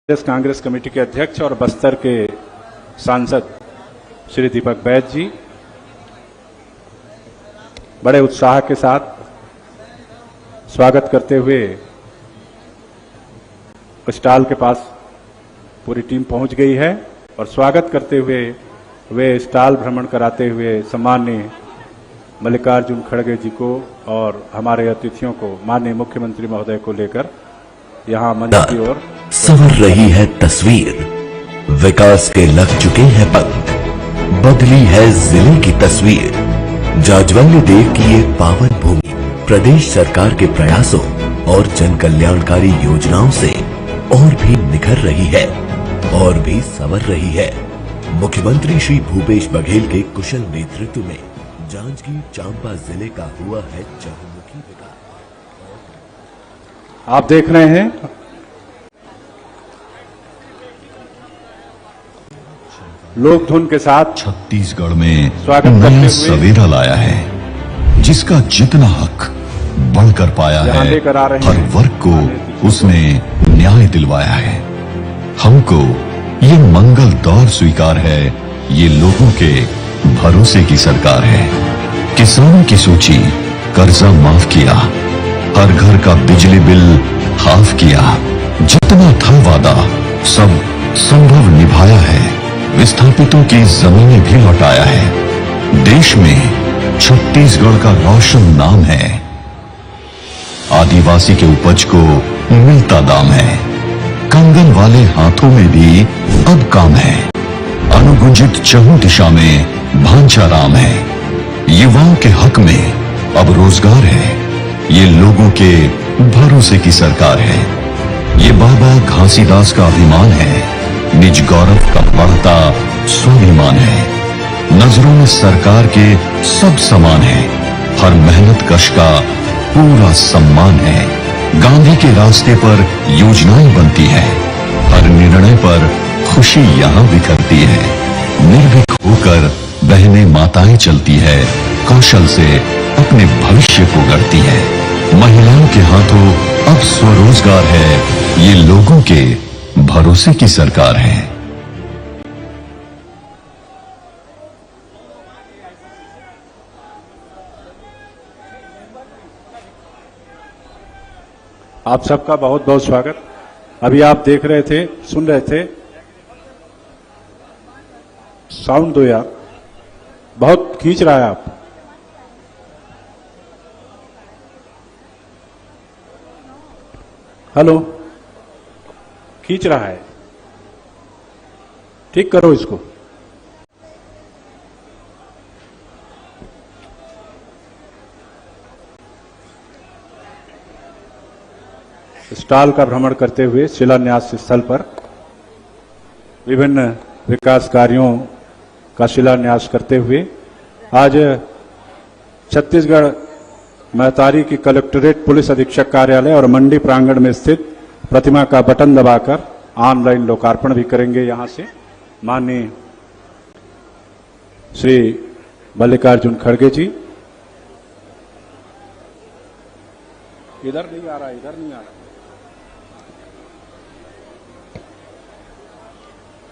प्रदेश Congress committee के अध्यक्ष और बस्तर के सांसद श्री दीपक बैद जी बड़े उत्साह के साथ स्वागत करते हुए स्टॉल के पास पूरी टीम पहुंच गई है और स्वागत करते हुए वे स्टॉल भ्रमण कराते हुए सम्माननीय मल्लिकार्जुन खड़गे जी को और हमारे अतिथियों को माननीय मुख्यमंत्री महोदय को लेकर यहां मंच की ओर संवर रही है तस्वीर, विकास के लग चुके हैं पंख, बदली है जिले की तस्वीर। जाज्वल्य देव की ये पावन भूमि प्रदेश सरकार के प्रयासों और जन कल्याणकारी योजनाओं से और भी निखर रही है और भी संवर रही है। मुख्यमंत्री श्री भूपेश बघेल के कुशल नेतृत्व में जांजगीर चांपा जिले का हुआ है चहुमुखी विकास। आप देख रहे हैं लोक धुन के साथ छत्तीसगढ़ में स्वागत नया करते हुए सवेरा लाया है, जिसका जितना हक बढ़कर पाया है, लेकर आ रहे हर हैं वर्ग को उसने न्याय दिलवाया है। हमको ये मंगल दौर स्वीकार है, ये लोगों के भरोसे की सरकार है। किसानों की सूची कर्जा माफ किया, हर घर का बिजली बिल हाफ किया, जितना था वादा सब संभव निभाया है। विस्थापितों की जमीनें भी लौटाया है। देश में छत्तीसगढ़ का रोशन नाम है। आदिवासी के उपज को मिलता दाम है। कंगन वाले हाथों में भी अब काम है। अनुगुंजित चहुं दिशा में भांचा राम है। युवाओं के हक में अब रोजगार है। ये लोगों के भरोसे की सरकार है। ये बाबा घासीदास का अभिमान है। निज गौरव का बढ़ता स्वाभिमान है। नजरों में सरकार के सब समान है। हर मेहनत कश का पूरा सम्मान है। गांधी के रास्ते पर योजनाएं बनती है। हर निर्णय पर खुशी यहाँ बिखरती है। निर्भीक होकर बहनें माताएं चलती है। कौशल से अपने भविष्य को गढ़ती है। महिलाओं के हाथों अब स्वरोजगार है। ये लोगों के भरोसे की सरकार है। आप सबका बहुत बहुत स्वागत। अभी आप देख रहे थे, सुन रहे थे, साउंड दो यार, बहुत खींच रहा है आप। हेलो, खींच रहा है, ठीक करो इसको। स्टॉल का भ्रमण करते हुए शिलान्यास स्थल पर विभिन्न विकास कार्यों का शिलान्यास करते हुए आज छत्तीसगढ़ महतारी की कलेक्टरेट पुलिस अधीक्षक कार्यालय और मंडी प्रांगण में स्थित प्रतिमा का बटन दबाकर ऑनलाइन लोकार्पण भी करेंगे। यहां से माननीय श्री मल्लिकार्जुन खड़गे जी। इधर नहीं आ रहा, इधर नहीं आ रहा।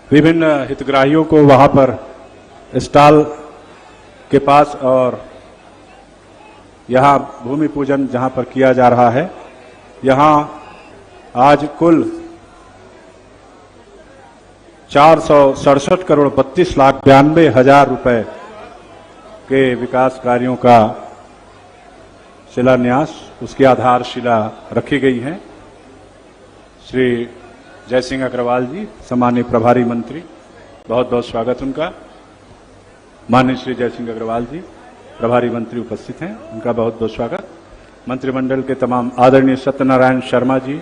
विभिन्न हितग्राहियों को वहां पर स्टॉल के पास और यहां भूमि पूजन जहां पर किया जा रहा है, यहां आज कुल 467 करोड़ 32 लाख 92 हजार रुपए के विकास कार्यों का शिलान्यास, उसकी आधारशिला रखी गई है। श्री जयसिंह अग्रवाल जी, सम्मानीय प्रभारी मंत्री, बहुत बहुत स्वागत उनका। माननीय श्री जयसिंह अग्रवाल जी प्रभारी मंत्री उपस्थित हैं, उनका बहुत बहुत स्वागत। मंत्रिमंडल के तमाम आदरणीय सत्यनारायण शर्मा जी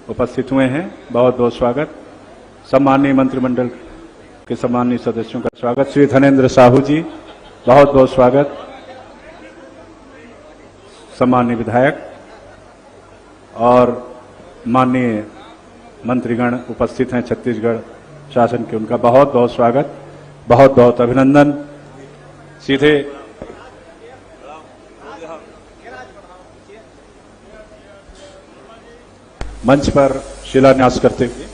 उपस्थित हुए हैं, बहुत बहुत स्वागत। सम्मानीय मंत्रिमंडल के सम्मानीय सदस्यों का स्वागत। श्री धनेन्द्र साहू जी, बहुत बहुत स्वागत। सम्मानीय विधायक और माननीय मंत्रीगण उपस्थित हैं छत्तीसगढ़ शासन के, उनका बहुत बहुत स्वागत, बहुत बहुत अभिनंदन। सीधे मंच पर शिलान्यास करते हुए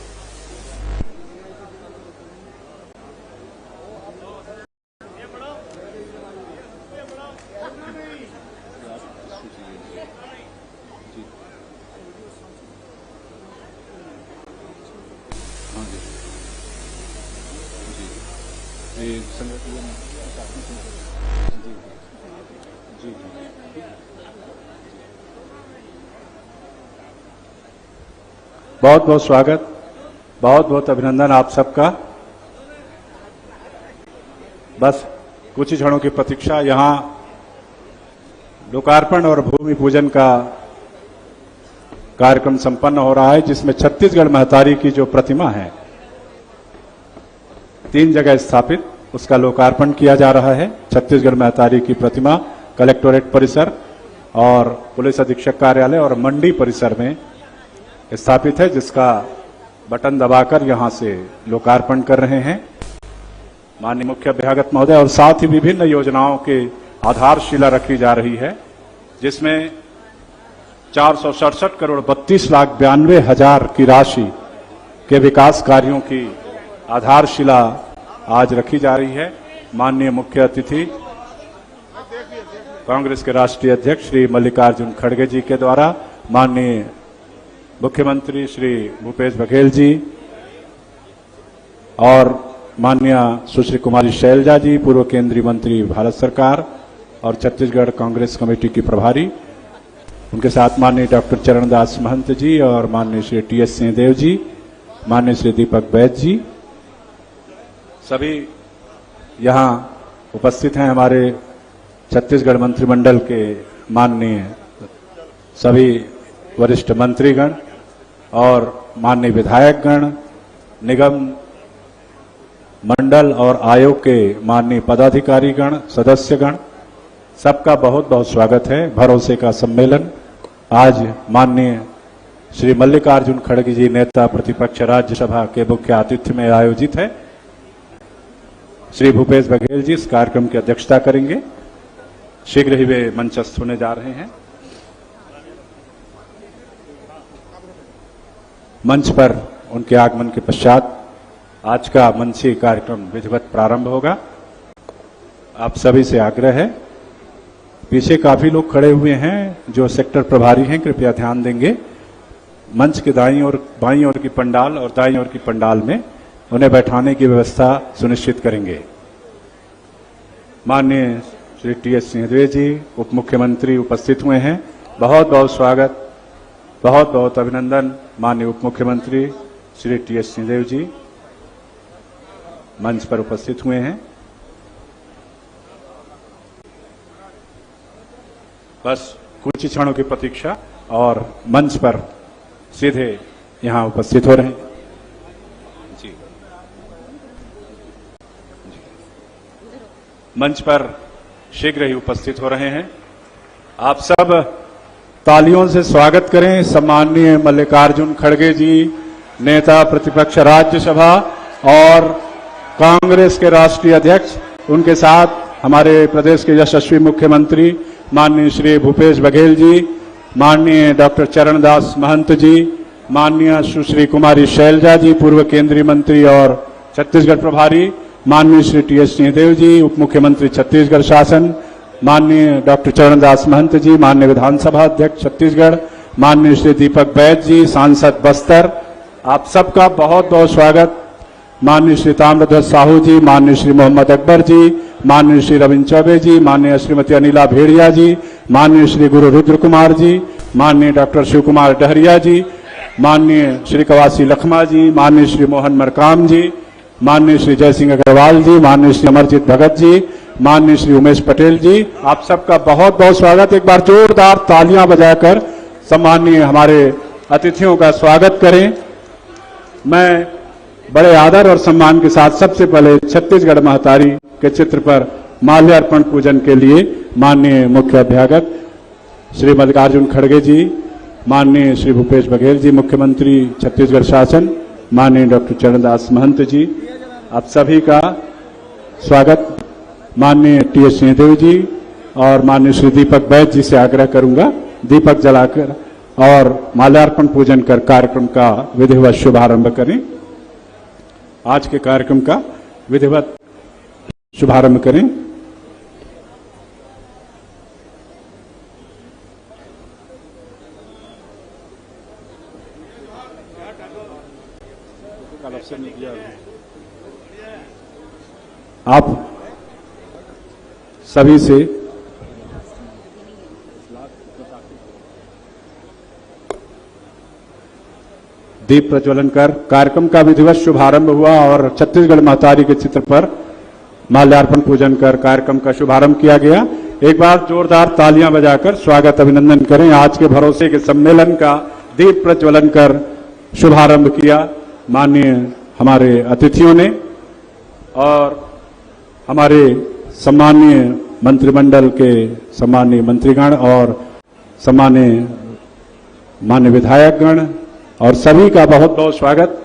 बहुत बहुत स्वागत, बहुत बहुत अभिनंदन आप सबका। बस कुछ ही क्षणों की प्रतीक्षा। यहां लोकार्पण और भूमि पूजन का कार्यक्रम संपन्न हो रहा है, जिसमें छत्तीसगढ़ महतारी की जो प्रतिमा है 3 जगह स्थापित, उसका लोकार्पण किया जा रहा है। छत्तीसगढ़ महतारी की प्रतिमा कलेक्टोरेट परिसर और पुलिस अधीक्षक कार्यालय और मंडी परिसर में स्थापित है, जिसका बटन दबाकर यहां से लोकार्पण कर रहे हैं माननीय मुख्य अभ्यागत महोदय। और साथ ही विभिन्न योजनाओं के आधारशिला रखी जा रही है, जिसमें 467 करोड़ 32,92,000 की राशि के विकास कार्यों की आधारशिला आज रखी जा रही है। माननीय मुख्य अतिथि कांग्रेस के राष्ट्रीय अध्यक्ष श्री मल्लिकार्जुन खड़गे जी के द्वारा माननीय मुख्यमंत्री श्री भूपेश बघेल जी और माननीय सुश्री कुमारी शैलजा जी, पूर्व केंद्रीय मंत्री भारत सरकार और छत्तीसगढ़ कांग्रेस कमेटी की प्रभारी, उनके साथ माननीय डॉक्टर चरणदास महंत जी और माननीय श्री टी.एस. सिंहदेव जी, माननीय श्री दीपक बैद जी, सभी यहां उपस्थित हैं। हमारे छत्तीसगढ़ मंत्रिमंडल के माननीय सभी वरिष्ठ मंत्रीगण और माननीय विधायकगण, निगम मंडल और आयोग के माननीय पदाधिकारीगण, सदस्यगण, सबका बहुत बहुत स्वागत है। भरोसे का सम्मेलन आज माननीय श्री मल्लिकार्जुन खड़गे जी, नेता प्रतिपक्ष राज्यसभा के मुख्य आतिथ्य में आयोजित है। श्री भूपेश बघेल जी इस कार्यक्रम की अध्यक्षता करेंगे। शीघ्र ही वे मंचस्थ होने जा रहे हैं। मंच पर उनके आगमन के पश्चात आज का मंचीय कार्यक्रम विधिवत प्रारंभ होगा। आप सभी से आग्रह है, पीछे काफी लोग खड़े हुए हैं जो सेक्टर प्रभारी हैं, कृपया ध्यान देंगे। मंच के दाईं और बाईं ओर की पंडाल और दाईं ओर की पंडाल में उन्हें बैठाने की व्यवस्था सुनिश्चित करेंगे। माननीय श्री टी.एस. सिंहदेव जी उप मुख्यमंत्री उपस्थित हुए हैं। बहुत बहुत स्वागत, बहुत बहुत अभिनंदन। माननीय उप मुख्यमंत्री श्री टी.एस. सिंहदेव जी मंच पर उपस्थित हुए हैं। बस कुछ ही क्षणों की प्रतीक्षा और मंच पर सीधे यहां उपस्थित हो रहे हैं। जी, मंच पर शीघ्र ही उपस्थित हो रहे हैं। आप सब तालियों से स्वागत करें सम्माननीय मल्लिकार्जुन खड़गे जी, नेता प्रतिपक्ष राज्यसभा और कांग्रेस के राष्ट्रीय अध्यक्ष, उनके साथ हमारे प्रदेश के यशस्वी मुख्यमंत्री माननीय श्री भूपेश बघेल जी, माननीय डॉक्टर चरणदास महंत जी, माननीय सुश्री कुमारी शैलजा जी, पूर्व केंद्रीय मंत्री और छत्तीसगढ़ प्रभारी, माननीय श्री टी.एस. सिंहदेव जी, उप मुख्यमंत्री छत्तीसगढ़ शासन, माननीय डॉक्टर चरणदास महंत जी, माननीय विधानसभा अध्यक्ष छत्तीसगढ़, माननीय श्री दीपक बैद जी, सांसद बस्तर, आप सबका बहुत बहुत स्वागत। माननीय श्री ताम्रध्वज साहू जी, माननीय श्री मोहम्मद अकबर जी, माननीय श्री रविंद्र चौबे जी, माननीय श्रीमती अनिला भेड़िया जी, माननीय श्री गुरु रुद्र कुमार जी, माननीय डॉक्टर शिव कुमार डहरिया जी, माननीय श्री कवासी लखमा जी, माननीय श्री मोहन मरकाम जी, माननीय श्री जयसिंह अग्रवाल जी, माननीय श्री अमरजीत भगत जी, माननीय श्री उमेश पटेल जी, आप सबका बहुत बहुत स्वागत। एक बार जोरदार तालियां बजाकर सम्माननीय हमारे अतिथियों का स्वागत करें। मैं बड़े आदर और सम्मान के साथ सबसे पहले छत्तीसगढ़ महतारी के चित्र पर माल्यार्पण पूजन के लिए माननीय मुख्य अभ्यागत श्री मल्लिकार्जुन खड़गे जी, माननीय श्री भूपेश बघेल जी, मुख्यमंत्री छत्तीसगढ़ शासन, माननीय डॉक्टर चरणदास महंत जी, आप सभी का स्वागत। माननीय टी.एस. सिंहदेव जी और माननीय श्री दीपक बैद जी से आग्रह करूंगा दीपक जलाकर और माल्यार्पण पूजन कर कार्यक्रम का विधिवत शुभारंभ करें। आज के कार्यक्रम का विधिवत शुभारंभ करें। आप सभी से दीप प्रज्वलन कर कार्यक्रम का विधिवत शुभारंभ हुआ और छत्तीसगढ़ महतारी के चित्र पर माल्यार्पण पूजन कर कार्यक्रम का शुभारंभ किया गया। एक बार जोरदार तालियां बजाकर स्वागत अभिनंदन करें। आज के भरोसे के सम्मेलन का दीप प्रज्वलन कर शुभारंभ किया माननीय हमारे अतिथियों ने और हमारे सम्माननीय मंत्रिमंडल के सम्माननीय मंत्रीगण और सम्माननीय माननीय विधायकगण और सभी का बहुत बहुत स्वागत।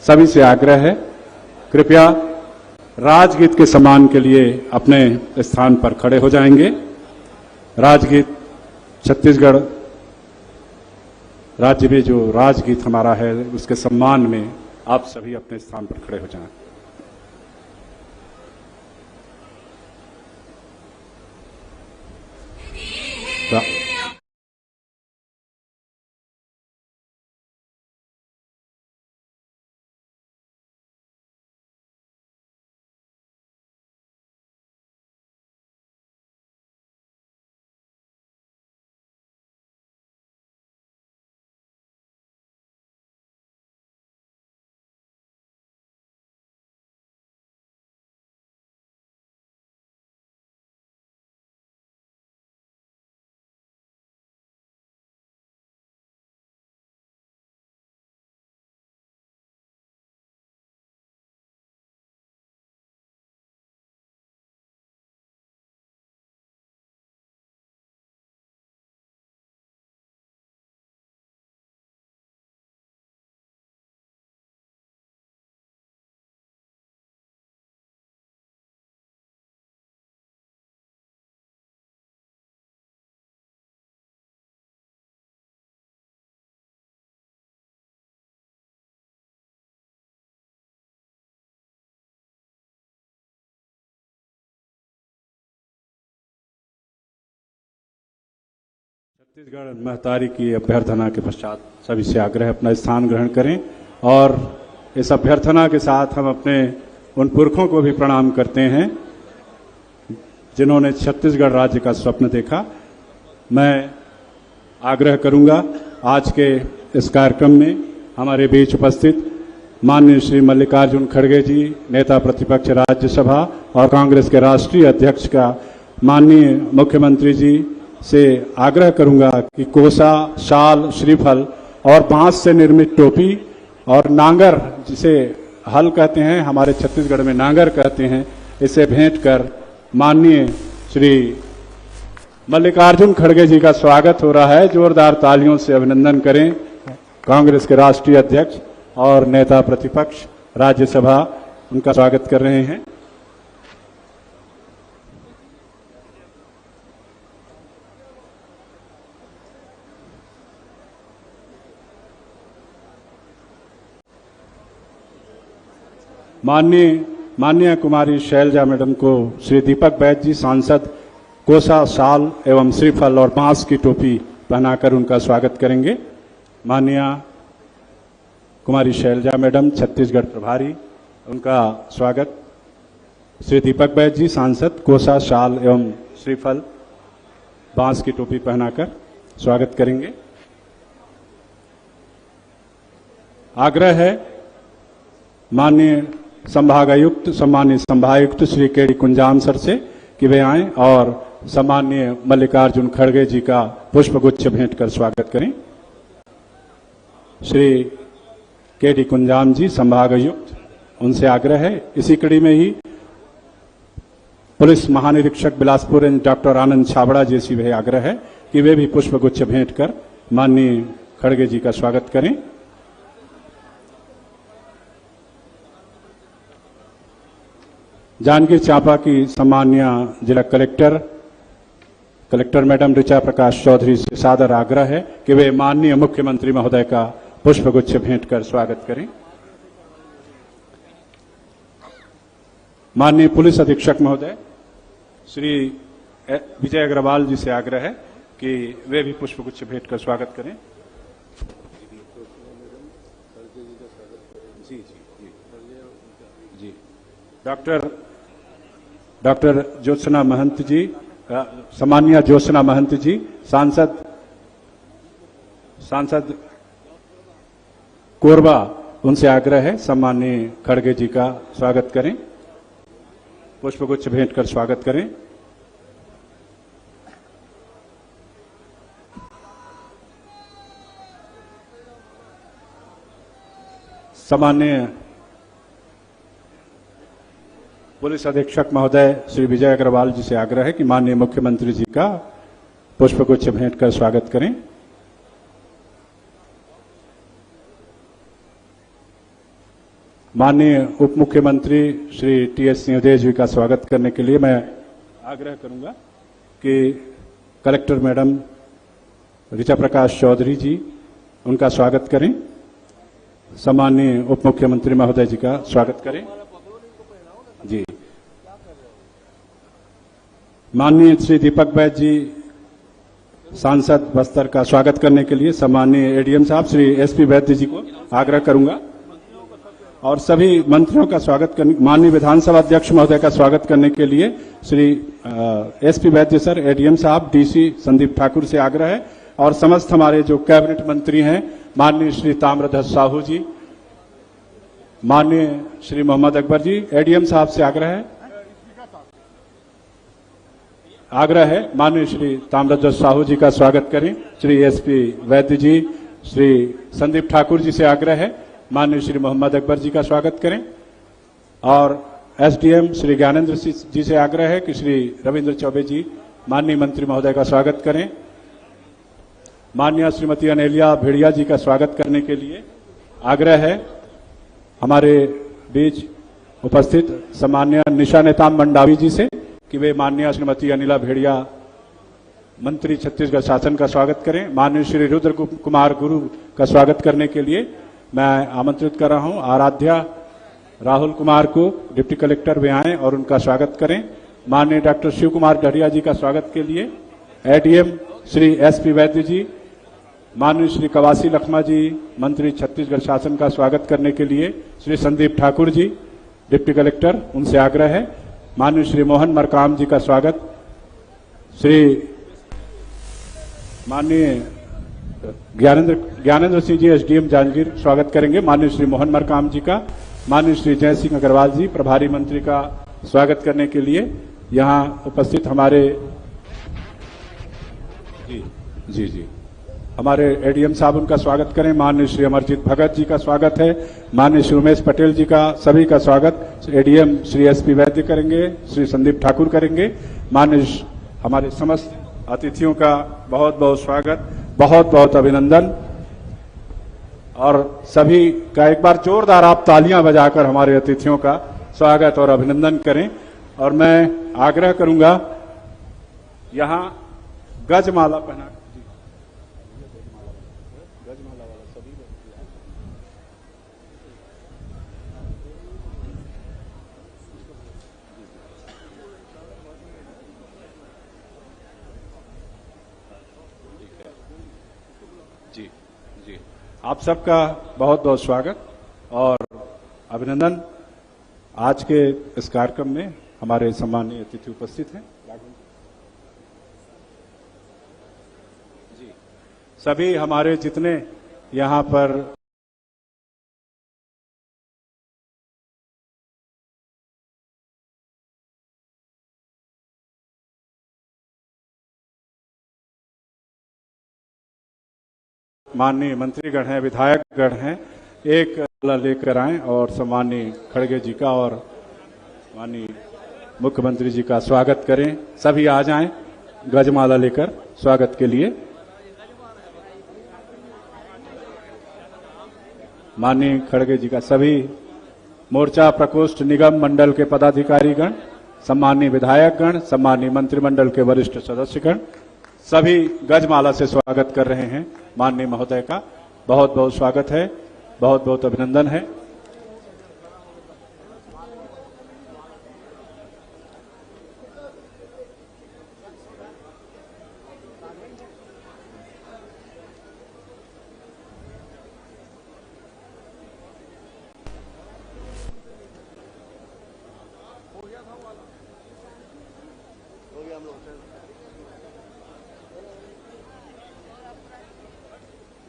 सभी से आग्रह है कृपया राजगीत के सम्मान के लिए अपने स्थान पर खड़े हो जाएंगे। राजगीत छत्तीसगढ़ राज्य में जो राजगीत हमारा है उसके सम्मान में आप सभी अपने स्थान पर खड़े हो जाएं। छत्तीसगढ़ महतारी की अभ्यर्थना के पश्चात सभी से आग्रह अपना स्थान ग्रहण करें और इस अभ्यर्थना के साथ हम अपने उन पुरखों को भी प्रणाम करते हैं जिन्होंने छत्तीसगढ़ राज्य का स्वप्न देखा। मैं आग्रह करूंगा आज के इस कार्यक्रम में हमारे बीच उपस्थित माननीय श्री मल्लिकार्जुन खड़गे जी, नेता प्रतिपक्ष राज्यसभा और कांग्रेस के राष्ट्रीय अध्यक्ष का माननीय मुख्यमंत्री जी से आग्रह करूंगा कि कोसा, शाल, श्रीफल और बांस से निर्मित टोपी और नांगर, जिसे हल कहते हैं हमारे छत्तीसगढ़ में नांगर कहते हैं, इसे भेंट कर माननीय श्री मल्लिकार्जुन खड़गे जी का स्वागत हो रहा है। जोरदार तालियों से अभिनंदन करें। कांग्रेस के राष्ट्रीय अध्यक्ष और नेता प्रतिपक्ष राज्यसभा उनका स्वागत कर रहे हैं। माननीय कुमारी शैलजा मैडम को श्री दीपक बैद जी सांसद कोसा, शाल एवं श्रीफल और बांस की टोपी पहनाकर उनका स्वागत करेंगे। माननीय कुमारी शैलजा मैडम छत्तीसगढ़ प्रभारी, उनका स्वागत श्री दीपक बैद जी सांसद कोसा, शाल एवं श्रीफल बांस की टोपी पहनाकर स्वागत करेंगे। आग्रह है माननीय संभागायुक्त, सम्मानीय संभागायुक्त श्री केडी कुंजाम सर से कि वे आएं और सम्मानीय मल्लिकार्जुन खड़गे जी का पुष्पगुच्छ भेंट कर स्वागत करें। श्री केडी कुंजाम जी संभागायुक्त, उनसे आग्रह है। इसी कड़ी में ही पुलिस महानिरीक्षक बिलासपुर डॉक्टर आनंद छाबड़ा जी से भी आग्रह है कि वे भी पुष्पगुच्छ भेंट कर माननीय खड़गे जी का स्वागत करें। जांजगीर चांपा की सम्मान्य जिला कलेक्टर मैडम ऋचा प्रकाश चौधरी से सादर आग्रह है कि वे माननीय मुख्यमंत्री महोदय का पुष्पगुच्छ भेंट कर स्वागत करें। माननीय पुलिस अधीक्षक महोदय श्री विजय अग्रवाल जी से आग्रह है कि वे भी पुष्पगुच्छ भेंट कर स्वागत करें। जी डॉक्टर डॉक्टर ज्योत्सना महंत जी, सम्मानीय ज्योत्सना महंत जी, सांसद कोरबा, उनसे आग्रह है सम्मानीय खड़गे जी का स्वागत करें, पुष्पगुच्छ भेंट कर स्वागत करें। सम्मानीय पुलिस अधीक्षक महोदय श्री विजय अग्रवाल जी से आग्रह है कि माननीय मुख्यमंत्री जी का पुष्पगुच्छ भेंट कर स्वागत करें। माननीय उप मुख्यमंत्री श्री टी.एस. सिंहदेव जी का स्वागत करने के लिए मैं आग्रह करूंगा कि कलेक्टर मैडम ऋचा प्रकाश चौधरी जी उनका स्वागत करें। सम्माननीय उप मुख्यमंत्री महोदय जी का स्वागत करें। जी, माननीय श्री दीपक बैद जी सांसद बस्तर का स्वागत करने के लिए सम्माननीय एडीएम साहब श्री एसपी वैद्य जी को आग्रह करूंगा और सभी मंत्रियों का स्वागत करने, माननीय विधानसभा अध्यक्ष महोदय का स्वागत करने के लिए श्री एसपी वैद्य सर, एडीएम साहब, डीसी संदीप ठाकुर से आग्रह है और समस्त हमारे जो कैबिनेट मंत्री हैं, माननीय श्री ताम्रध्वज साहू जी, माननीय श्री मोहम्मद अकबर जी, एडीएम साहब से आग्रह है माननीय श्री ताम्रध्वज साहू जी का स्वागत करें। श्री एसपी वैद्य जी, श्री संदीप ठाकुर जी से आग्रह है माननीय श्री मोहम्मद अकबर जी का स्वागत करें और एसडीएम श्री ज्ञानेंद्र जी से आग्रह है कि श्री रविंद्र चौबे जी माननीय मंत्री महोदय का स्वागत करें। माननीय श्रीमती अनेलिया भेड़िया जी का स्वागत करने के लिए आग्रह है। हमारे बीच उपस्थित सम्मान्य निशा नेताम मंडावी जी से कि वे माननीय श्रीमती अनिला भेड़िया मंत्री छत्तीसगढ़ शासन का स्वागत करें। माननीय श्री रुद्र कुमार गुरु का स्वागत करने के लिए मैं आमंत्रित कर रहा हूं। आराध्या राहुल कुमार को डिप्टी कलेक्टर वे आए और उनका स्वागत करें। माननीय डॉक्टर शिव कुमार डहरिया जी का स्वागत के लिए एडीएम श्री एसपी वैद्य जी, माननीय श्री कवासी लखमा जी मंत्री छत्तीसगढ़ शासन का स्वागत करने के लिए श्री संदीप ठाकुर जी डिप्टी कलेक्टर, उनसे आग्रह है। माननीय श्री मोहन मरकाम जी का स्वागत, श्री माननीय ज्ञानेंद्र सिंह जी एसडीएम जांजगीर स्वागत करेंगे माननीय श्री मोहन मरकाम जी का। माननीय श्री जय सिंह अग्रवाल जी प्रभारी मंत्री का स्वागत करने के लिए यहां उपस्थित हमारे जी हमारे एडीएम साहब उनका स्वागत करें। माननीय श्री अमरजीत भगत जी का स्वागत है। माननीय श्री उमेश पटेल जी का, सभी का स्वागत एडीएम श्री एसपी वैद्य करेंगे, श्री संदीप ठाकुर करेंगे। माननीय हमारे समस्त अतिथियों का बहुत बहुत स्वागत, बहुत बहुत अभिनंदन और सभी का एक बार जोरदार आप तालियां बजाकर हमारे अतिथियों का स्वागत और अभिनंदन करें। और मैं आग्रह करूंगा यहां गजमाला पहना, गजमाला वाला सभी जी आप सबका बहुत बहुत स्वागत और अभिनंदन। आज के इस कार्यक्रम में हमारे सम्मानीय अतिथि उपस्थित हैं। जी, सभी हमारे जितने यहां पर माननीय मंत्रीगण हैं, विधायकगण हैं, एक लेकर आए और सम्मानीय खड़गे जी का और माननीय मुख्यमंत्री जी का स्वागत करें। सभी आ जाएं गजमाला लेकर स्वागत के लिए। माननीय खड़गे जी का सभी मोर्चा प्रकोष्ठ निगम मंडल के पदाधिकारीगण, सम्मानीय विधायकगण, सम्मानीय मंत्रिमंडल के वरिष्ठ सदस्यगण सभी गजमाला से स्वागत कर रहे हैं माननीय महोदय का। बहुत बहुत स्वागत है, बहुत बहुत अभिनंदन है।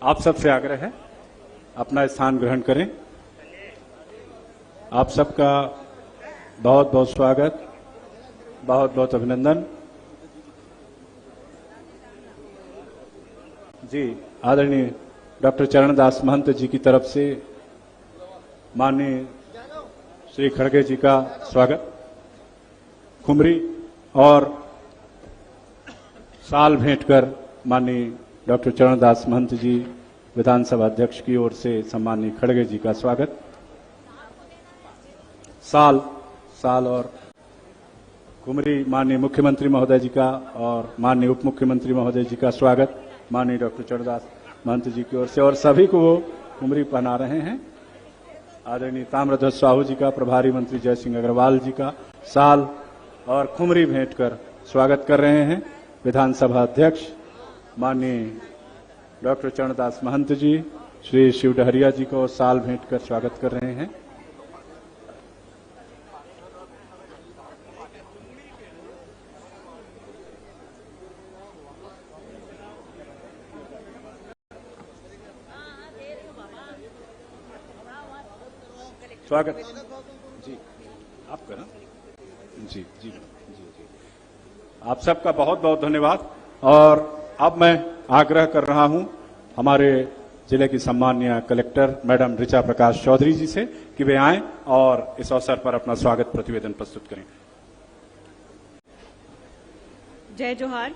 आप सबसे आग्रह है अपना स्थान ग्रहण करें। आप सबका बहुत बहुत स्वागत, बहुत बहुत अभिनंदन। जी, आदरणीय डॉक्टर चरणदास महंत जी की तरफ से माननीय श्री खड़गे जी का स्वागत। खुमरी और साल भेंट कर माननीय डॉक्टर चरणदास महंत जी विधानसभा अध्यक्ष की ओर से सम्माननीय खड़गे जी का स्वागत। साल और खुमरी माननीय मुख्यमंत्री महोदय जी का और माननीय उप मुख्यमंत्री महोदय जी का स्वागत माननीय डॉक्टर चरणदास महंत जी की ओर से, और सभी को वो खुमरी पहना रहे हैं। आदरणीय ताम्रध्वज साहू जी का, प्रभारी मंत्री जय सिंह अग्रवाल जी का साल और खुमरी भेंट कर स्वागत कर रहे हैं। विधानसभा अध्यक्ष माननीय डॉक्टर चरणदास महंत जी श्री शिव डहरिया जी को साल भेंट कर स्वागत कर रहे हैं। स्वागत जी, आप करें। जी जी जी जी, आप सबका बहुत बहुत धन्यवाद। और अब मैं आग्रह कर रहा हूं हमारे जिले की सम्मानीय कलेक्टर मैडम ऋचा प्रकाश चौधरी जी से कि वे आएं और इस अवसर पर अपना स्वागत प्रतिवेदन प्रस्तुत करें। जय जोहार।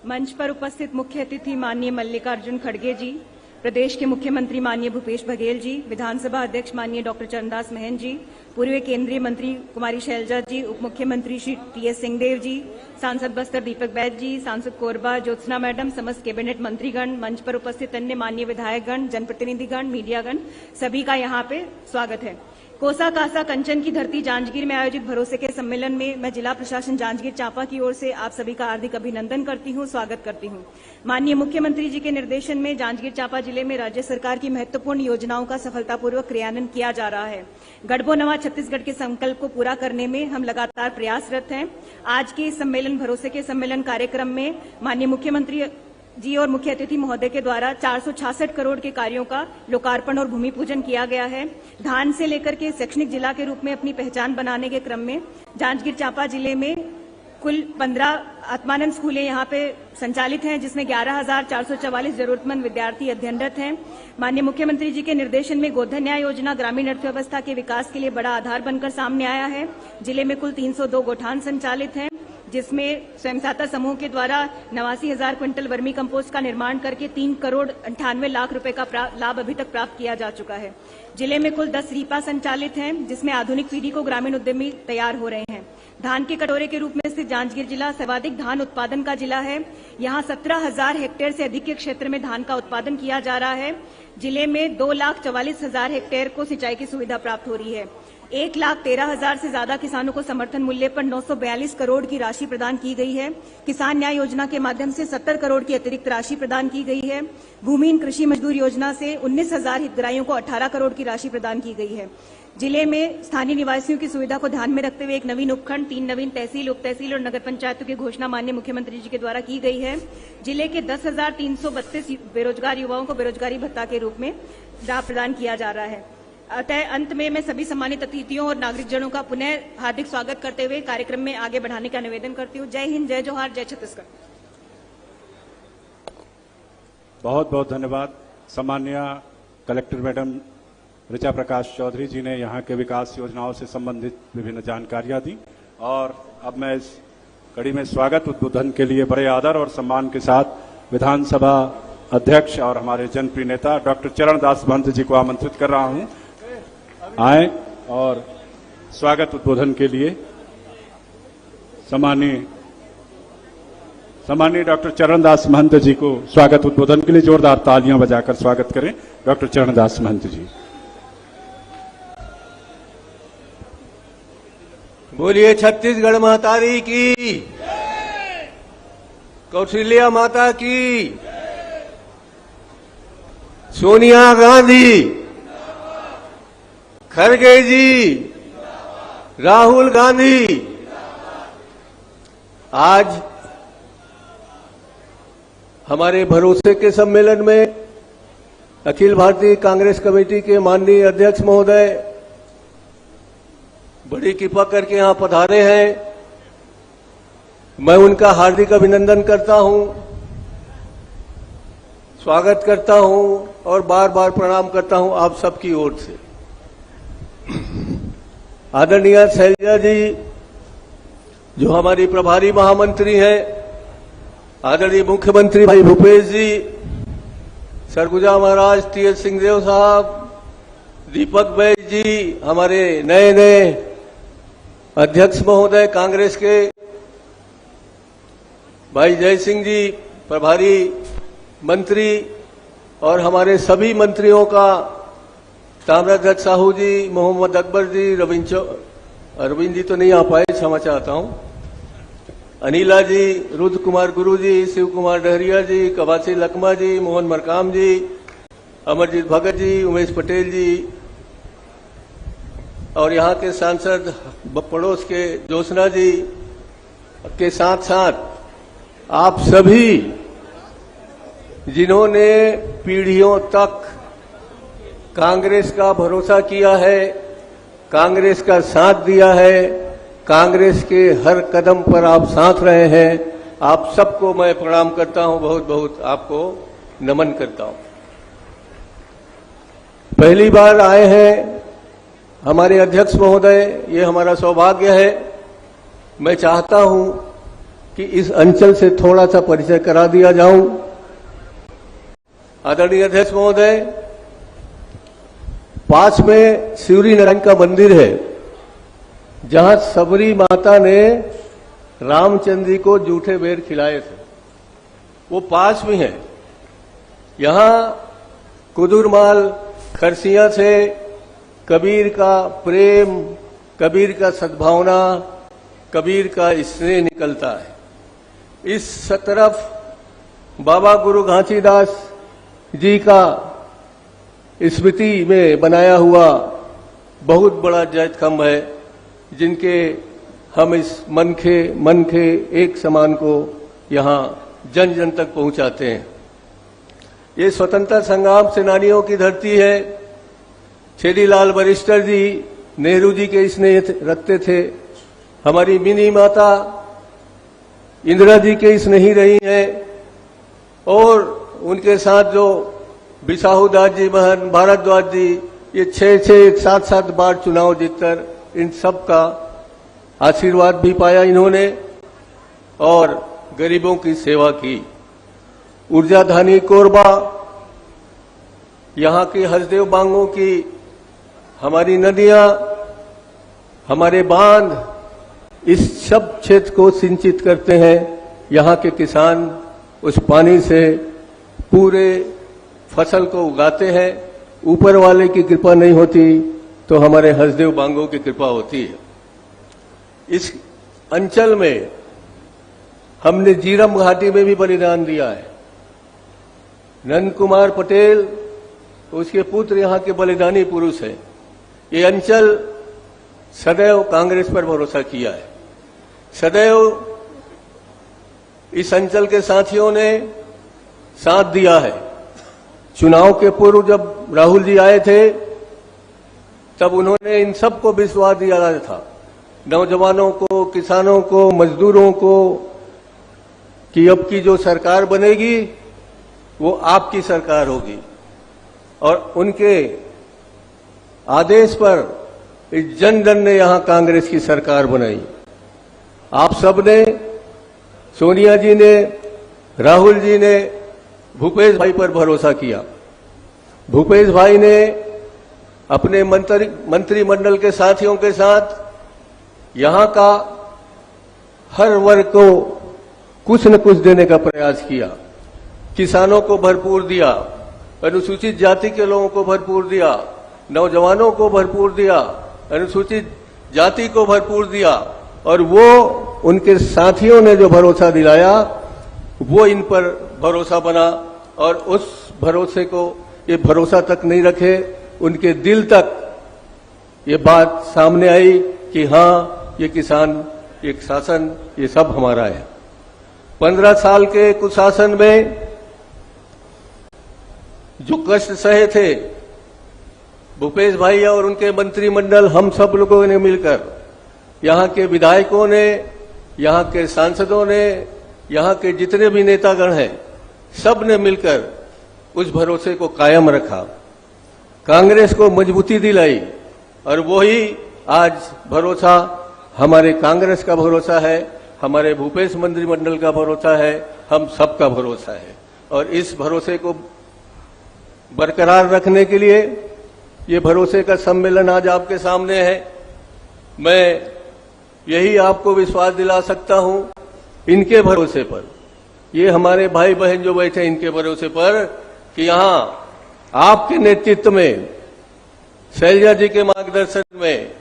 मंच पर उपस्थित मुख्य अतिथि माननीय मल्लिकार्जुन खड़गे जी, प्रदेश के मुख्यमंत्री माननीय भूपेश बघेल जी, विधानसभा अध्यक्ष माननीय डॉक्टर चरणदास महंत जी, पूर्व केंद्रीय मंत्री कुमारी शैलजा जी, उप मुख्यमंत्री श्री टी.एस. सिंहदेव जी, सांसद बस्तर दीपक बैद जी, सांसद कोरबा ज्योत्सना मैडम, समस्त कैबिनेट मंत्रीगण, मंच पर उपस्थित अन्य माननीय विधायकगण, जनप्रतिनिधिगण, मीडियागण, सभी का यहाँ पे स्वागत है। कोसा कासा कंचन की धरती जांजगीर में आयोजित भरोसे के सम्मेलन में मैं जिला प्रशासन जांजगीर चांपा की ओर से आप सभी का हार्दिक अभिनंदन करती हूं, स्वागत करती हूं। माननीय मुख्यमंत्री जी के निर्देशन में जांजगीर चांपा जिले में राज्य सरकार की महत्वपूर्ण योजनाओं का सफलतापूर्वक क्रियान्वयन किया जा रहा है। गढ़बो नवा छत्तीसगढ़ के संकल्प को पूरा करने में हम लगातार प्रयासरत हैं। आज के इस सम्मेलन भरोसे के सम्मेलन कार्यक्रम में माननीय मुख्यमंत्री जी और मुख्य अतिथि महोदय के द्वारा 466 करोड़ के कार्यों का लोकार्पण और भूमि पूजन किया गया है। धान से लेकर के शैक्षणिक जिला के रूप में अपनी पहचान बनाने के क्रम में जांजगीर चांपा जिले में कुल 15 आत्मानंद स्कूलें यहाँ पे संचालित हैं, जिसमें 11,444 जरूरतमंद विद्यार्थी अध्ययनरत हैं। माननीय मुख्यमंत्री जी के निर्देशन में गोधन न्याय योजना ग्रामीण अर्थव्यवस्था के विकास के लिए बड़ा आधार बनकर सामने आया है। जिले में कुल 302 गोठान संचालित हैं, जिसमें स्वयं सहायता समूह के द्वारा 89,000 क्विंटल वर्मी कंपोस्ट का निर्माण करके 3 करोड़ 98 लाख रुपए का लाभ अभी तक प्राप्त किया जा चुका है। जिले में कुल 10 रीपा संचालित हैं, जिसमें आधुनिक पीढ़ी को ग्रामीण उद्यमी तैयार हो रहे हैं। धान के कटोरे के रूप में स्थित जांजगीर जिला सर्वाधिक धान उत्पादन का जिला है। यहाँ 17,000 हेक्टेयर से अधिक के क्षेत्र में धान का उत्पादन किया जा रहा है। जिले में 2,44,000 हेक्टेयर को सिंचाई की सुविधा प्राप्त हो रही है। 1,13,000 से ज्यादा किसानों को समर्थन मूल्य पर 942 करोड़ की राशि प्रदान की गई है। किसान न्याय योजना के माध्यम से 70 करोड़ की अतिरिक्त राशि प्रदान की गई है। भूमिहीन कृषि मजदूर योजना से 19,000 हितग्राहियों को 18 करोड़ की राशि प्रदान की गई है। जिले में स्थानीय निवासियों की सुविधा को ध्यान में रखते हुए एक नवीन उपखंड, 3 नवीन तहसील, उप तहसील और नगर पंचायतों की घोषणा माननीय मुख्यमंत्री जी के द्वारा की गई है। जिले के 10,332 बेरोजगार युवाओं को बेरोजगारी भत्ता के रूप में लाभ प्रदान किया जा रहा है। अतः अंत में मैं सभी सम्मानित अतिथियों और नागरिकजनों का पुनः हार्दिक स्वागत करते हुए कार्यक्रम में आगे बढ़ाने का निवेदन करती हूँ। जय हिंद, जय जोहार, जय छत्तीसगढ़। बहुत बहुत धन्यवाद। सम्मानीय कलेक्टर मैडम ऋचा प्रकाश चौधरी जी ने यहाँ के विकास योजनाओं से संबंधित विभिन्न जानकारियां दी। और अब मैं इस कड़ी में स्वागत उद्बोधन के लिए बड़े आदर और सम्मान के साथ विधानसभा अध्यक्ष और हमारे जनप्रिय नेता डॉक्टर चरणदास महंत जी को आमंत्रित कर रहा हूं, आए और स्वागत उद्बोधन के लिए सम्मानीय डॉक्टर चरणदास महंत जी को स्वागत उद्बोधन के लिए जोरदार तालियां बजाकर स्वागत करें। डॉक्टर चरणदास महंत जी। बोलिए छत्तीसगढ़ महतारी की, कौशल्या माता की, सोनिया गांधी, खड़गे जी, राहुल गांधी। आज हमारे भरोसे के सम्मेलन में अखिल भारतीय कांग्रेस कमेटी के माननीय अध्यक्ष महोदय बड़ी कृपा करके यहां पधारे हैं। मैं उनका हार्दिक अभिनंदन करता हूं, स्वागत करता हूं और बार बार प्रणाम करता हूं आप सबकी ओर से। आदरणीय शैलजा जी जो हमारी प्रभारी महामंत्री हैं, आदरणीय मुख्यमंत्री भाई भूपेश जी, सरगुजा महाराज टी.एस. सिंहदेव साहब, दीपक भाई जी, हमारे नए नए अध्यक्ष महोदय कांग्रेस के, भाई जय सिंह जी प्रभारी मंत्री, और हमारे सभी मंत्रियों का, ताम्रध्वज साहू जी, मोहम्मद अकबर जी, अरविंद जी तो नहीं आ पाए, क्षमा चाहता हूं, अनिला जी, रुद्र कुमार गुरु जी, शिव कुमार डहरिया जी, कवासी लकमा जी, मोहन मरकाम जी, अमरजीत भगत जी, उमेश पटेल जी, और यहाँ के सांसद पड़ोस के ज्योत्सना जी के साथ साथ आप सभी जिन्होंने पीढ़ियों तक कांग्रेस का भरोसा किया है, कांग्रेस का साथ दिया है, कांग्रेस के हर कदम पर आप साथ रहे हैं, आप सबको मैं प्रणाम करता हूं, बहुत बहुत आपको नमन करता हूं। पहली बार आए हैं हमारे अध्यक्ष महोदय, ये हमारा सौभाग्य है। मैं चाहता हूं कि इस अंचल से थोड़ा सा परिचय करा दिया जाऊं। आदरणीय अध्यक्ष महोदय, पास में सूर्य नारायण का मंदिर है जहां सबरी माता ने रामचंद्र जी को जूठे बेर खिलाए थे, वो पास में है। यहां कुदुरमाल खरसिया से कबीर का प्रेम, कबीर का सद्भावना, कबीर का स्नेह निकलता है। इस तरफ बाबा गुरु घासीदास जी का स्मृति में बनाया हुआ बहुत बड़ा जैत खंभ है, जिनके हम इस मन के एक समान को यहाँ जन जन तक पहुंचाते हैं। ये स्वतंत्रता संग्राम सेनानियों की धरती है। छेदीलाल वरिष्ठर जी नेहरू जी के स्नेह रखते थे। हमारी मिनी माता इंदिरा जी के स्नेही रही हैं, और उनके साथ जो बिसाहू दास जी, महन भारद्वाज जी, ये 6 7 बार चुनाव जीतकर इन सब का आशीर्वाद भी पाया इन्होंने और गरीबों की सेवा की। ऊर्जा धानी कोरबा, यहाँ की हसदेव बांगों की हमारी नदियां, हमारे बांध, इस सब क्षेत्र को सिंचित करते हैं। यहाँ के किसान उस पानी से पूरे फसल को उगाते हैं। ऊपर वाले की कृपा नहीं होती तो हमारे हसदेव बांगों की कृपा होती है। इस अंचल में हमने जीरम घाटी में भी बलिदान दिया है। नंद कुमार पटेल, उसके पुत्र यहाँ के बलिदानी पुरुष हैं। ये अंचल सदैव कांग्रेस पर भरोसा किया है। सदैव इस अंचल के साथियों ने साथ दिया है। चुनाव के पूर्व जब राहुल जी आए थे, तब उन्होंने इन सबको विश्वास दिया था, नौजवानों को, किसानों को, मजदूरों को, कि अब की जो सरकार बनेगी वो आपकी सरकार होगी। और उनके आदेश पर इस जन जन ने यहां कांग्रेस की सरकार बनाई। आप सब ने, सोनिया जी ने, राहुल जी ने भूपेश भाई पर भरोसा किया। भूपेश भाई ने अपने मंत्रिमंडल के साथियों के साथ यहां का हर वर्ग को कुछ न कुछ देने का प्रयास किया। किसानों को भरपूर दिया, अनुसूचित जाति के लोगों को भरपूर दिया, नौजवानों को भरपूर दिया, अनुसूचित जाति को भरपूर दिया, और वो उनके साथियों ने जो भरोसा दिलाया वो इन पर भरोसा बना। और उस भरोसे को ये भरोसा तक नहीं रखे, उनके दिल तक ये बात सामने आई कि हाँ, ये किसान, ये शासन, ये सब हमारा है। 15 साल के कुशासन में जो कष्ट सहे थे, भूपेश भाई और उनके मंत्रिमंडल, हम सब लोगों ने मिलकर, यहाँ के विधायकों ने, यहाँ के सांसदों ने, यहाँ के जितने भी नेतागण हैं, सब ने मिलकर उस भरोसे को कायम रखा, कांग्रेस को मजबूती दिलाई, और वही आज भरोसा हमारे कांग्रेस का भरोसा है, हमारे भूपेश मंत्रिमंडल का भरोसा है, हम सबका भरोसा है। और इस भरोसे को बरकरार रखने के लिए ये भरोसे का सम्मेलन आज आपके सामने है। मैं यही आपको विश्वास दिला सकता हूं, इनके भरोसे पर, ये हमारे भाई बहन जो बैठे इनके भरोसे पर, कि यहां आपके नेतृत्व में, शैलजा जी के मार्गदर्शन में,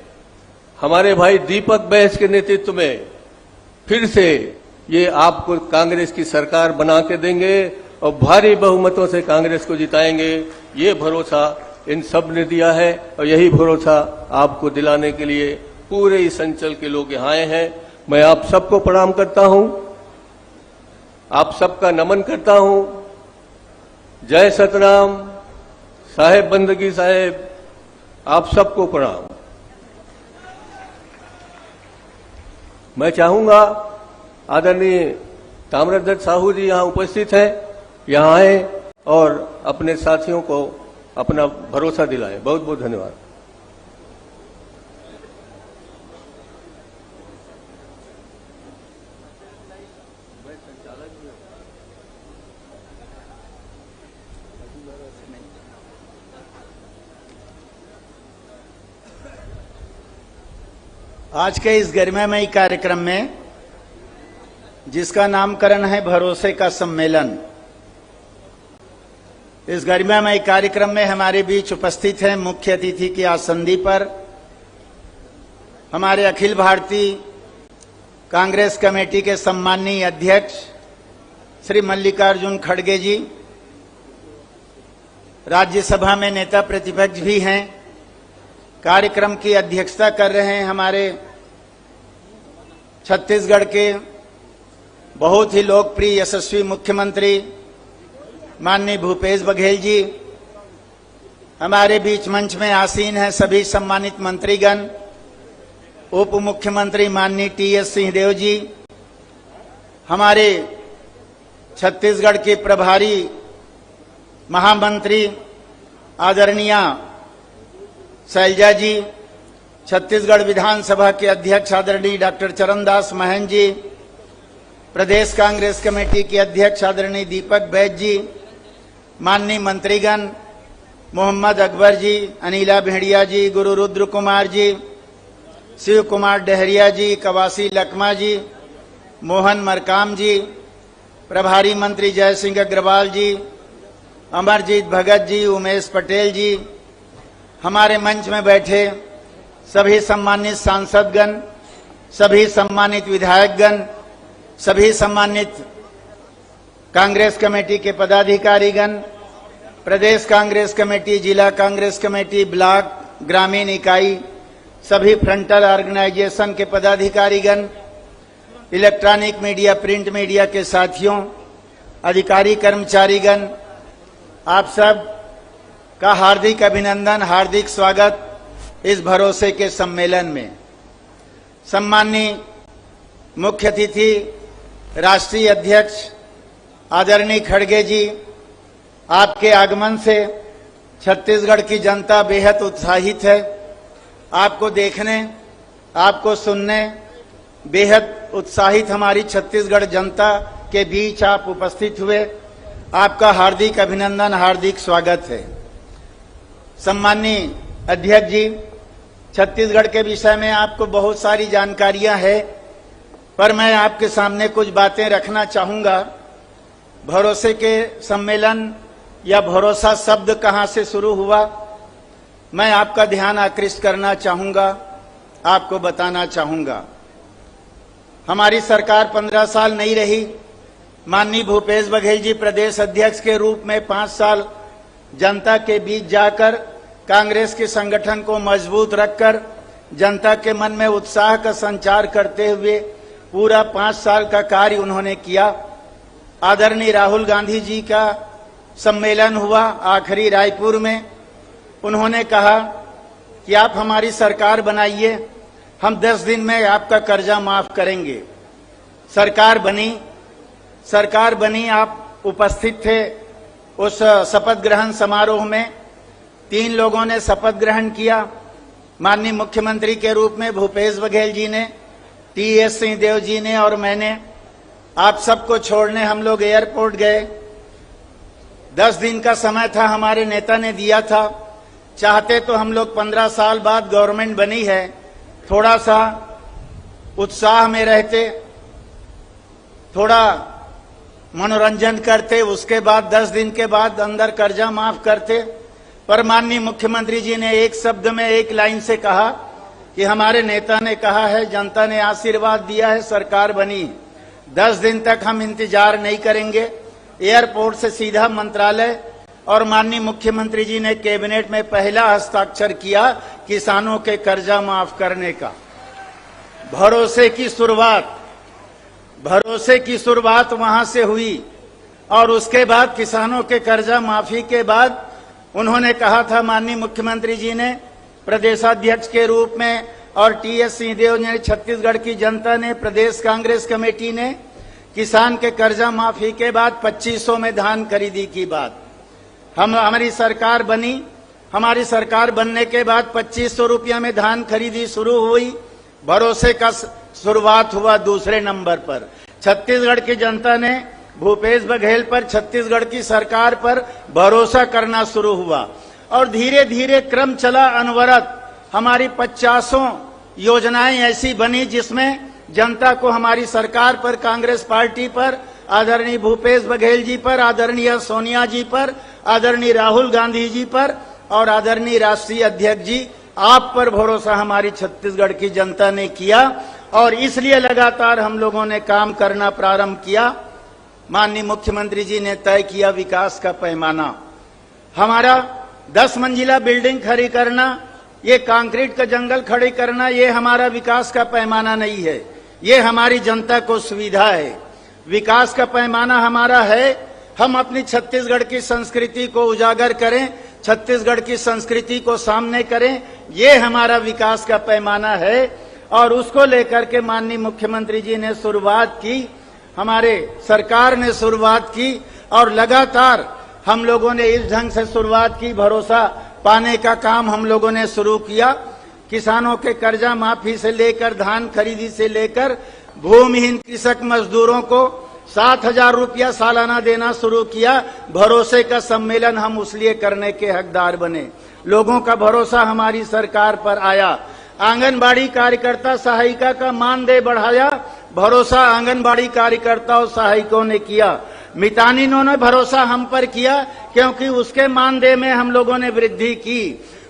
हमारे भाई दीपक बैस के नेतृत्व में फिर से ये आपको कांग्रेस की सरकार बना के देंगे और भारी बहुमतों से कांग्रेस को जिताएंगे। ये भरोसा इन सब ने दिया है और यही भरोसा आपको दिलाने के लिए पूरे इस अंचल के लोग यहाँ आए हैं। मैं आप सबको प्रणाम करता हूं, आप सबका नमन करता हूं। जय सतराम साहेब, बंदगी साहेब, आप सबको प्रणाम। मैं चाहूंगा आदरणीय ताम्रध्वज साहू जी यहाँ उपस्थित हैं, यहाँ आए और अपने साथियों को अपना भरोसा दिलाएं। बहुत बहुत धन्यवाद। आज के इस गरिमामयी कार्यक्रम में, जिसका नामकरण है भरोसे का सम्मेलन, इस गरिमामयी कार्यक्रम में हमारे बीच उपस्थित हैं मुख्य अतिथि की आसंदी पर हमारे अखिल भारतीय कांग्रेस कमेटी के सम्माननीय अध्यक्ष श्री मल्लिकार्जुन खड़गे जी, राज्यसभा में नेता प्रतिपक्ष भी हैं। कार्यक्रम की अध्यक्षता कर रहे हैं हमारे छत्तीसगढ़ के बहुत ही लोकप्रिय यशस्वी मुख्यमंत्री माननीय भूपेश बघेल जी। हमारे बीच मंच में आसीन हैं सभी सम्मानित मंत्रीगण, उप मुख्यमंत्री माननीय टी.एस. सिंहदेव जी, हमारे छत्तीसगढ़ के प्रभारी महामंत्री आदरणीय शैलजा जी, छत्तीसगढ़ विधानसभा के अध्यक्ष आदरणीय डॉक्टर चरणदास महंत जी, प्रदेश कांग्रेस कमेटी के अध्यक्ष आदरणीय दीपक बैस जी, माननीय मंत्रीगण मोहम्मद अकबर जी, अनिला भेड़िया जी, गुरु रुद्र कुमार जी, शिव कुमार डहरिया जी, कवासी लकमा जी, मोहन मरकाम जी, प्रभारी मंत्री जय सिंह अग्रवाल जी, अमरजीत भगत जी, उमेश पटेल जी, हमारे मंच में बैठे सभी सम्मानित सांसदगण, सभी सम्मानित विधायकगण, सभी सम्मानित कांग्रेस कमेटी के पदाधिकारीगण, प्रदेश कांग्रेस कमेटी, जिला कांग्रेस कमेटी, ब्लॉक, ग्रामीण इकाई, सभी फ्रंटल ऑर्गेनाइजेशन के पदाधिकारीगण, इलेक्ट्रॉनिक मीडिया, प्रिंट मीडिया के साथियों, अधिकारी कर्मचारीगण, आप सब का हार्दिक अभिनंदन, हार्दिक स्वागत इस भरोसे के सम्मेलन में। सम्माननीय मुख्य अतिथि राष्ट्रीय अध्यक्ष आदरणीय खड़गे जी, आपके आगमन से छत्तीसगढ़ की जनता बेहद उत्साहित है। आपको देखने, आपको सुनने बेहद उत्साहित हमारी छत्तीसगढ़ जनता के बीच आप उपस्थित हुए। आपका हार्दिक अभिनंदन, हार्दिक स्वागत है। सम्माननीय अध्यक्ष जी, छत्तीसगढ़ के विषय में आपको बहुत सारी जानकारियां हैं, पर मैं आपके सामने कुछ बातें रखना चाहूंगा। भरोसे के सम्मेलन या भरोसा शब्द कहां से शुरू हुआ, मैं आपका ध्यान आकृष्ट करना चाहूंगा, आपको बताना चाहूंगा। हमारी सरकार 15 साल नहीं रही। माननीय भूपेश बघेल जी प्रदेश अध्यक्ष के रूप में 5 साल जनता के बीच जाकर कांग्रेस के संगठन को मजबूत रखकर जनता के मन में उत्साह का संचार करते हुए पूरा 5 साल का कार्य उन्होंने किया। आदरणीय राहुल गांधी जी का सम्मेलन हुआ आखिरी रायपुर में, उन्होंने कहा कि आप हमारी सरकार बनाइए, हम 10 दिन में आपका कर्जा माफ करेंगे। सरकार बनी, आप उपस्थित थे उस शपथ ग्रहण समारोह में। 3 लोगों ने शपथ ग्रहण किया। माननीय मुख्यमंत्री के रूप में भूपेश बघेल जी ने, टीएस सिंहदेव जी ने और मैंने। आप सबको छोड़ने हम लोग एयरपोर्ट गए। 10 दिन का समय था, हमारे नेता ने दिया था। चाहते तो हम लोग 15 साल बाद गवर्नमेंट बनी है, थोड़ा सा उत्साह में रहते, थोड़ा मनोरंजन करते, उसके बाद 10 दिन के बाद अंदर कर्जा माफ करते। पर माननीय मुख्यमंत्री जी ने एक शब्द में, एक लाइन से कहा कि हमारे नेता ने कहा है, जनता ने आशीर्वाद दिया है, सरकार बनी, 10 दिन तक हम इंतजार नहीं करेंगे। एयरपोर्ट से सीधा मंत्रालय और माननीय मुख्यमंत्री जी ने कैबिनेट में पहला हस्ताक्षर किया किसानों के कर्जा माफ करने का। भरोसे की शुरुआत वहां से हुई और उसके बाद किसानों के कर्जा माफी के बाद उन्होंने कहा था, माननीय मुख्यमंत्री जी ने प्रदेशाध्यक्ष के रूप में और टीएस सिंहदेव ने, छत्तीसगढ़ की जनता ने, प्रदेश कांग्रेस कमेटी ने किसान के कर्जा माफी के बाद 2500 में धान खरीदी की बात। हमारी सरकार बनी, हमारी सरकार बनने के बाद 2500 रुपया में धान खरीदी शुरू हुई। भरोसे का शुरुआत हुआ दूसरे नंबर पर। छत्तीसगढ़ की जनता ने भूपेश बघेल पर, छत्तीसगढ़ की सरकार पर भरोसा करना शुरू हुआ और धीरे धीरे क्रम चला अनवरत। हमारी 50 योजनाएं ऐसी बनी जिसमें जनता को हमारी सरकार पर, कांग्रेस पार्टी पर, आदरणीय भूपेश बघेल जी पर, आदरणीय सोनिया जी पर, आदरणीय राहुल गांधी जी पर और आदरणीय राष्ट्रीय अध्यक्ष जी आप पर भरोसा हमारी छत्तीसगढ़ की जनता ने किया और इसलिए लगातार हम लोगों ने काम करना प्रारंभ किया। माननीय मुख्यमंत्री जी ने तय किया विकास का पैमाना। हमारा 10 मंजिला बिल्डिंग खड़ी करना, ये कंक्रीट का जंगल खड़ी करना, ये हमारा विकास का पैमाना नहीं है, ये हमारी जनता को सुविधा है। विकास का पैमाना हमारा है, हम अपनी छत्तीसगढ़ की संस्कृति को उजागर करें, छत्तीसगढ़ की संस्कृति को सामने करें, ये हमारा विकास का पैमाना है। और उसको लेकर के माननीय मुख्यमंत्री जी ने शुरुआत की, हमारे सरकार ने शुरुआत की और लगातार हम लोगों ने इस ढंग से शुरुआत की। भरोसा पाने का काम हम लोगों ने शुरू किया। किसानों के कर्जा माफी से लेकर, धान खरीदी से लेकर, भूमिहीन कृषक मजदूरों को 7,000 रुपया सालाना देना शुरू किया। भरोसे का सम्मेलन हम उसलिए करने के हकदार बने। लोगों का भरोसा हमारी सरकार पर आया। आंगनबाड़ी कार्यकर्ता सहायिका का मानदेय बढ़ाया, भरोसा आंगनबाड़ी कार्यकर्ता और सहायिकों ने किया। मितानिनों ने भरोसा हम पर किया क्योंकि उसके मानदेय में हम लोगों ने वृद्धि की।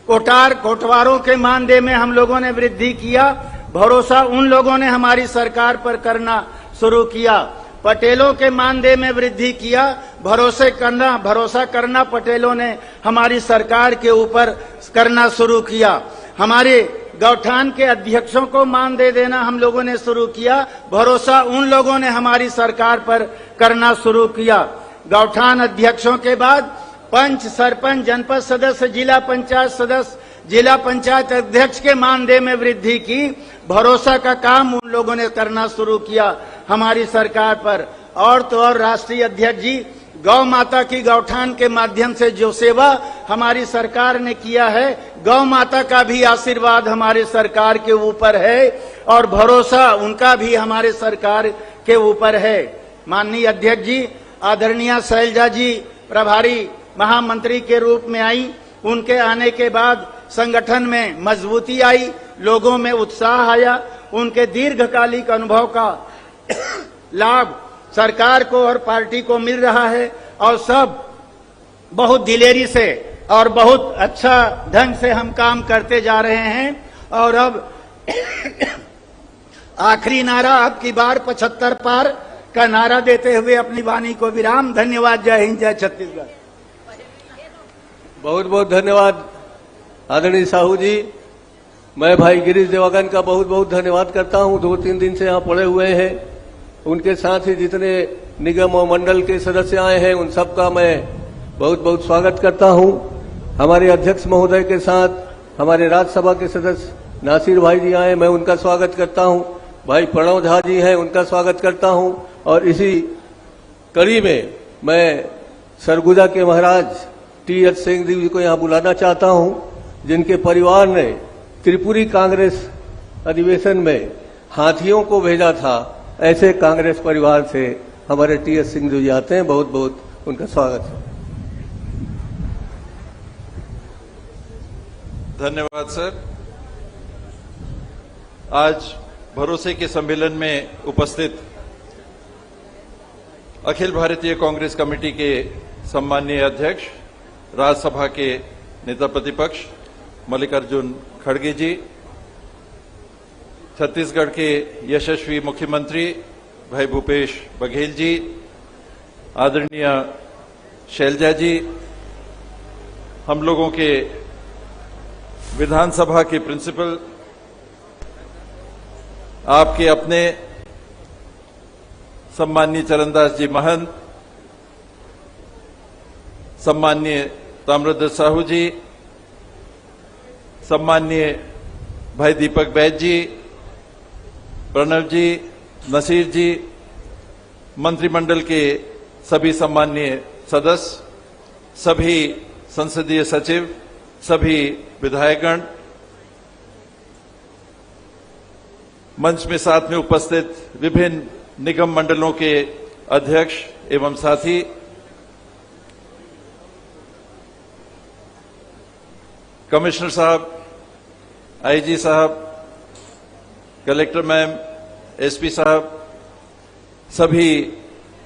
कोटवारों के मानदेय में हम लोगों ने वृद्धि किया। भरोसा उन लोगों ने हमारी सरकार पर करना शुरू किया। पटेलों के मानदेय में वृद्धि किया। भरोसा करना पटेलों ने हमारी सरकार के ऊपर करना शुरू किया। हमारे गौठान के अध्यक्षों को मानदेय देना हम लोगों ने शुरू किया। भरोसा उन लोगों ने हमारी सरकार पर करना शुरू किया। गौठान अध्यक्षों के बाद पंच, सरपंच, जनपद सदस्य, जिला पंचायत सदस्य, जिला पंचायत अध्यक्ष के मानदेय में वृद्धि की। भरोसा का काम उन लोगों ने करना शुरू किया हमारी सरकार पर। और तो और राष्ट्रीय अध्यक्ष जी, गौ माता की गौठान के माध्यम से जो सेवा हमारी सरकार ने किया है, गौ माता का भी आशीर्वाद हमारे सरकार के ऊपर है और भरोसा उनका भी हमारे सरकार के ऊपर है। माननीय अध्यक्ष जी, आदरणीय शैलजा जी प्रभारी महामंत्री के रूप में आई। उनके आने के बाद संगठन में मजबूती आई, लोगों में उत्साह आया। उनके दीर्घकालिक अनुभव का लाभ सरकार को और पार्टी को मिल रहा है और सब बहुत दिलेरी से और बहुत अच्छा ढंग से हम काम करते जा रहे हैं। और अब आखिरी नारा अब की बार 75 पार का नारा देते हुए अपनी वाणी को विराम। धन्यवाद। जय हिंद, जय छत्तीसगढ़। बहुत बहुत धन्यवाद आदरणीय साहू जी। मैं भाई गिरीश देवागन का बहुत बहुत धन्यवाद करता हूं। 2-3 दिन से यहाँ पड़े हुए हैं। उनके साथ ही जितने निगम और मंडल के सदस्य आए हैं उन सबका मैं बहुत बहुत स्वागत करता हूं। हमारे अध्यक्ष महोदय के साथ हमारे राज्यसभा के सदस्य नासिर भाई जी आए, मैं उनका स्वागत करता हूं। भाई प्रणव झा जी हैं, उनका स्वागत करता हूं। और इसी कड़ी में मैं सरगुजा के महाराज टी.एच. सिंह जी को यहाँ बुलाना चाहता हूं, जिनके परिवार ने त्रिपुरी कांग्रेस अधिवेशन में हाथियों को भेजा था। ऐसे कांग्रेस परिवार से हमारे टी.एच. सिंह जी आते हैं, बहुत बहुत उनका स्वागत है। धन्यवाद सर। आज भरोसे के सम्मेलन में उपस्थित अखिल भारतीय कांग्रेस कमेटी के सम्माननीय अध्यक्ष, राज्यसभा के नेता प्रतिपक्ष मल्लिकार्जुन खड़गे जी, छत्तीसगढ़ के यशस्वी मुख्यमंत्री भाई भूपेश बघेल जी, आदरणीय शैलजा जी, हम लोगों के विधानसभा के प्रिंसिपल, आपके अपने सम्माननीय चरणदास जी महंत, सम्माननीय ताम्रध्वज साहू जी, सम्माननीय भाई दीपक बैद जी, प्रणव जी, नसीर जी, मंत्रिमंडल के सभी सम्माननीय सदस्य, सभी संसदीय सचिव, सभी विधायकगण, मंच में साथ में उपस्थित विभिन्न निगम मंडलों के अध्यक्ष एवं साथी, कमिश्नर साहब, आईजी साहब, कलेक्टर मैम, एसपी साहब, सभी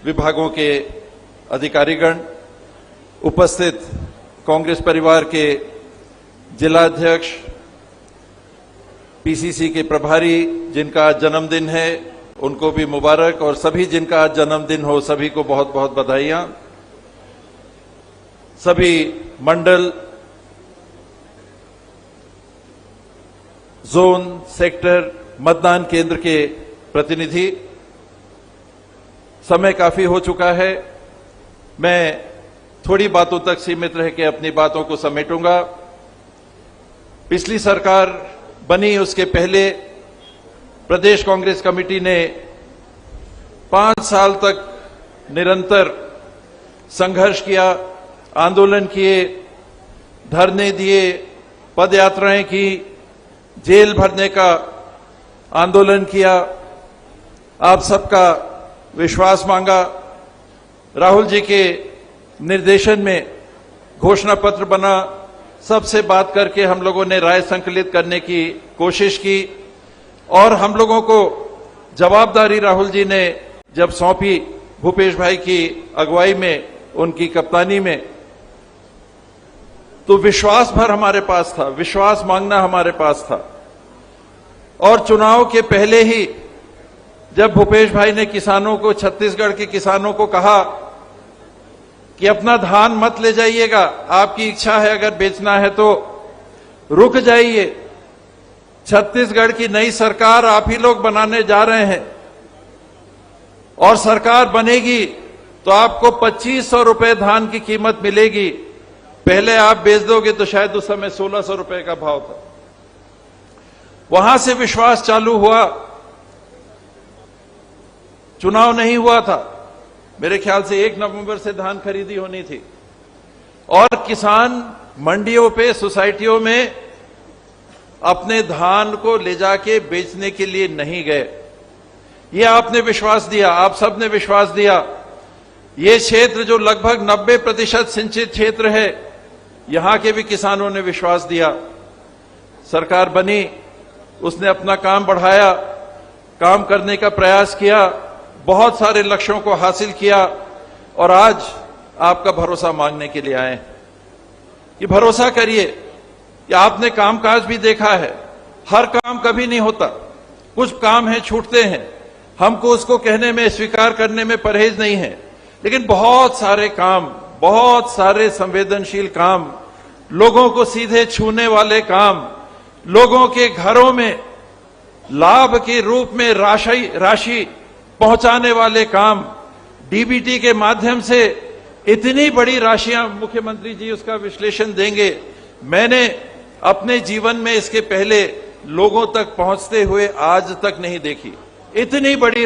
विभागों के अधिकारीगण, उपस्थित कांग्रेस परिवार के जिला अध्यक्ष, पीसीसी के प्रभारी, जिनका आज जन्मदिन है उनको भी मुबारक, और सभी जिनका आज जन्मदिन हो सभी को बहुत बहुत बधाइयां। सभी मंडल, जोन, सेक्टर, मतदान केंद्र के प्रतिनिधि, समय काफी हो चुका है। मैं थोड़ी बातों तक सीमित रह के अपनी बातों को समेटूंगा। पिछली सरकार बनी उसके पहले प्रदेश कांग्रेस कमेटी ने 5 साल तक निरंतर संघर्ष किया, आंदोलन किए, धरने दिए, पदयात्राएं की, जेल भरने का आंदोलन किया, आप सबका विश्वास मांगा। राहुल जी के निर्देशन में घोषणा पत्र बना, सबसे बात करके हम लोगों ने राय संकलित करने की कोशिश की, और हम लोगों को जवाबदारी राहुल जी ने जब सौंपी भूपेश भाई की अगुवाई में, उनकी कप्तानी में, तो विश्वास भर हमारे पास था, विश्वास मांगना हमारे पास था। और चुनाव के पहले ही जब भूपेश भाई ने किसानों को, छत्तीसगढ़ के किसानों को कहा कि अपना धान मत ले जाइएगा, आपकी इच्छा है अगर बेचना है तो रुक जाइए, छत्तीसगढ़ की नई सरकार आप ही लोग बनाने जा रहे हैं, और सरकार बनेगी तो आपको 2500 रुपए धान की कीमत मिलेगी। पहले आप बेच दोगे तो शायद उस समय 1600 रुपए का भाव था। वहां से विश्वास चालू हुआ। चुनाव नहीं हुआ था, मेरे ख्याल से 1 नवंबर से धान खरीदी होनी थी, और किसान मंडियों पे, सोसाइटियों में अपने धान को ले जाके बेचने के लिए नहीं गए। ये आपने विश्वास दिया, आप सबने विश्वास दिया। ये क्षेत्र जो लगभग 90% सिंचित क्षेत्र है, यहां के भी किसानों ने विश्वास दिया। सरकार बनी, उसने अपना काम बढ़ाया, काम करने का प्रयास किया, बहुत सारे लक्ष्यों को हासिल किया, और आज आपका भरोसा मांगने के लिए आए कि भरोसा करिए कि आपने कामकाज भी देखा है। हर काम कभी नहीं होता, कुछ काम है छूटते हैं, हमको उसको कहने में, स्वीकार करने में परहेज नहीं है, लेकिन बहुत सारे काम, बहुत सारे संवेदनशील काम, लोगों को सीधे छूने वाले काम, लोगों के घरों में लाभ के रूप में राशि पहुंचाने वाले काम, डीबीटी के माध्यम से इतनी बड़ी राशियां मुख्यमंत्री जी उसका विश्लेषण देंगे, मैंने अपने जीवन में इसके पहले लोगों तक पहुंचते हुए आज तक नहीं देखी। इतनी बड़ी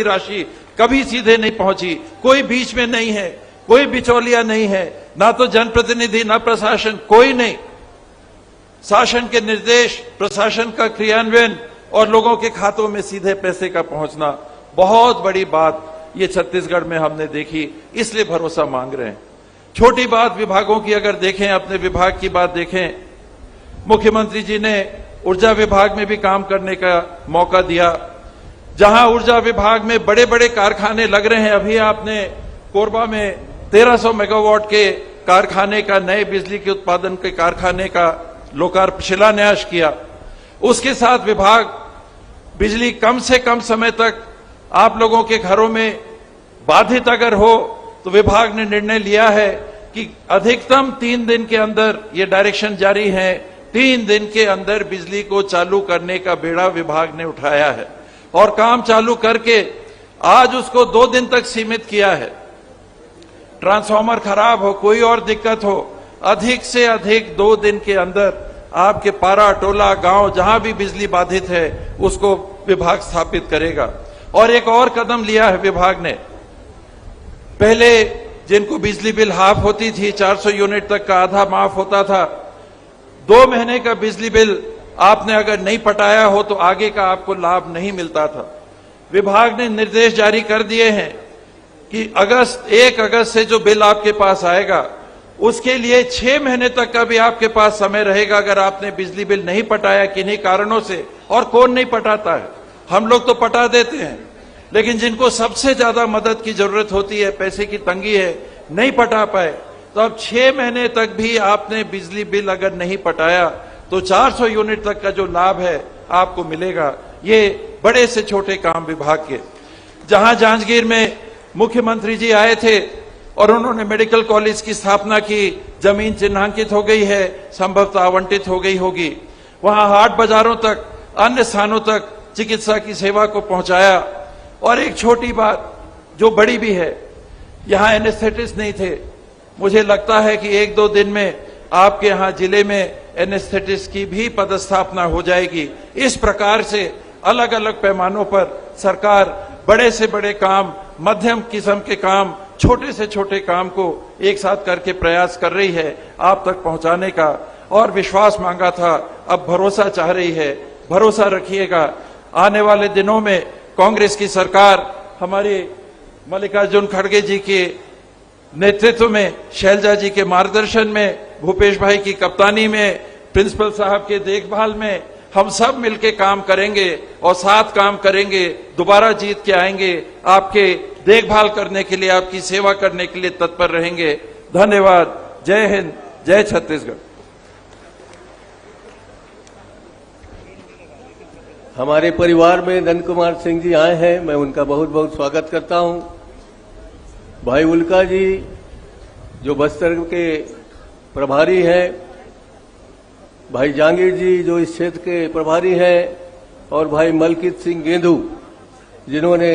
राशि कभी सीधे नहीं पहुंची, कोई बीच में नहीं है, कोई बिचौलिया नहीं है, ना तो जनप्रतिनिधि ना प्रशासन, कोई नहीं। शासन के निर्देश, प्रशासन का क्रियान्वयन और लोगों के खातों में सीधे पैसे का पहुंचना, बहुत बड़ी बात ये छत्तीसगढ़ में हमने देखी, इसलिए भरोसा मांग रहे हैं। छोटी बात विभागों की अगर देखें, अपने विभाग की बात देखें, मुख्यमंत्री जी ने ऊर्जा विभाग में भी काम करने का मौका दिया। जहां ऊर्जा विभाग में बड़े बड़े कारखाने लग रहे हैं, अभी आपने कोरबा में 1300 मेगावाट के कारखाने का, नए बिजली के उत्पादन के कारखाने का शिलान्यास किया। उसके साथ विभाग बिजली कम से कम समय तक आप लोगों के घरों में बाधित अगर हो तो विभाग ने निर्णय लिया है कि अधिकतम 3 दिन के अंदर, ये डायरेक्शन जारी है, 3 दिन के अंदर बिजली को चालू करने का बेड़ा विभाग ने उठाया है और काम चालू करके आज उसको 2 दिन तक सीमित किया है। ट्रांसफार्मर खराब हो, कोई और दिक्कत हो, अधिक से अधिक 2 दिन के अंदर आपके पारा, टोला, गांव जहां भी बिजली बाधित है उसको विभाग स्थापित करेगा। और एक और कदम लिया है विभाग ने। पहले जिनको बिजली बिल हाफ होती थी, 400 यूनिट तक का आधा माफ होता था, 2 महीने का बिजली बिल आपने अगर नहीं पटाया हो तो आगे का आपको लाभ नहीं मिलता था। विभाग ने निर्देश जारी कर दिए हैं कि 1 अगस्त से जो बिल आपके पास आएगा उसके लिए 6 महीने तक का भी आपके पास समय रहेगा। अगर आपने बिजली बिल नहीं पटाया किन्हीं कारणों से, और कौन नहीं पटाता है, हम लोग तो पटा देते हैं, लेकिन जिनको सबसे ज्यादा मदद की जरूरत होती है, पैसे की तंगी है, नहीं पटा पाए, तो अब 6 महीने तक भी आपने बिजली बिल अगर नहीं पटाया तो 400 यूनिट तक का जो लाभ है आपको मिलेगा। ये बड़े से छोटे काम विभाग के। जहां जांजगीर में मुख्यमंत्री जी आए थे और उन्होंने मेडिकल कॉलेज की स्थापना की, जमीन चिन्हांकित हो गई है, संभवतः आवंटित हो गई होगी, वहां हाट बाजारों तक, अन्य स्थानों तक चिकित्सा की सेवा को पहुंचाया। और एक छोटी बात जो बड़ी भी है, यहां एनेस्थेटिस्ट नहीं थे, मुझे लगता है कि 1-2 दिन में आपके यहां जिले में एनेस्थेटिस्ट की भी पदस्थापना हो जाएगी। इस प्रकार से अलग अलग पैमानों पर सरकार बड़े से बड़े काम, मध्यम किस्म के काम, छोटे से छोटे काम को एक साथ करके प्रयास कर रही है आप तक पहुंचाने का। और विश्वास मांगा था, अब भरोसा चाह रही है, भरोसा रखिएगा। आने वाले दिनों में कांग्रेस की सरकार हमारे मल्लिकार्जुन खड़गे जी के नेतृत्व में, शैलजा जी के मार्गदर्शन में, भूपेश भाई की कप्तानी में, प्रिंसिपल साहब के देखभाल में हम सब मिलके काम करेंगे और साथ काम करेंगे, दोबारा जीत के आएंगे, आपके देखभाल करने के लिए, आपकी सेवा करने के लिए तत्पर रहेंगे। धन्यवाद। जय हिंद, जय छत्तीसगढ़। हमारे परिवार में नंद कुमार सिंह जी आए हैं, मैं उनका बहुत बहुत स्वागत करता हूं। भाई उल्का जी जो बस्तर के प्रभारी हैं, भाई जहांगीर जी जो इस क्षेत्र के प्रभारी हैं, और भाई मलकित सिंह गेंदू जिन्होंने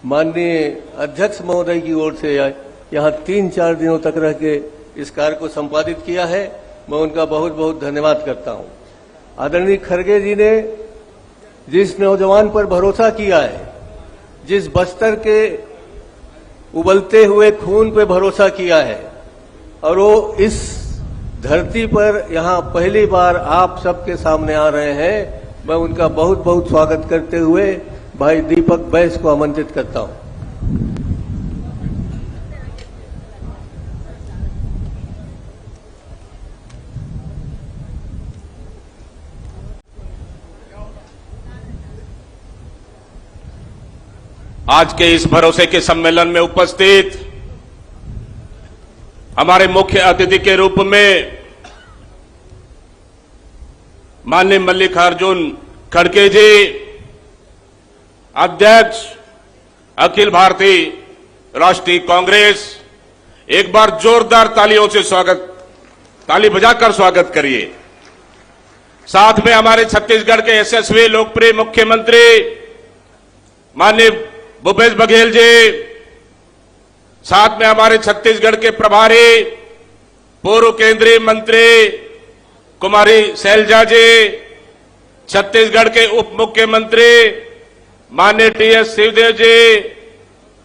माननीय अध्यक्ष महोदय की ओर से यहाँ 3-4 दिनों तक रह के इस कार्य को संपादित किया है, मैं उनका बहुत बहुत धन्यवाद करता हूँ। आदरणीय खड़गे जी ने जिस नौजवान पर भरोसा किया है, जिस बस्तर के उबलते हुए खून पे भरोसा किया है, और वो इस धरती पर यहाँ पहली बार आप सबके सामने आ रहे हैं, मैं उनका बहुत बहुत स्वागत करते हुए भाई दीपक बैस को आमंत्रित करता हूं। आज के इस भरोसे के सम्मेलन में उपस्थित हमारे मुख्य अतिथि के रूप में माननीय मल्लिकार्जुन खड़गे जी, अध्यक्ष अखिल भारतीय राष्ट्रीय कांग्रेस, एक बार जोरदार तालियों से ताली बजाकर स्वागत करिए। साथ में हमारे छत्तीसगढ़ के यशस्वी लोकप्रिय मुख्यमंत्री माननीय भूपेश बघेल जी, साथ में हमारे छत्तीसगढ़ के प्रभारी पूर्व केंद्रीय मंत्री कुमारी शैलजा जी, छत्तीसगढ़ के उप मुख्यमंत्री माननीय टीएस सिंहदेव जी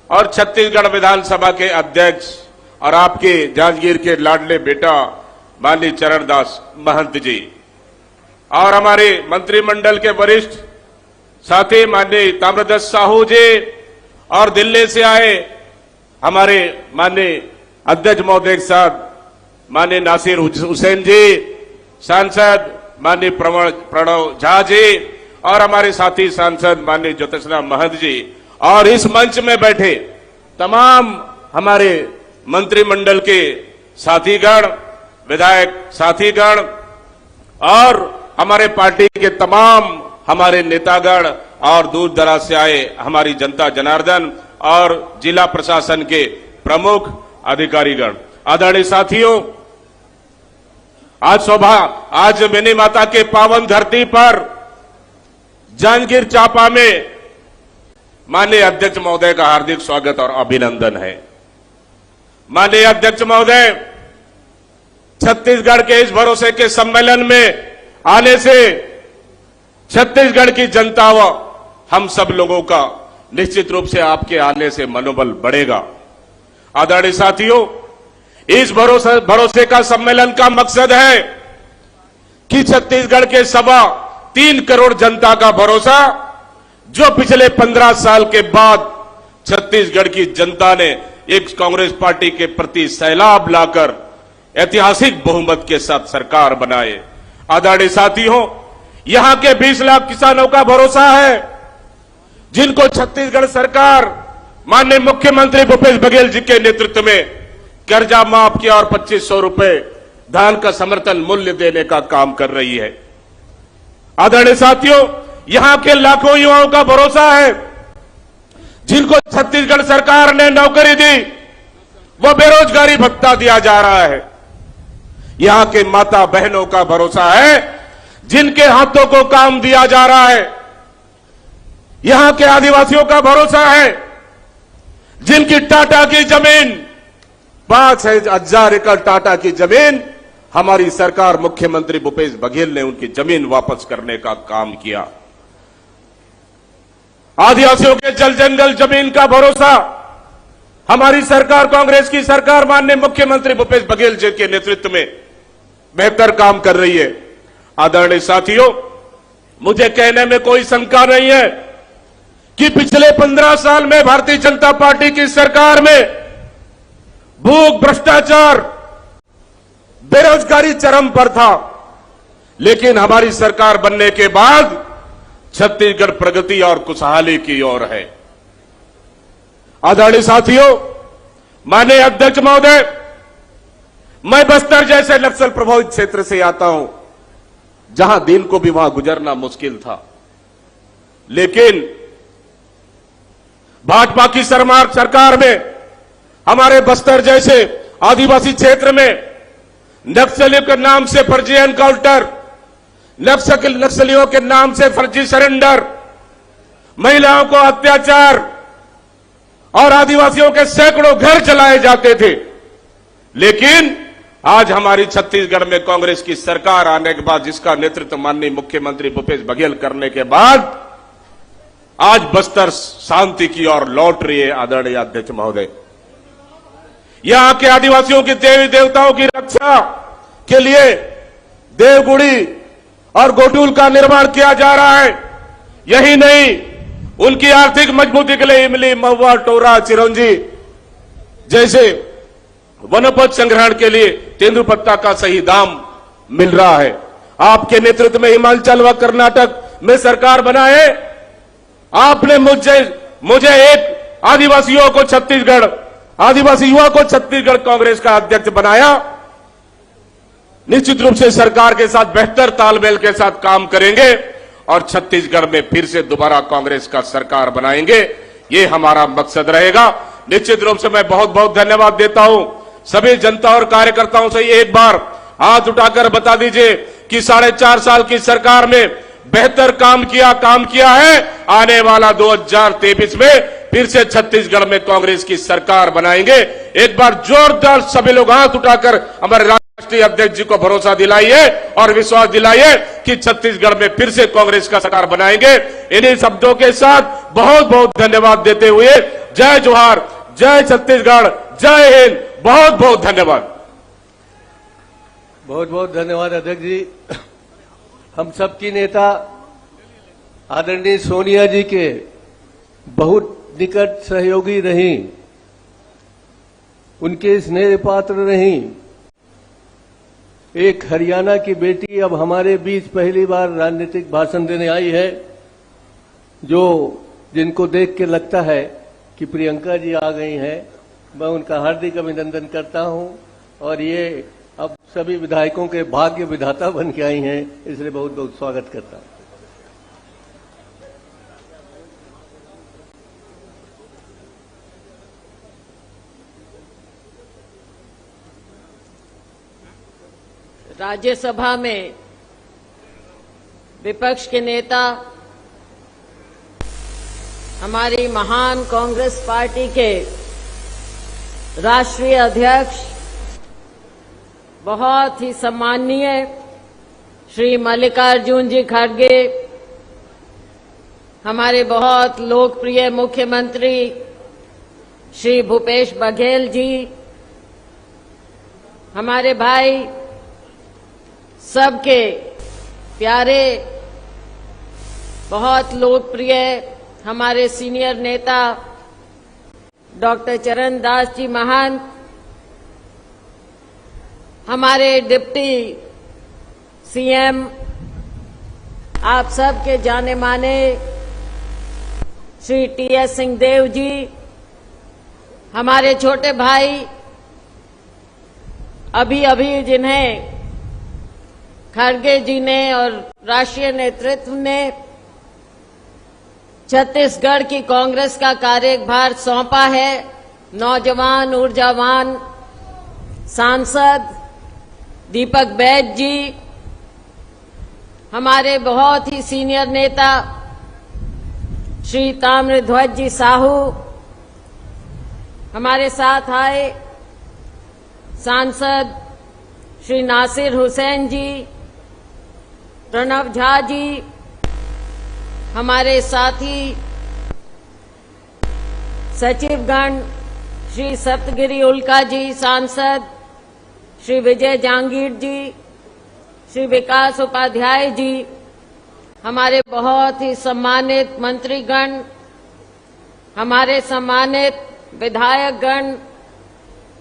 और छत्तीसगढ़ विधानसभा के अध्यक्ष और आपके जांजगीर के लाडले बेटा माननीय चरणदास महंत जी और हमारे मंत्रिमंडल के वरिष्ठ साथी माननीय ताम्रध्वज साहू जी और दिल्ली से आए हमारे माननीय अध्यक्ष महोदय के साथ माननीय नासिर हुसैन जी, सांसद माननीय प्रणव झा जी और हमारे साथी सांसद माननीय ज्योतिषा महंत जी और इस मंच में बैठे तमाम हमारे मंत्रिमंडल के साथीगण, विधायक साथीगण और हमारे पार्टी के तमाम हमारे नेतागण और दूर दराज से आए हमारी जनता जनार्दन और जिला प्रशासन के प्रमुख अधिकारीगण, आदरणीय साथियों, आज मिनी माता के पावन धरती पर जांजगीर चांपा में माननीय अध्यक्ष महोदय का हार्दिक स्वागत और अभिनंदन है। माननीय अध्यक्ष महोदय, छत्तीसगढ़ के इस भरोसे के सम्मेलन में आने से छत्तीसगढ़ की जनता व हम सब लोगों का निश्चित रूप से आपके आने से मनोबल बढ़ेगा। आदरणीय साथियों, इस भरोसे का सम्मेलन का मकसद है कि छत्तीसगढ़ के 3.25 करोड़ जनता का भरोसा जो पिछले 15 साल के बाद छत्तीसगढ़ की जनता ने एक कांग्रेस पार्टी के प्रति सैलाब लाकर ऐतिहासिक बहुमत के साथ सरकार बनाए। आदरणीय साथियों, यहां के 20 लाख किसानों का भरोसा है जिनको छत्तीसगढ़ सरकार माननीय मुख्यमंत्री भूपेश बघेल जी के नेतृत्व में कर्जा माफ किया और 2500 रुपए धान का समर्थन मूल्य देने का काम कर रही है। आदरणीय साथियों, यहां के लाखों युवाओं का भरोसा है जिनको छत्तीसगढ़ सरकार ने नौकरी दी, वो बेरोजगारी भत्ता दिया जा रहा है। यहां के माता बहनों का भरोसा है जिनके हाथों को काम दिया जा रहा है। यहां के आदिवासियों का भरोसा है जिनकी टाटा की जमीन 5,000 एकड़ टाटा की जमीन हमारी सरकार मुख्यमंत्री भूपेश बघेल ने उनकी जमीन वापस करने का काम किया। आदिवासियों के जल जंगल जमीन का भरोसा हमारी सरकार, कांग्रेस की सरकार माननीय मुख्यमंत्री भूपेश बघेल जी के नेतृत्व में बेहतर काम कर रही है। आदरणीय साथियों, मुझे कहने में कोई शंका नहीं है कि पिछले 15 साल में भारतीय जनता पार्टी की सरकार में भूख, भ्रष्टाचार, बेरोजगारी चरम पर था, लेकिन हमारी सरकार बनने के बाद छत्तीसगढ़ प्रगति और खुशहाली की ओर है। आदरणीय साथियों, माननीय अध्यक्ष महोदय, मैं बस्तर जैसे नक्सल प्रभावित क्षेत्र से आता हूं जहां दिन को भी वहां गुजरना मुश्किल था, लेकिन भाजपा की सरकार में हमारे बस्तर जैसे आदिवासी क्षेत्र में नक्सलियों के नाम से फर्जी एनकाउंटर, नक्सलियों के नाम से फर्जी सरेंडर, महिलाओं को अत्याचार और आदिवासियों के सैकड़ों घर जलाए जाते थे। लेकिन आज हमारी छत्तीसगढ़ में कांग्रेस की सरकार आने के बाद, जिसका नेतृत्व माननीय मुख्यमंत्री भूपेश बघेल करने के बाद आज बस्तर शांति की ओर लौट रही है। आदरणीय अध्यक्ष महोदय, यहां के आदिवासियों के देवी देवताओं की रक्षा के लिए देवगुड़ी और गोटूल का निर्माण किया जा रहा है। यही नहीं, उनकी आर्थिक मजबूती के लिए इमली, महुआ, टोरा, चिरौंजी जैसे वनोपज संग्रहण के लिए तेंदुपत्ता का सही दाम मिल रहा है। आपके नेतृत्व में हिमाचल व कर्नाटक में सरकार बनाए, आपने मुझे एक आदिवासी युवा को छत्तीसगढ़ कांग्रेस का अध्यक्ष बनाया। निश्चित रूप से सरकार के साथ बेहतर तालमेल के साथ काम करेंगे और छत्तीसगढ़ में फिर से दोबारा कांग्रेस का सरकार बनाएंगे, ये हमारा मकसद रहेगा। निश्चित रूप से मैं बहुत बहुत धन्यवाद देता हूं सभी जनता और कार्यकर्ताओं से। एक बार हाथ उठाकर बता दीजिए कि 4.5 साल की सरकार में बेहतर काम किया है। आने वाला 2023 में फिर से छत्तीसगढ़ में कांग्रेस की सरकार बनाएंगे। एक बार जोरदार सभी लोग हाथ उठाकर हमारे राष्ट्रीय अध्यक्ष जी को भरोसा दिलाइए और विश्वास दिलाइए कि छत्तीसगढ़ में फिर से कांग्रेस का सरकार बनाएंगे। इन्हीं शब्दों के साथ बहुत बहुत धन्यवाद देते हुए जय जोहार, जय छत्तीसगढ़, जय हिंद। बहुत बहुत धन्यवाद। बहुत बहुत धन्यवाद अध्यक्ष जी। हम सबकी नेता आदरणीय सोनिया जी के बहुत निकट सहयोगी रही, उनके स्नेह पात्र रही। एक हरियाणा की बेटी अब हमारे बीच पहली बार राजनीतिक भाषण देने आई है, जिनको देख के लगता है कि प्रियंका जी आ गई हैं। मैं उनका हार्दिक अभिनंदन करता हूं और ये अब सभी विधायकों के भाग्य विधाता बन के आई हैं, इसलिए बहुत बहुत स्वागत करता हूं। राज्यसभा में विपक्ष के नेता, हमारी महान कांग्रेस पार्टी के राष्ट्रीय अध्यक्ष, बहुत ही सम्माननीय श्री मल्लिकार्जुन जी खड़गे, हमारे बहुत लोकप्रिय मुख्यमंत्री श्री भूपेश बघेल जी, हमारे भाई सबके प्यारे बहुत लोकप्रिय हमारे सीनियर नेता डॉक्टर चरणदास जी महंत, हमारे डिप्टी सीएम, आप सबके जाने माने श्री टीएस सिंहदेव जी, हमारे छोटे भाई अभी जिन्हें खड़गे जी ने और राष्ट्रीय नेतृत्व ने छत्तीसगढ़ की कांग्रेस का कार्यभार सौंपा है, नौजवान ऊर्जावान सांसद दीपक बैद जी, हमारे बहुत ही सीनियर नेता श्री ताम्रध्वज जी साहू, हमारे साथ आए सांसद श्री नासिर हुसैन जी, प्रणव झा जी, हमारे साथी सचिवगण श्री सप्तगिरी उल्का जी, सांसद श्री विजय जांगीर जी, श्री विकास उपाध्याय जी, हमारे बहुत ही सम्मानित मंत्रीगण, हमारे सम्मानित विधायकगण,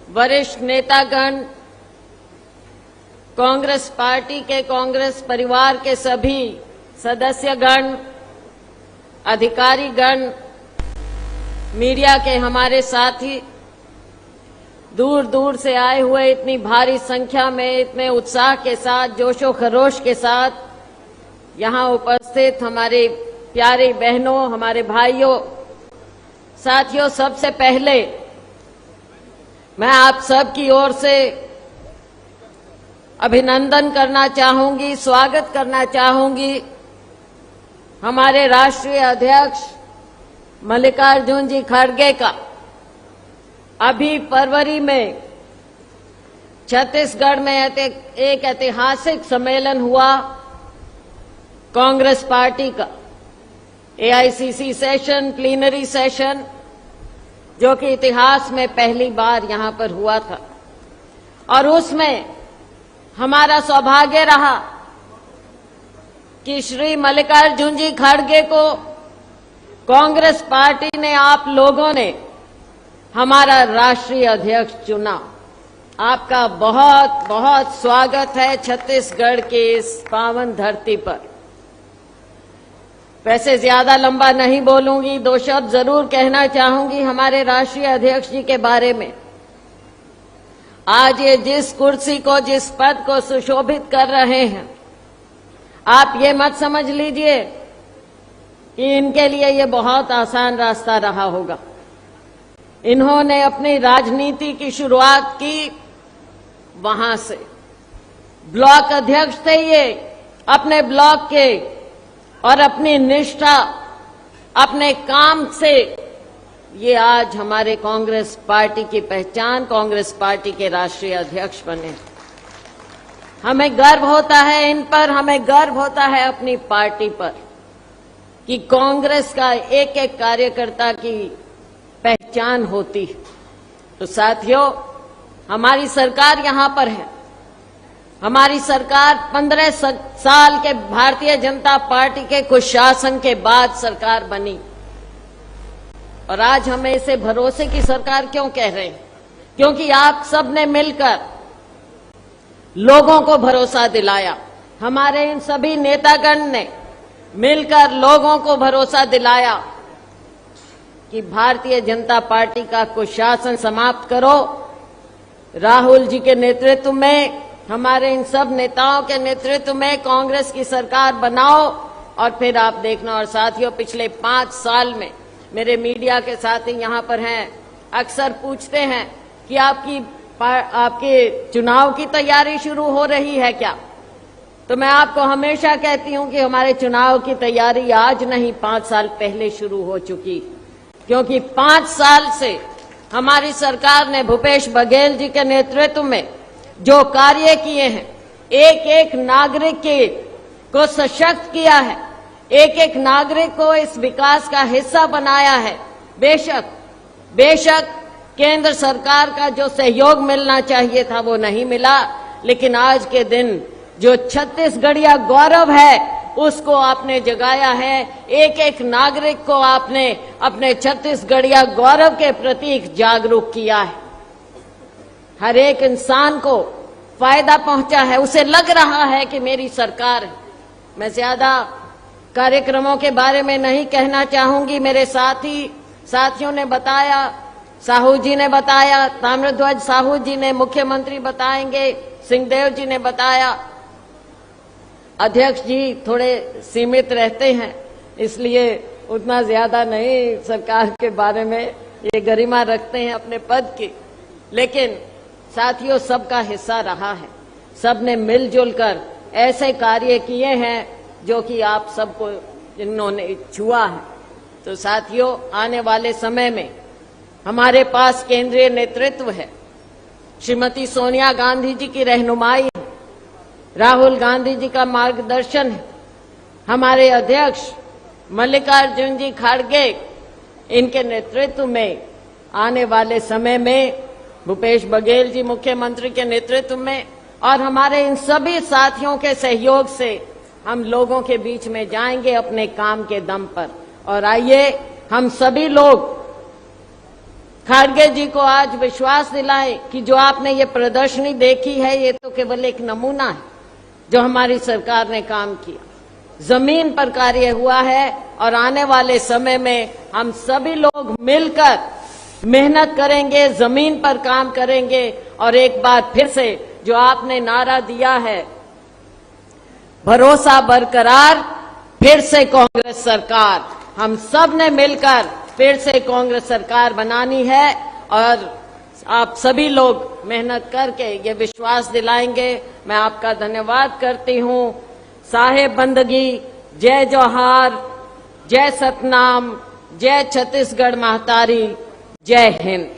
वरिष्ठ नेतागण, कांग्रेस पार्टी के कांग्रेस परिवार के सभी सदस्यगण, अधिकारीगण, मीडिया के हमारे साथी, दूर दूर से आए हुए इतनी भारी संख्या में इतने उत्साह के साथ, जोशो खरोश के साथ यहां उपस्थित हमारे प्यारे बहनों, हमारे भाइयों, साथियों, सबसे पहले मैं आप सब की ओर से अभिनंदन करना चाहूंगी, स्वागत करना चाहूंगी हमारे राष्ट्रीय अध्यक्ष मल्लिकार्जुन जी खड़गे का। अभी फरवरी में छत्तीसगढ़ में एक ऐतिहासिक सम्मेलन हुआ कांग्रेस पार्टी का, एआईसीसी सेशन, प्लीनरी सेशन, जो कि इतिहास में पहली बार यहां पर हुआ था। और उसमें हमारा सौभाग्य रहा कि श्री मल्लिकार्जुन जी खड़गे को कांग्रेस पार्टी ने, आप लोगों ने हमारा राष्ट्रीय अध्यक्ष चुना। आपका बहुत बहुत स्वागत है छत्तीसगढ़ के इस पावन धरती पर। वैसे ज्यादा लंबा नहीं बोलूंगी, दो शब्द जरूर कहना चाहूंगी हमारे राष्ट्रीय अध्यक्ष जी के बारे में। आज ये जिस कुर्सी को, जिस पद को सुशोभित कर रहे हैं, आप ये मत समझ लीजिए कि इनके लिए ये बहुत आसान रास्ता रहा होगा। इन्होंने अपनी राजनीति की शुरुआत की वहां से। ब्लॉक अध्यक्ष थे ये, अपने ब्लॉक के और अपनी निष्ठा, अपने काम से ये आज हमारे कांग्रेस पार्टी की पहचान, कांग्रेस पार्टी के राष्ट्रीय अध्यक्ष बने। हमें गर्व होता है इन पर, हमें गर्व होता है अपनी पार्टी पर कि कांग्रेस का एक एक कार्यकर्ता की पहचान होती। तो साथियों, हमारी सरकार यहां पर है। हमारी सरकार 15 साल के भारतीय जनता पार्टी के कुशासन के बाद सरकार बनी। और आज हमें इसे भरोसे की सरकार क्यों कह रहे हैं? क्योंकि आप सबने मिलकर लोगों को भरोसा दिलाया। हमारे इन सभी नेतागण ने मिलकर लोगों को भरोसा दिलाया कि भारतीय जनता पार्टी का कुशासन समाप्त करो। राहुल जी के नेतृत्व में, हमारे इन सब नेताओं के नेतृत्व में कांग्रेस की सरकार बनाओ और फिर आप देखना। और साथियों, पिछले 5 साल में मेरे मीडिया के साथी यहां पर हैं, अक्सर पूछते हैं कि आपके चुनाव की तैयारी शुरू हो रही है क्या? तो मैं आपको हमेशा कहती हूं कि हमारे चुनाव की तैयारी आज नहीं, 5 साल पहले शुरू हो चुकी। क्योंकि 5 साल से हमारी सरकार ने भूपेश बघेल जी के नेतृत्व में जो कार्य किए हैं, एक एक नागरिक को सशक्त किया है, एक एक नागरिक को इस विकास का हिस्सा बनाया है। बेशक केंद्र सरकार का जो सहयोग मिलना चाहिए था वो नहीं मिला, लेकिन आज के दिन जो छत्तीसगढ़िया गौरव है उसको आपने जगाया है। एक एक नागरिक को आपने अपने छत्तीसगढ़िया गौरव के प्रति जागरूक किया है। हर एक इंसान को फायदा पहुंचा है, उसे लग रहा है कि मेरी सरकार है। मैं ज्यादा कार्यक्रमों के बारे में नहीं कहना चाहूंगी। मेरे साथियों ने बताया, साहू जी ने बताया, ताम्रध्वज साहू जी ने, मुख्यमंत्री बताएंगे, सिंहदेव जी ने बताया। अध्यक्ष जी थोड़े सीमित रहते हैं, इसलिए उतना ज्यादा नहीं सरकार के बारे में, ये गरिमा रखते हैं अपने पद की। लेकिन साथियों, सबका हिस्सा रहा है। सबने मिलजुल कर ऐसे कार्य किए हैं जो कि आप सबको इन्होंने छुआ है। तो साथियों, आने वाले समय में हमारे पास केंद्रीय नेतृत्व है, श्रीमती सोनिया गांधी जी की रहनुमाई है, राहुल गांधी जी का मार्गदर्शन है, हमारे अध्यक्ष मल्लिकार्जुन जी खड़गे, इनके नेतृत्व में आने वाले समय में भूपेश बघेल जी मुख्यमंत्री के नेतृत्व में और हमारे इन सभी साथियों के सहयोग से हम लोगों के बीच में जाएंगे अपने काम के दम पर। और आइए हम सभी लोग खड़गे जी को आज विश्वास दिलाएं कि जो आपने ये प्रदर्शनी देखी है, ये तो केवल एक नमूना है जो हमारी सरकार ने काम किया। जमीन पर कार्य हुआ है और आने वाले समय में हम सभी लोग मिलकर मेहनत करेंगे, जमीन पर काम करेंगे और एक बार फिर से जो आपने नारा दिया है, भरोसा बरकरार, फिर से कांग्रेस सरकार, हम सब ने मिलकर फिर से कांग्रेस सरकार बनानी है और आप सभी लोग मेहनत करके ये विश्वास दिलाएंगे। मैं आपका धन्यवाद करती हूँ। साहेब बंदगी, जय जोहार, जय सतनाम, जय छत्तीसगढ़ महतारी, जय हिंद।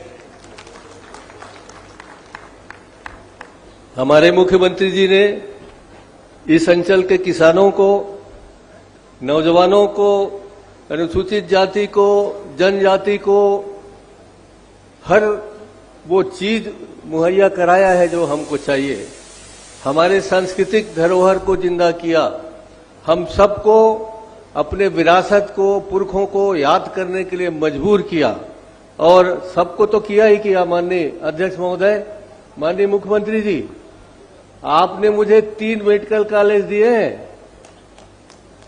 हमारे मुख्यमंत्री जी ने इस अंचल के किसानों को, नौजवानों को, अनुसूचित जाति को, जनजाति को हर वो चीज मुहैया कराया है जो हमको चाहिए। हमारे सांस्कृतिक धरोहर को जिंदा किया। हम सबको अपने विरासत को, पुरखों को याद करने के लिए मजबूर किया और सबको तो किया ही किया। माननीय अध्यक्ष महोदय, माननीय मुख्यमंत्री जी, आपने मुझे 3 मेडिकल कॉलेज दिए हैं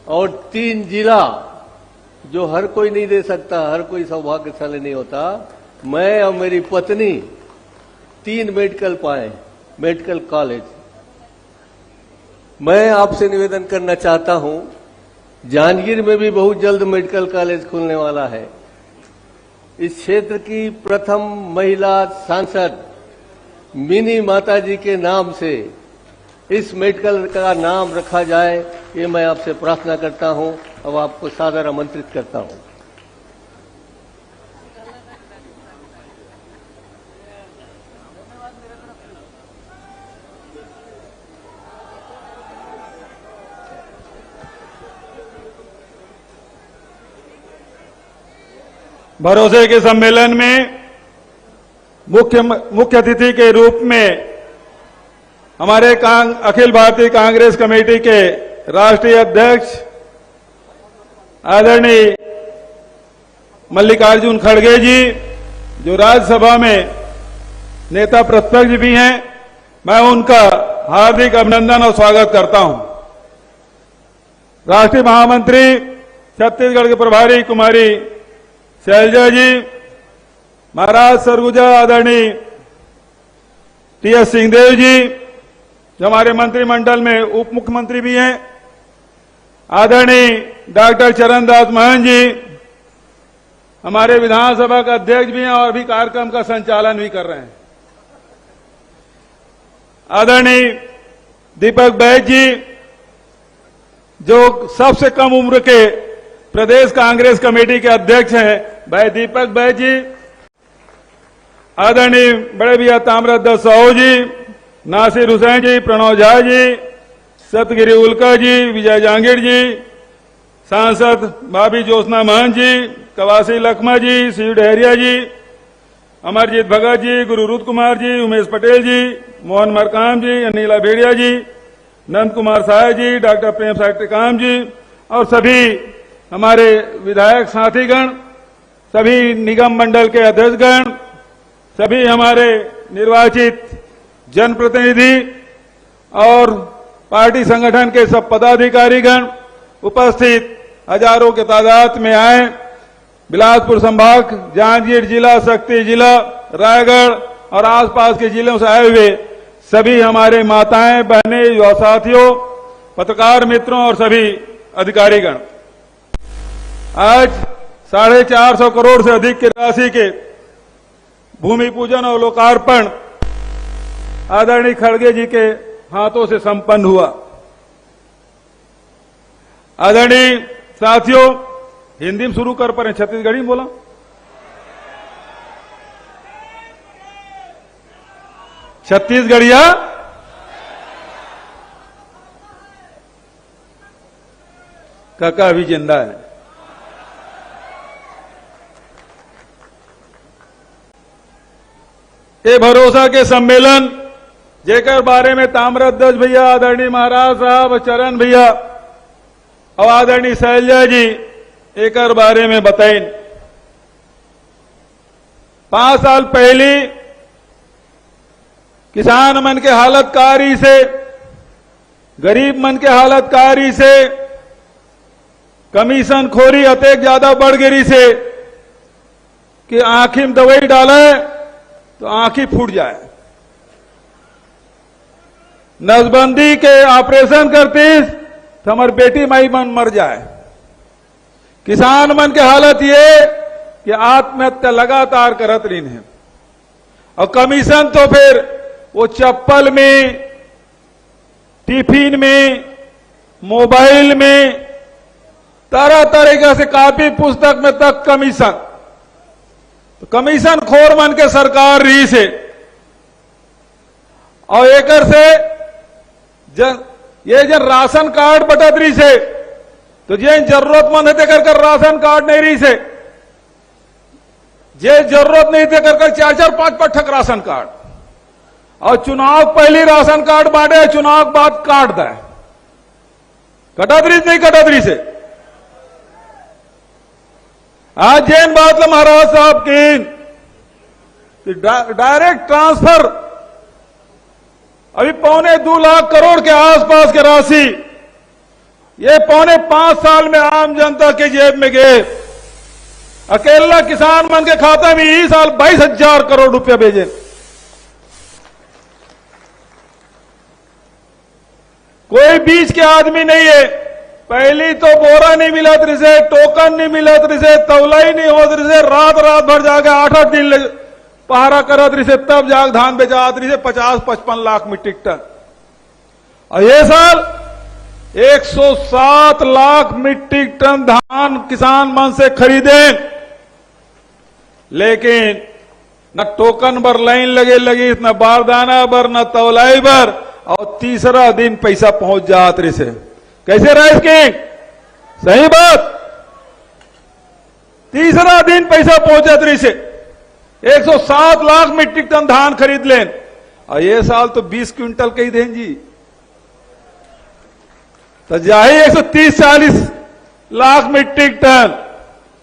और 3 जिला, जो हर कोई नहीं दे सकता, हर कोई सौभाग्यशाली नहीं होता। मैं और मेरी पत्नी 3 मेडिकल पाए, मेडिकल कॉलेज। मैं आपसे निवेदन करना चाहता हूं, जांजगीर में भी बहुत जल्द मेडिकल कॉलेज खुलने वाला है। इस क्षेत्र की प्रथम महिला सांसद मिनी माताजी के नाम से इस मेडिकल का नाम रखा जाए, ये मैं आपसे प्रार्थना करता हूं। अब आपको सादर आमंत्रित करता हूं। भरोसे के सम्मेलन में मुख्य अतिथि के रूप में हमारे अखिल भारतीय कांग्रेस कमेटी के राष्ट्रीय अध्यक्ष आदरणीय मल्लिकार्जुन खड़गे जी, जो राज्यसभा में नेता प्रतिपक्ष भी हैं, मैं उनका हार्दिक अभिनंदन और स्वागत करता हूं। राष्ट्रीय महामंत्री छत्तीसगढ़ के प्रभारी कुमारी शैलजा जी, महाराज सरगुजा आदरणीय टी.एस. सिंहदेव जी, जो हमारे मंत्रिमंडल में उप मुख्यमंत्री भी हैं, आदरणीय डॉक्टर चरणदास महंत जी, हमारे विधानसभा का अध्यक्ष भी हैं और भी कार्यक्रम का संचालन भी कर रहे हैं, आदरणीय दीपक बैज जी, जो सबसे कम उम्र के प्रदेश कांग्रेस कमेटी के अध्यक्ष हैं, भाई दीपक बैज जी, आदरणीय बड़े भैया ताम्रध्वज साहू जी, नासिर हुसैन जी, प्रणव झा जी, सतगिरी उल्का जी, विजय जांगीर जी, सांसद भाभी ज्योत्सना महंत जी, कवासी लखमा जी, शिव डहरिया जी, अमरजीत भगत जी, गुरु रुद्र कुमार जी, उमेश पटेल जी, मोहन मरकाम जी, अनिला भेड़िया जी, नंद कुमार साय जी, डॉक्टर प्रेम साय टेकाम जी और सभी हमारे विधायक साथीगण, सभी निगम मंडल के अध्यक्षगण, सभी हमारे निर्वाचित जनप्रतिनिधि और पार्टी संगठन के सब पदाधिकारीगण, उपस्थित हजारों के तादाद में आए, बिलासपुर संभाग, जांजगीर जिला, शक्ति जिला, रायगढ़ और आसपास के जिलों से आए हुए सभी हमारे माताएं, बहनें, युवा साथियों, पत्रकार मित्रों और सभी अधिकारीगण, आज 450 करोड़ से अधिक की राशि के भूमि पूजन और लोकार्पण आदरणीय खड़गे जी के हाथों से संपन्न हुआ। आदरणीय साथियों, हिंदी में शुरू कर पर छत्तीसगढ़ी में बोला। छत्तीसगढ़िया काका अभी जिंदा है। ये भरोसा के सम्मेलन जेकर बारे में ताम्रध्वज भैया, आदरणीय महाराज साहब, चरण भैया और आदरणीय शैलजा जी एक बारे में बताइन। 5 साल पहले किसान मन के हालत कारी से, गरीब मन के हालत कारी से, कमीशन खोरी अतेक ज्यादा बढ़ गई से कि आंखी में दवाई डाले तो आंखी फूट जाए, नसबंदी के ऑपरेशन करती तो हमारी बेटी माई मन मर जाए। किसान मन के हालत ये कि आत्महत्या लगातार करत रही है और कमीशन तो फिर वो चप्पल में, टिफिन में, मोबाइल में, तरह तरीके से कॉपी पुस्तक में तक कमीशन। तो कमीशन खोर मन के सरकार रही से और एकर से ये जन राशन कार्ड बटत रही से, तो जिन जरूरतमंद है कर राशन कार्ड नहीं रही से, जे जरूरत नहीं थे कर 4-4, 5-5 ठक राशन कार्ड और चुनाव पहले राशन कार्ड बांटे, चुनाव के बाद काट दे, कटत रही नहीं कटत रही से। आज जैन बात महाराज साहब की डायरेक्ट ट्रांसफर अभी 2.25 लाख करोड़ के आसपास की राशि ये 4.5 साल में आम जनता के जेब में गए। अकेला किसान मन के खाते में इस साल 22,000 करोड़ रुपया भेजे। कोई बीच के आदमी नहीं है। पहली तो बोरा नहीं मिला से, टोकन नहीं मिला से, तौलाई नहीं हो से, रात भर जाके 8-8 दिन पहरा करत रही से, तब जाग धान बेचात रही से 50-55 लाख मीट्रिक टन। और ये साल 107 लाख मीट्रिक टन धान किसान मन से खरीदे, लेकिन न टोकन बर लाइन लगी, न बारदाना बर, न तौलाई बर, और तीसरा दिन पैसा पहुंच जात रही से। कैसे रहा इसकी? सही बात, तीसरा दिन पैसा पहुंचत रही से। 107 लाख मीट्रिक टन धान खरीद लें, और ये साल तो 20 क्विंटल कही दें जी, तो जाए 130-40 लाख मीट्रिक टन।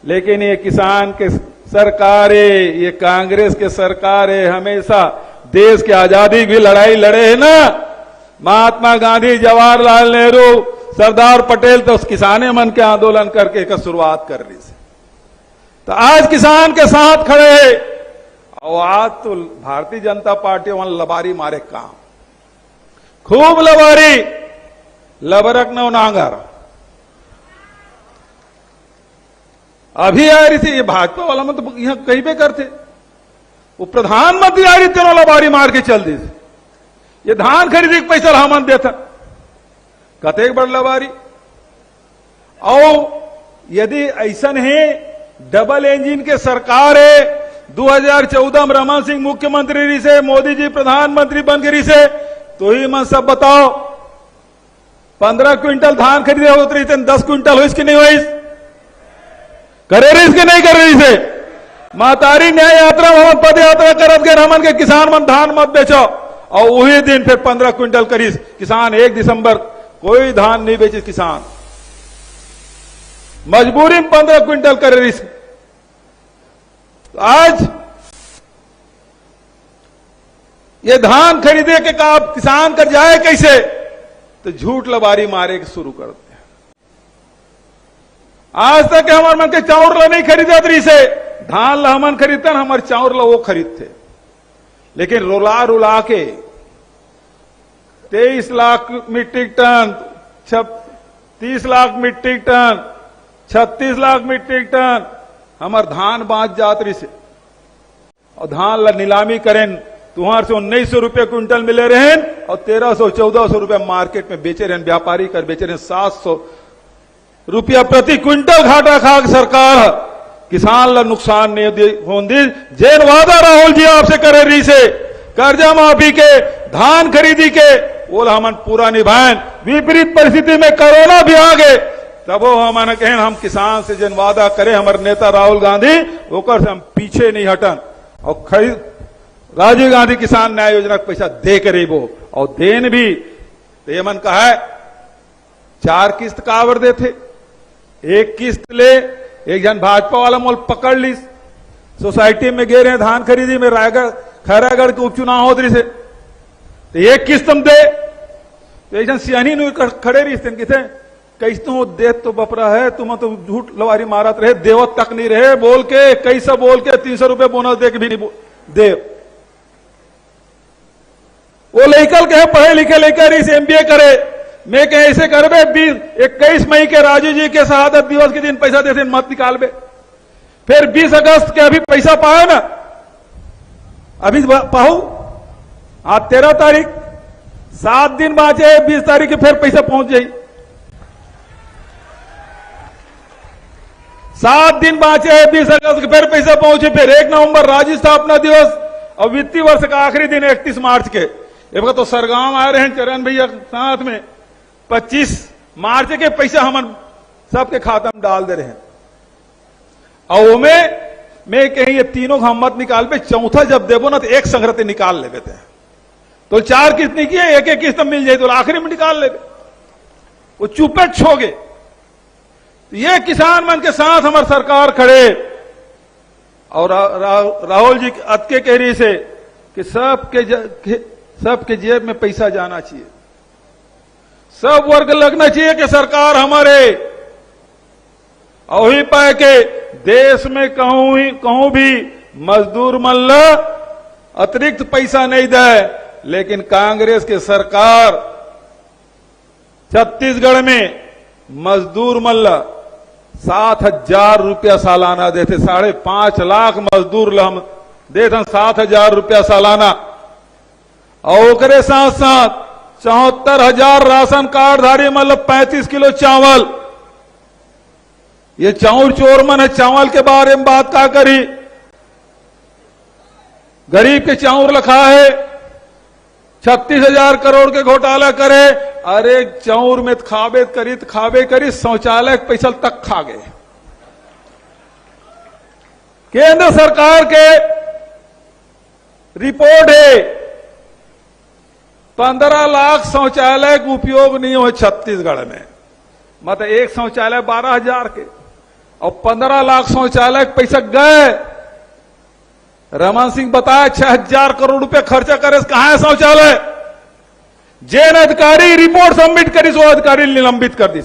लेकिन ये किसान के सरकारें, ये कांग्रेस के सरकारें हमेशा देश की आजादी की लड़ाई लड़े है ना। महात्मा गांधी, जवाहरलाल नेहरू, सरदार पटेल तो उस किसाने मन के आंदोलन करके का शुरुआत कर रही थी। तो आज किसान के साथ खड़े हैं, और आज तो भारतीय जनता पार्टी वहां लबारी मारे काम, खूब लबारी, लबरक न नांगर। अभी आ रही थी ये भाजपा वाला में, तो यहां कहीं पे करते, वो प्रधानमंत्री आ रही थे, लबारी मार के चल दी। ये धान खरीदी के पैसा हमन देता, कतेक बड़ लबारी। और यदि ऐसा है, डबल इंजन के सरकार है, 2014 में रमन सिंह मुख्यमंत्री रही से, मोदी जी प्रधानमंत्री बन के रही से, तो ही मन सब बताओ, 15 क्विंटल धान खरीदे हो रही थे, 10 क्विंटल हो इसकी नहीं हुई, करे रही इसके नहीं कर रही से। मातारी न्याय यात्रा भवन पद यात्रा करत गए, हमन के किसान मन धान मत बेचो, और वही दिन फिर 15 क्विंटल करीस किसान। 1 दिसंबर कोई धान नहीं बेचे किसान, मजबूरी में 15 क्विंटल कर रही। तो आज ये धान खरीदे के काम किसान कर जाए कैसे, तो झूठ लबारी मारे के शुरू कर दे। आज तक हमारे मन के चाउर ला नहीं खरीदत रही से, धान ला हमन खरीदते, हमारे चाउर ला वो खरीदते। लेकिन रुला रुला के 23 lakh metric ton, 30 lakh metric ton, 36 lakh metric ton हमार धान बांच जात रही से। और धान ला नीलामी करें, तुम्हारे से 1900 रुपये क्विंटल मिले रहे, और 1300-1400 रुपये मार्केट में बेचे रहे, व्यापारी कर बेचे रहे। 700 रुपया प्रति क्विंटल घाटा खा सरकार किसान ला नुकसान नहीं होंदी। जेन वादा राहुल जी आपसे करे रही से, कर्जा माफी के, धान खरीदी के, वो हमन पूरा निभाएं। विपरीत परिस्थिति में कोरोना भी आ गए, तब वो हमन कहें हम किसान से जिन वादा करे हमारे नेता राहुल गांधी, ओकर से हम पीछे नहीं हटन। और खरीद राजीव गांधी किसान न्याय योजना का पैसा दे करे वो, और देन भी तो ये मन कहा है 4 किस्त कावर देते, 1 किस्त ले। एक जन भाजपा वाला मोल पकड़ ली, सोसाइटी में गे रहे धान खरीदी में, रायगढ़ खैरागढ़ के उपचुनाव हो रही से, तो 1 किस्त हम दे, तो एक जन सियानी खड़े रही थे, कैसे हो दे तो बपरा है, तुम तो झूठ लवारी मारत रहे, देवत तक नहीं रहे, बोल के कैसा बोल के 300 रुपये बोनस दे के भी नहीं दे। वो लेकर के पढ़े लिखे लेकर इस MBA करे, मैं कहे ऐसे करबे 21 मई के राजू जी के शहादत दिवस के दिन पैसा देते मत निकाल बे। फिर 20 अगस्त के अभी पैसा पाओ ना, अभी पाओ, आज 13 तारीख, 7 दिन बाचे, 20 तारीख के फिर पैसा पहुंच जाये। 7 दिन बाचे, 20 अगस्त के फिर पैसा पहुंचे। फिर 1 नवंबर राज्य स्थापना दिवस, और वित्तीय वर्ष का आखिरी दिन 31 मार्च के। ये तो सरगांव आ रहे हैं चरण भैया साथ में, 25 मार्च के पैसा हम सबके खाता में डाल दे रहे हैं। और वो मैं कहीं ये तीनों हम मत निकाल पे, चौथा जब देवो ना तो एक संग्रह निकाल ले बेते हैं, तो 4 किस्त नहीं किए, 1-1 किस्त मिल जाए तो आखिरी में निकाल ले, वो चुपे छोगे। ये किसान मन के साथ हमारी सरकार खड़े, और राहुल जी अतके कह रही से कि सबके जेब में पैसा जाना चाहिए, सब वर्ग लगना चाहिए कि सरकार हमारे। और ही पाए के देश में कहूं भी मजदूर मल्ल अतिरिक्त पैसा नहीं दे, लेकिन कांग्रेस की सरकार छत्तीसगढ़ में मजदूर मल्ल 7,000 रुपया सालाना देते, 5.5 लाख मजदूर हम देते 7,000 रुपया सालाना। और ओकरे साथ साथ 74,000 राशन कार्ड धारी, मतलब 35 किलो चावल। ये चाउर चोर मन है, चावल के बारे में बात का करी। गरीब के चाउर लखा है, 36,000 करोड़ के घोटाला करे। अरे चाउर में खाबे करी शौचालय पैसा तक खा गए। केंद्र सरकार के रिपोर्ट है 15 लाख शौचालय का उपयोग नहीं हो छत्तीसगढ़ में, मतलब एक शौचालय 12,000 के, और 15 लाख शौचालय के पैसा गए। रमन सिंह बताया 6,000 करोड़ रुपए खर्चा करे, कहां है शौचालय? जैन अधिकारी रिपोर्ट सबमिट करी, वो अधिकारी निलंबित कर दी,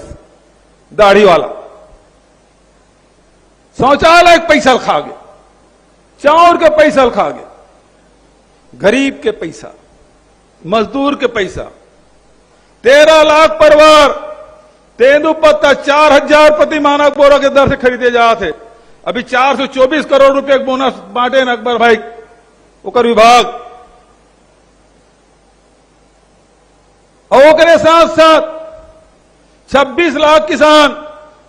दाढ़ी वाला। शौचालय के पैसा खा गए, चाउर के पैसा खा गए, गरीब के पैसा, मजदूर के पैसा। 13 लाख परिवार तेंदुपत्ता 4,000 प्रति मानक बोरा के दर से खरीदे जाते, अभी 424 करोड़ रुपए के बोनस बांटे न अकबर भाई ओकर विभाग। और ओकरे साथ साथ 26 लाख किसान,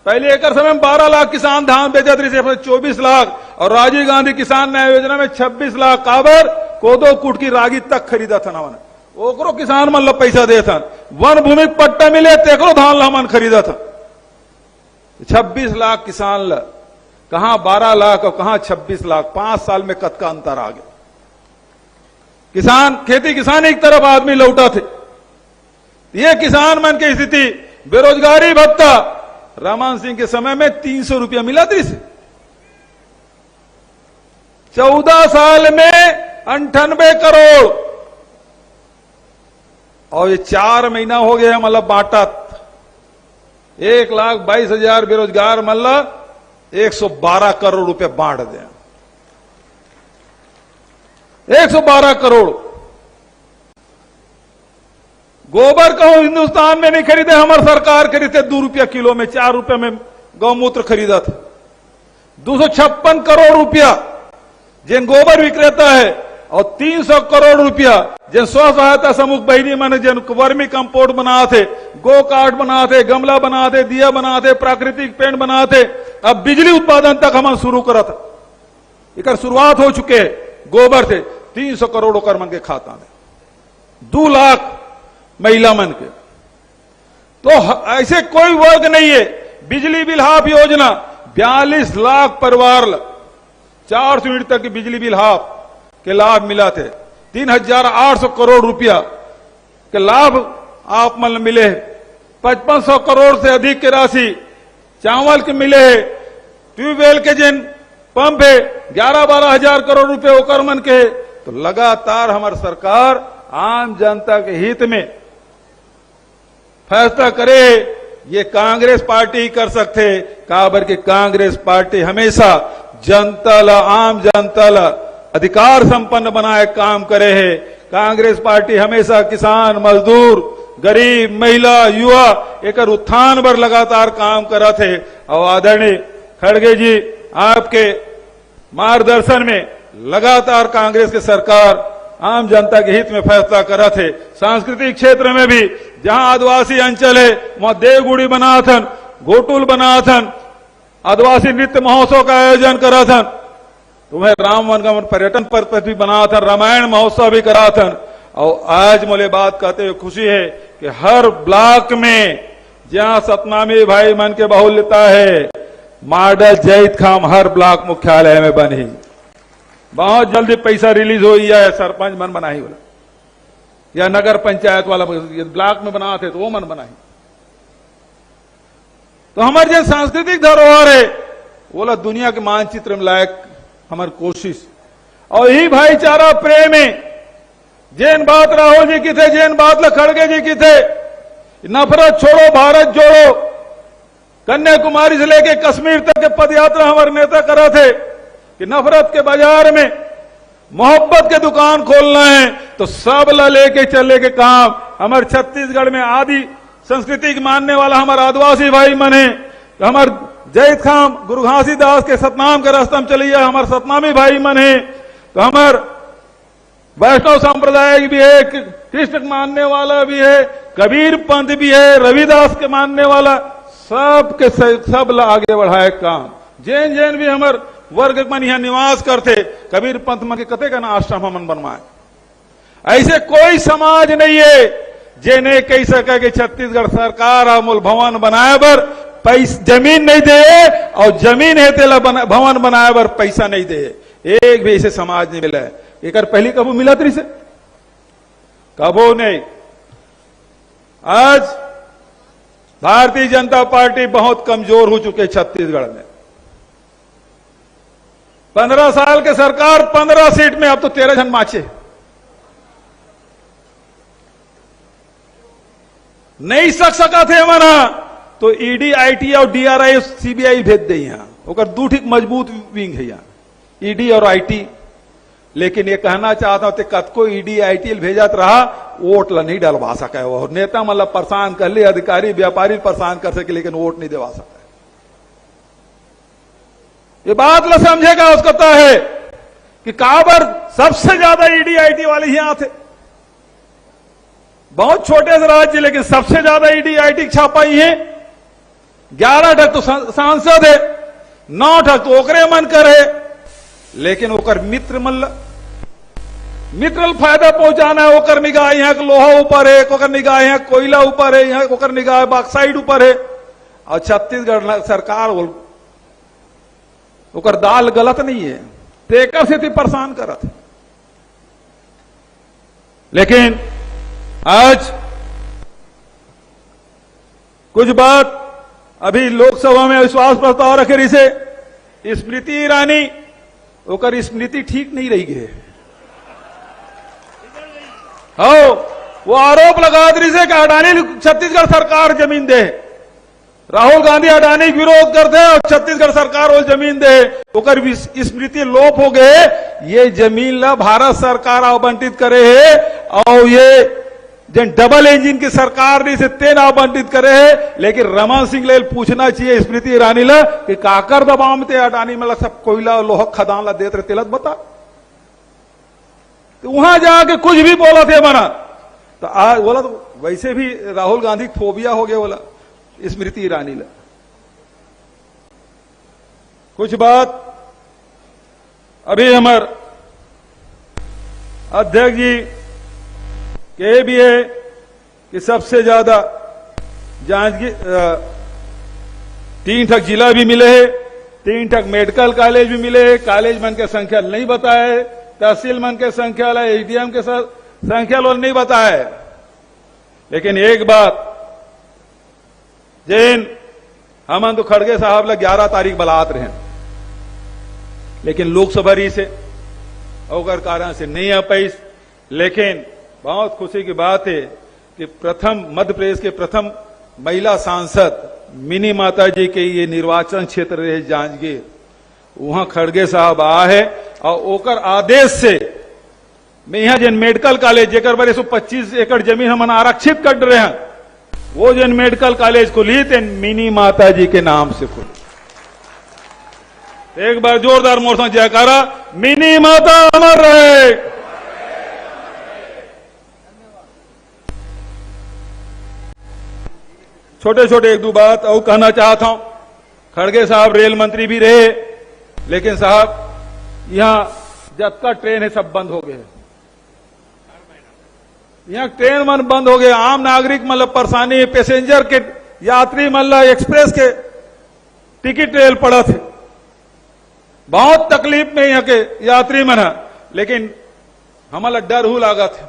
पहले एक समय में 12 लाख किसान धान बेचत रही से 24 लाख, और राजीव गांधी किसान न्याय योजना में 26 लाख काबर कोदो कुट की रागी तक खरीदा था ना, ओकरो किसान मन लो पैसा दे था। वन भूमि पट्टा मिले तेकरो धान ला मन खरीदा था। 26 लाख किसान ला, कहां 12 लाख और कहां 26 लाख, 5 साल में कद का अंतर आ गया। किसान खेती किसानी की तरफ आदमी लौटा थे। ये किसान मन की स्थिति, बेरोजगारी भत्ता रमन सिंह के समय में 300 रुपया मिला था इसे, 14 साल में 98 करोड़, और ये 4 महीना हो गया मतलब बांटा 1,22,000 बेरोजगार मतलब 112 करोड़ रुपए बांट दें। 112 करोड़। गोबर कहूं हिंदुस्तान में नहीं खरीदे, हमारी सरकार खरीदते 2 रुपया किलो में, 4 रुपये में गौमूत्र खरीदा था। 256 करोड़ रुपया जिन गोबर विक्रेता है, और 300 करोड़ रुपया जिन स्व सहायता समूह बहनी मन जिन वर्मी कंपोस्ट बनाते, गो कार्ड बनाते, गमला बनाते, दिया बनाते, प्राकृतिक पेंट बनाते, अब बिजली उत्पादन तक हम शुरू करा था। एक शुरुआत हो चुके है गोबर से। 300 करोड़ कर मन के खाता में, 2 लाख महिला मन के। तो ऐसे कोई वर्ग नहीं है। बिजली बिल हाफ योजना 42 लाख परिवार 400 यूनिट तक की बिजली बिल हाफ के लाभ मिला थे। 3,800 करोड़ रुपया के लाभ आप मन मिले। 5500 करोड़ से अधिक की राशि चावल के मिले। ट्यूबवेल के जिन पंप है 11-12 हजार करोड़ रुपए ओकर मन के। तो लगातार हमारी सरकार आम जनता के हित में फैसला करे। ये कांग्रेस पार्टी कर सकते, काबर के कांग्रेस पार्टी हमेशा जनता ला, आम जनता ला अधिकार संपन्न बनाए काम करे है। कांग्रेस पार्टी हमेशा किसान, मजदूर, गरीब, महिला, युवा एक उत्थान पर लगातार काम करा थे। और आदरणीय खड़गे जी आपके मार्गदर्शन में लगातार कांग्रेस की सरकार आम जनता के हित में फैसला करा थे। सांस्कृतिक क्षेत्र में भी जहां आदिवासी अंचल है वहां देवगुड़ी बनाथन, घोटुल बनाथन, आदिवासी नृत्य महोत्सव का आयोजन करा था। तुम्हें राम वनगमन पर्यटन पर भी बना था, रामायण महोत्सव भी करा था। और आज मुझे बात कहते हुए खुशी है कि हर ब्लॉक में जहां सतनामी भाई मन के बाहुल्यता है, मॉडल जैत खाम हर ब्लॉक मुख्यालय में बनी। बहुत जल्दी पैसा रिलीज हो या सरपंच मन बनाई बोला, या नगर पंचायत वाला ब्लॉक में बना थे तो वो मन बनाई। तो हमारे जो सांस्कृतिक धरोहर है बोला दुनिया के मानचित्र में लायक हमारी कोशिश। और यही भाईचारा प्रेम है। जैन बात राहुल जी की थे, जैन बात खड़गे जी की थे। नफरत छोड़ो भारत जोड़ो, कन्याकुमारी से लेके कश्मीर तक के पद यात्रा हमारे नेता करा थे कि नफरत के बाजार में मोहब्बत के दुकान खोलना है तो सब ला लेके चले के काम। हमारे छत्तीसगढ़ में आदि संस्कृति मानने वाला हमारा आदिवासी भाई मन है। हमारे जैत खाम गुरु घासीदास के सतनाम के रास्ता में चलिए हमारे सतनामी भाई मन है। तो हमारे वैष्णव संप्रदाय भी है, कृष्ण मानने वाला भी है, कबीर पंथ भी है, रविदास के मानने वाला, सब के सब आगे बढ़ाए काम। जैन जैन भी हमार वर्ग मन यहाँ निवास करते, कबीर पंथ मन के कते का ना आश्रम हमन बनवाए। ऐसे कोई समाज नहीं है जिन्हें कह सके कि छत्तीसगढ़ सरकार अमूल भवन बनाए बर पैसा जमीन नहीं दे और जमीन है तेला भवन बनाए बर पैसा नहीं दे। एक भी ऐसे समाज नहीं मिला है। एक पहली कबू मिला तरी से कबू नहीं। आज भारतीय जनता पार्टी बहुत कमजोर हो चुके छत्तीसगढ़ में। 15 साल के सरकार 15 सीट में अब तो 13 जन माचे। नहीं सका थे मना तो ईडी आईटी और डीआरआई सीबीआई भेज दे यहां ओकर दू ठीक मजबूत विंग है यहां ईडी और आईटी। लेकिन ये कहना चाहता हूं कतको ईडी आईटी भेजत रहा वोट ला नहीं डलवा सके वो नेता मतलब परेशान कर ले, अधिकारी व्यापारी परेशान कर सके लेकिन वोट नहीं दिलवा सके। ये बात ला समझेगा उसको तो है कि काबर सबसे ज्यादा ईडी आईटी वाले यहां थे। बहुत छोटे से राज्य लेकिन सबसे ज्यादा ईडी आईटी छापा ही है। 11 ठक तो सांसद है, 9 ठक तो ओकरे मन करे लेकिन ओकर मित्र फायदा पहुंचाना है। ओकर निगाह यहाँ के लोहा ऊपर है, ओकर निगाह यहाँ कोयला ऊपर है, यहाँ ओकर निगाह बॉक्साइड ऊपर है। और छत्तीसगढ़ सरकार ओकर दाल गलत नहीं है, तेकर से परेशान करत है। लेकिन आज कुछ बात अभी लोकसभा में विश्वास प्रस्ताव रखे रही से स्मृति ईरानी ओकर स्मृति ठीक नहीं रही है। वो आरोप लगा रही से कि अडानी छत्तीसगढ़ सरकार जमीन दे। राहुल गांधी अडानी विरोध करते हैं और छत्तीसगढ़ सरकार वो जमीन दे। ओकर स्मृति लोप हो गए। ये जमीन ला भारत सरकार आवंटित करे है और ये जन डबल इंजन की सरकार ने इसे तेन आवंटित करे है। लेकिन रमन सिंह ले पूछना चाहिए स्मृति ईरानी ला कि काकर दबाव में अडानी में सब कोयला लोह खदान ला देते तिलत बता। तो वहां जाके कुछ भी बोला थे मना तो आज बोला तो वैसे भी राहुल गांधी फोबिया हो गया बोला स्मृति ईरानी ला। कुछ बात अभी हमार अध्यक्ष जी के भी है कि सबसे ज्यादा जांजगीर 3 ठक जिला भी मिले है, 3 ठक मेडिकल कॉलेज भी मिले है। कॉलेज मन के संख्या नहीं बताए, तहसील मन के संख्या एसडीएम के संख्या नहीं बताए। लेकिन एक बात जैन हम तो खड़गे साहब ला 11 तारीख बलात रहे लेकिन लोकसभा री से अवकर कारण से नहीं आ पाई। लेकिन बहुत खुशी की बात है कि प्रथम मध्य प्रदेश के प्रथम महिला सांसद मिनी माता जी के ये निर्वाचन क्षेत्र रहे जांजगीर, वहां खड़गे साहब आ है और ओकर आदेश से मैं यहाँ जन मेडिकल कॉलेज जेकर बारे 125 एकड़ जमीन हम आरक्षित कर रहे हैं वो जन मेडिकल कॉलेज खुली थे मिनी माता जी के नाम से खुली। एक बार जोरदार मोर जयकारा मिनी माता अमर रहे। छोटे छोटे 1-2 बात और कहना चाहता हूं। खड़गे साहब रेल मंत्री भी रहे लेकिन साहब यहां जब का ट्रेन है सब बंद हो गए। यहां ट्रेन मन बंद हो गए। आम नागरिक मतलब परेशानी, पैसेंजर के यात्री मतलब एक्सप्रेस के टिकट रेल पड़ा थे, बहुत तकलीफ में यहाँ के यात्री मन है। लेकिन हमारा डर हो लागा थे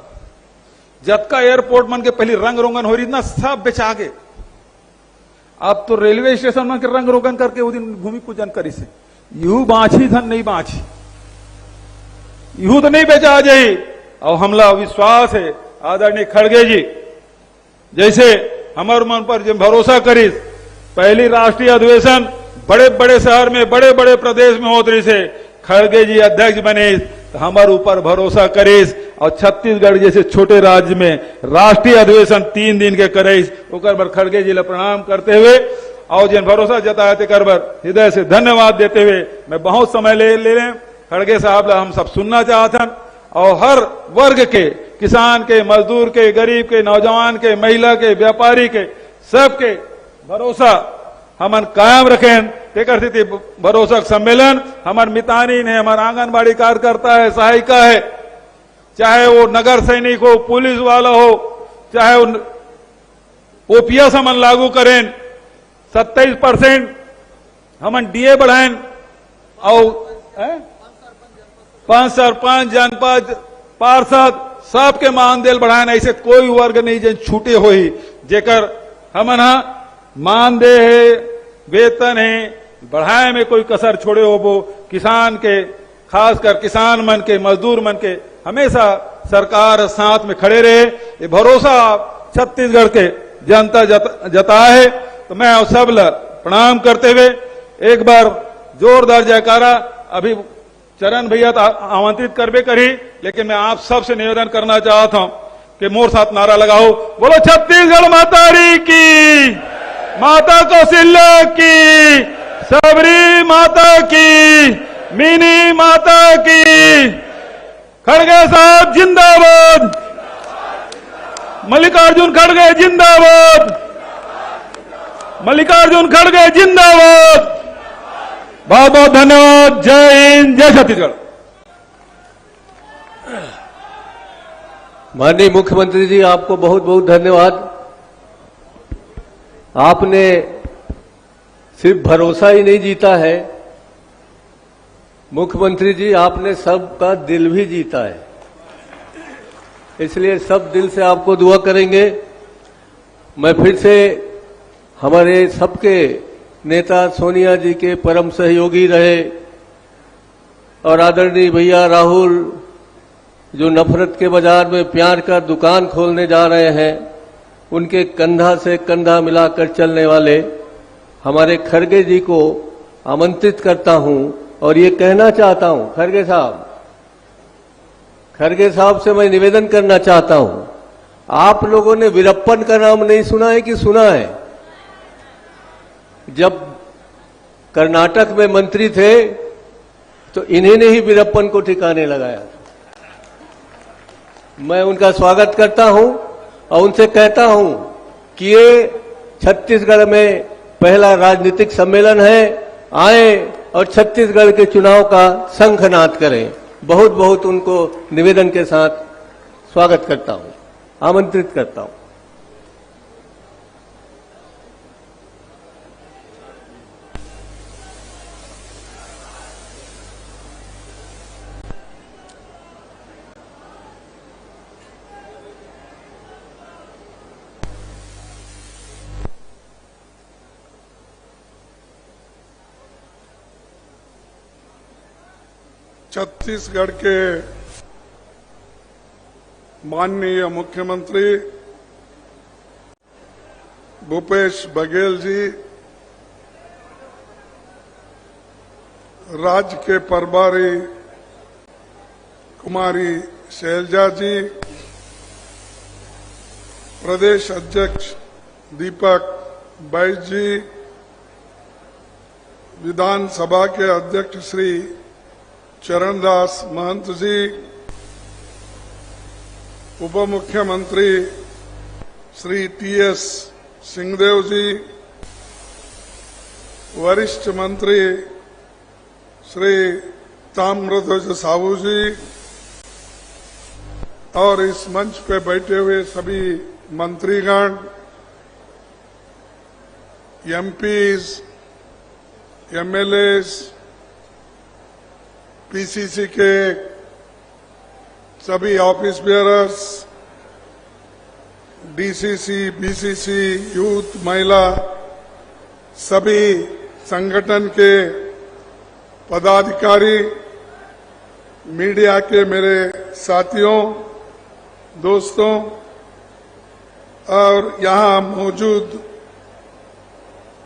जतका एयरपोर्ट मन के पहले रंग रोगन हो रही ना सब बेचा गए। अब तो रेलवे स्टेशन में रंग रोगन करके वो दिन भूमि पूजन करी से यू बाछी धन नहीं बाछी यू तो नहीं बेचा जाये। और हमला विश्वास है आदरणीय खड़गे जी जैसे हमारे मन पर जो भरोसा करी पहली राष्ट्रीय अधिवेशन बड़े बड़े शहर में बड़े बड़े प्रदेश में होत रही से खड़गे जी अध्यक्ष बने तो हमारे ऊपर भरोसा करीस और छत्तीसगढ़ जैसे छोटे राज्य में राष्ट्रीय अधिवेशन 3 दिन के करेस ओकर बर खड़गे जी ला प्रणाम करते हुए और जिन भरोसा जताया तेकर बर हृदय से धन्यवाद देते हुए मैं बहुत समय ले रहे खड़गे साहब ला हम सब सुनना चाहतन और हर वर्ग के, किसान के, मजदूर के, गरीब के, नौजवान के, महिला के, व्यापारी के, सबके भरोसा हमन कायम रखें। तेकर स्थिति भरोसा सम्मेलन हमार मितानीन है, हमार आंगनबाड़ी कार्यकर्ता है, सहायिका है, चाहे वो नगर सैनिक हो, पुलिस वाला हो, चाहे वो ओपीएस हमन लागू करें, 27% हमन डीए बढ़ाएं और 5 सरपंच, जनपद पार्षद सबके मानदेय बढ़ाएं। ऐसे कोई वर्ग नहीं जो छूटे हो ही जेकर हमन मानदेय है, वेतन है, बढ़ाए में कोई कसर छोड़े हो। वो किसान के, खासकर किसान मन के, मजदूर मन के हमेशा सरकार साथ में खड़े रहे, ये भरोसा छत्तीसगढ़ के जनता जता है। तो मैं सब प्रणाम करते हुए एक बार जोरदार जयकारा, अभी चरण भैया तो आमंत्रित करबे करी, लेकिन मैं आप सबसे निवेदन करना चाहता हूं कि मोर साथ नारा लगाओ, बोलो छत्तीसगढ़ माता री की, माता कौशल्या की, सबरी माता की, मिनी माता की, खड़गे साहब जिंदाबाद, मल्लिकार्जुन खड़गे जिंदाबाद, मल्लिकार्जुन खड़गे जिंदाबाद। बहुत बहुत धन्यवाद। जय हिंद, जय छत्तीसगढ़। माननीय मुख्यमंत्री जी, आपको बहुत बहुत धन्यवाद। आपने सिर्फ भरोसा ही नहीं जीता है मुख्यमंत्री जी, आपने सबका दिल भी जीता है। इसलिए सब दिल से आपको दुआ करेंगे। मैं फिर से हमारे सबके नेता सोनिया जी के परम सहयोगी रहे और आदरणीय भैया राहुल, जो नफरत के बाजार में प्यार का दुकान खोलने जा रहे हैं, उनके कंधा से कंधा मिलाकर चलने वाले हमारे खड़गे जी को आमंत्रित करता हूं और ये कहना चाहता हूं, खड़गे साहब से मैं निवेदन करना चाहता हूं, आप लोगों ने वीरप्पन का नाम नहीं सुना है कि सुना है? जब कर्नाटक में मंत्री थे तो इन्हीं ने ही वीरप्पन को ठिकाने लगाया था। मैं उनका स्वागत करता हूं और उनसे कहता हूं कि ये छत्तीसगढ़ में पहला राजनीतिक सम्मेलन है, आए और छत्तीसगढ़ के चुनाव का शंखनाद करें। बहुत बहुत उनको निवेदन के साथ स्वागत करता हूं, आमंत्रित करता हूं। छत्तीसगढ़ के माननीय मुख्यमंत्री भूपेश बघेल जी, राज्य के प्रभारी कुमारी शैलजा जी, प्रदेश अध्यक्ष दीपक बैस जी, विधानसभा के अध्यक्ष श्री चरणदास महंत जी, उप मुख्यमंत्री श्री टीएस सिंहदेव जी, वरिष्ठ मंत्री श्री ताम्रध्वज साहू जी और इस मंच पे बैठे हुए सभी मंत्रीगण, एमपीज, एमएलएस, पीसीसी के सभी office bearers, DCC, BCC, youth, महिला, सभी संगठन के पदाधिकारी, मीडिया के मेरे साथियों, दोस्तों और यहां मौजूद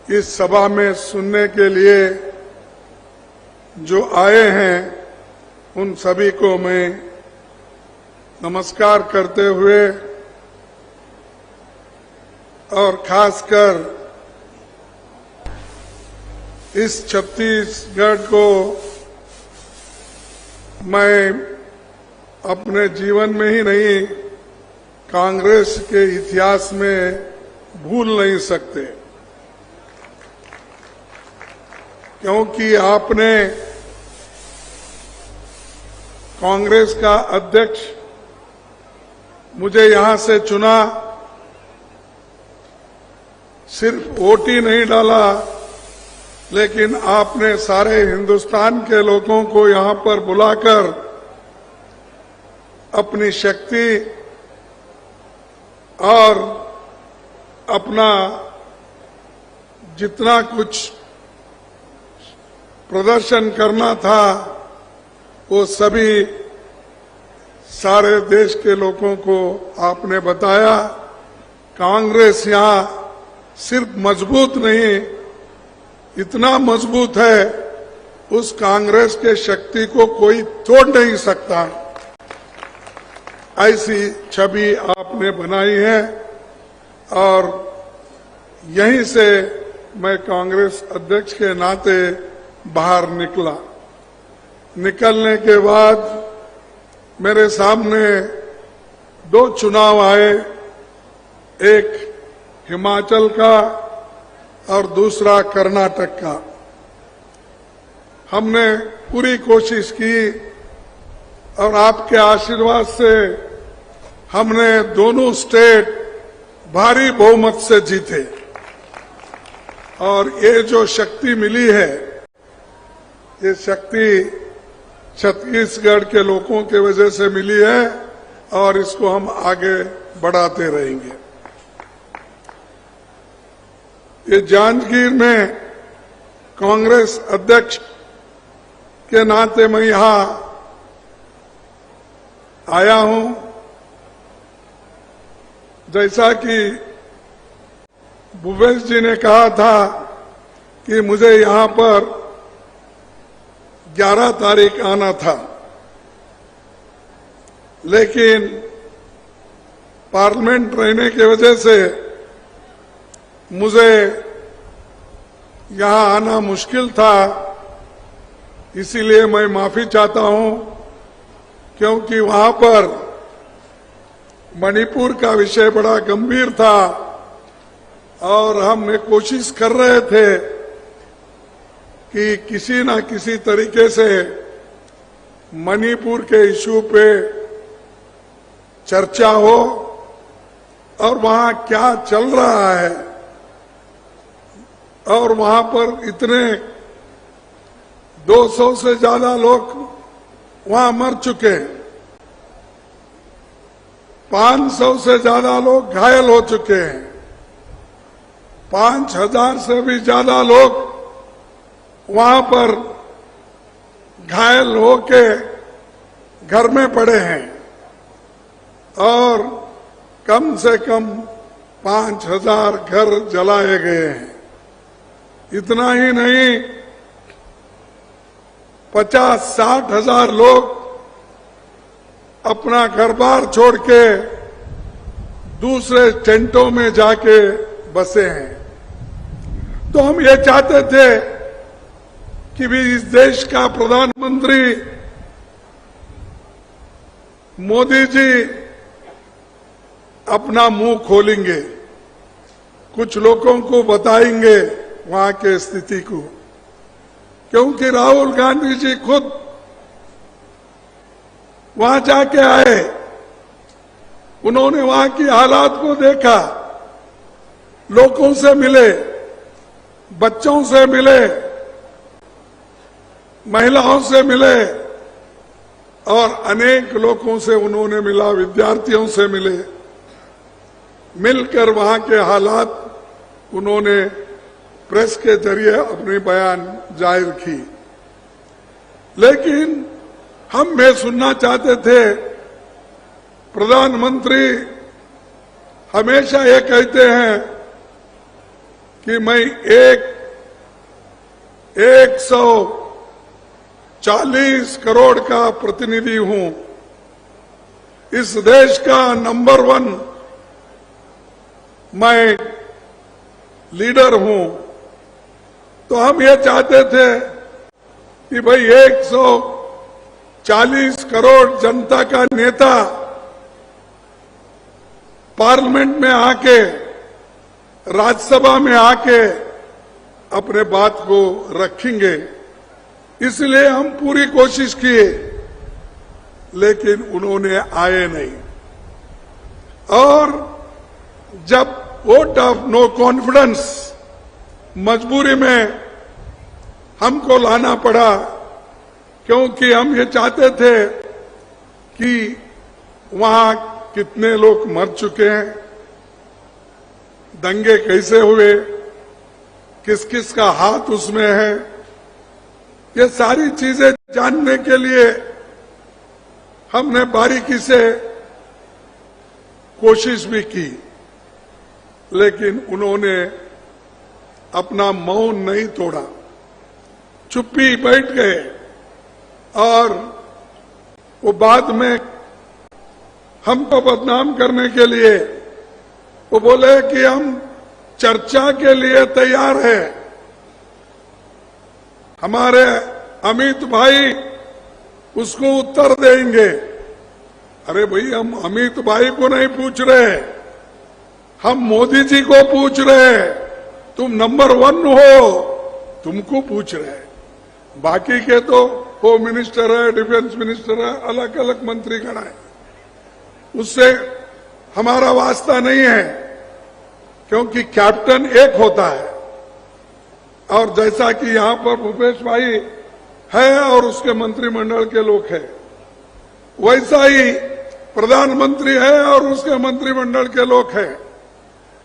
इस सभा में सुनने के लिए जो आए हैं, उन सभी को मैं नमस्कार करते हुए और खासकर इस छत्तीसगढ़ को मैं अपने जीवन में ही नहीं, कांग्रेस के इतिहास में भूल नहीं सकते, क्योंकि आपने कांग्रेस का अध्यक्ष मुझे यहां से चुना, सिर्फ वोट ही नहीं डाला, लेकिन आपने सारे हिंदुस्तान के लोगों को यहां पर बुलाकर अपनी शक्ति और अपना जितना कुछ प्रदर्शन करना था वो सभी सारे देश के लोगों को आपने बताया। कांग्रेस यहां सिर्फ मजबूत नहीं, इतना मजबूत है, उस कांग्रेस के शक्ति को कोई तोड़ नहीं सकता। ऐसी छवि आपने बनाई है और यहीं से मैं कांग्रेस अध्यक्ष के नाते बाहर निकला। निकलने के बाद मेरे सामने 2 चुनाव आए, एक हिमाचल का और दूसरा कर्नाटक का। हमने पूरी कोशिश की और आपके आशीर्वाद से हमने दोनों स्टेट भारी बहुमत से जीते और ये जो शक्ति मिली है, ये शक्ति छत्तीसगढ़ के लोगों के वजह से मिली है और इसको हम आगे बढ़ाते रहेंगे। ये जांजगीर में कांग्रेस अध्यक्ष के नाते मैं यहां आया हूं। जैसा कि भूपेश जी ने कहा था कि मुझे यहां पर 11 तारीख आना था, लेकिन पार्लियामेंट रहने की वजह से मुझे यहां आना मुश्किल था, इसीलिए मैं माफी चाहता हूं, क्योंकि वहां पर मणिपुर का विषय बड़ा गंभीर था और हमने कोशिश कर रहे थे कि किसी न किसी तरीके से मणिपुर के इश्यू पे चर्चा हो और वहां क्या चल रहा है, और वहां पर इतने 200 से ज्यादा लोग वहां मर चुके हैं, 500 से ज्यादा लोग घायल हो चुके हैं, 5000 से भी ज्यादा लोग वहां पर घायल होके घर में पड़े हैं और कम से कम 5000 घर जलाए गए हैं। इतना ही नहीं, 50-60 हजार लोग अपना घर बार छोड़ के दूसरे टेंटों में जाके बसे हैं। तो हम ये चाहते थे कि भी इस देश का प्रधानमंत्री मोदी जी अपना मुंह खोलेंगे, कुछ लोगों को बताएंगे वहां के स्थिति को, क्योंकि राहुल गांधी जी खुद वहां जाके आए, उन्होंने वहां की हालात को देखा, लोगों से मिले, बच्चों से मिले, महिलाओं से मिले और अनेक लोगों से उन्होंने मिला, विद्यार्थियों से मिले, मिलकर वहां के हालात उन्होंने प्रेस के जरिए अपनी बयान जाहिर की। लेकिन हम ये सुनना चाहते थे, प्रधानमंत्री हमेशा ये कहते हैं कि मैं 140 करोड़ का प्रतिनिधि हूं, इस देश का नंबर 1 मैं लीडर हूं। तो हम ये चाहते थे कि भाई 40 करोड़ जनता का नेता पार्लियामेंट में आके, राज्यसभा में आके अपने बात को रखेंगे, इसलिए हम पूरी कोशिश किए, लेकिन उन्होंने आए नहीं। और जब वोट ऑफ नो कॉन्फिडेंस मजबूरी में हमको लाना पड़ा, क्योंकि हम ये चाहते थे कि वहां कितने लोग मर चुके हैं, दंगे कैसे हुए, किस किस का हाथ उसमें है, ये सारी चीजें जानने के लिए हमने बारीकी से कोशिश भी की, लेकिन उन्होंने अपना मौन नहीं तोड़ा, चुप्पी बैठ गए। और वो बाद में हमको बदनाम करने के लिए वो बोले कि हम चर्चा के लिए तैयार हैं। हमारे अमित भाई उसको उत्तर देंगे। अरे भाई, हम अमित भाई को नहीं पूछ रहे, हम मोदी जी को पूछ रहे हैं। तुम नंबर 1 हो, तुमको पूछ रहे हैं। बाकी के तो होम मिनिस्टर है, डिफेंस मिनिस्टर है, अलग अलग मंत्रीगण है, उससे हमारा वास्ता नहीं है, क्योंकि कैप्टन एक होता है। और जैसा कि यहां पर भूपेश भाई है और उसके मंत्रिमंडल के लोग हैं, वैसा ही प्रधानमंत्री है और उसके मंत्रिमंडल के लोग हैं।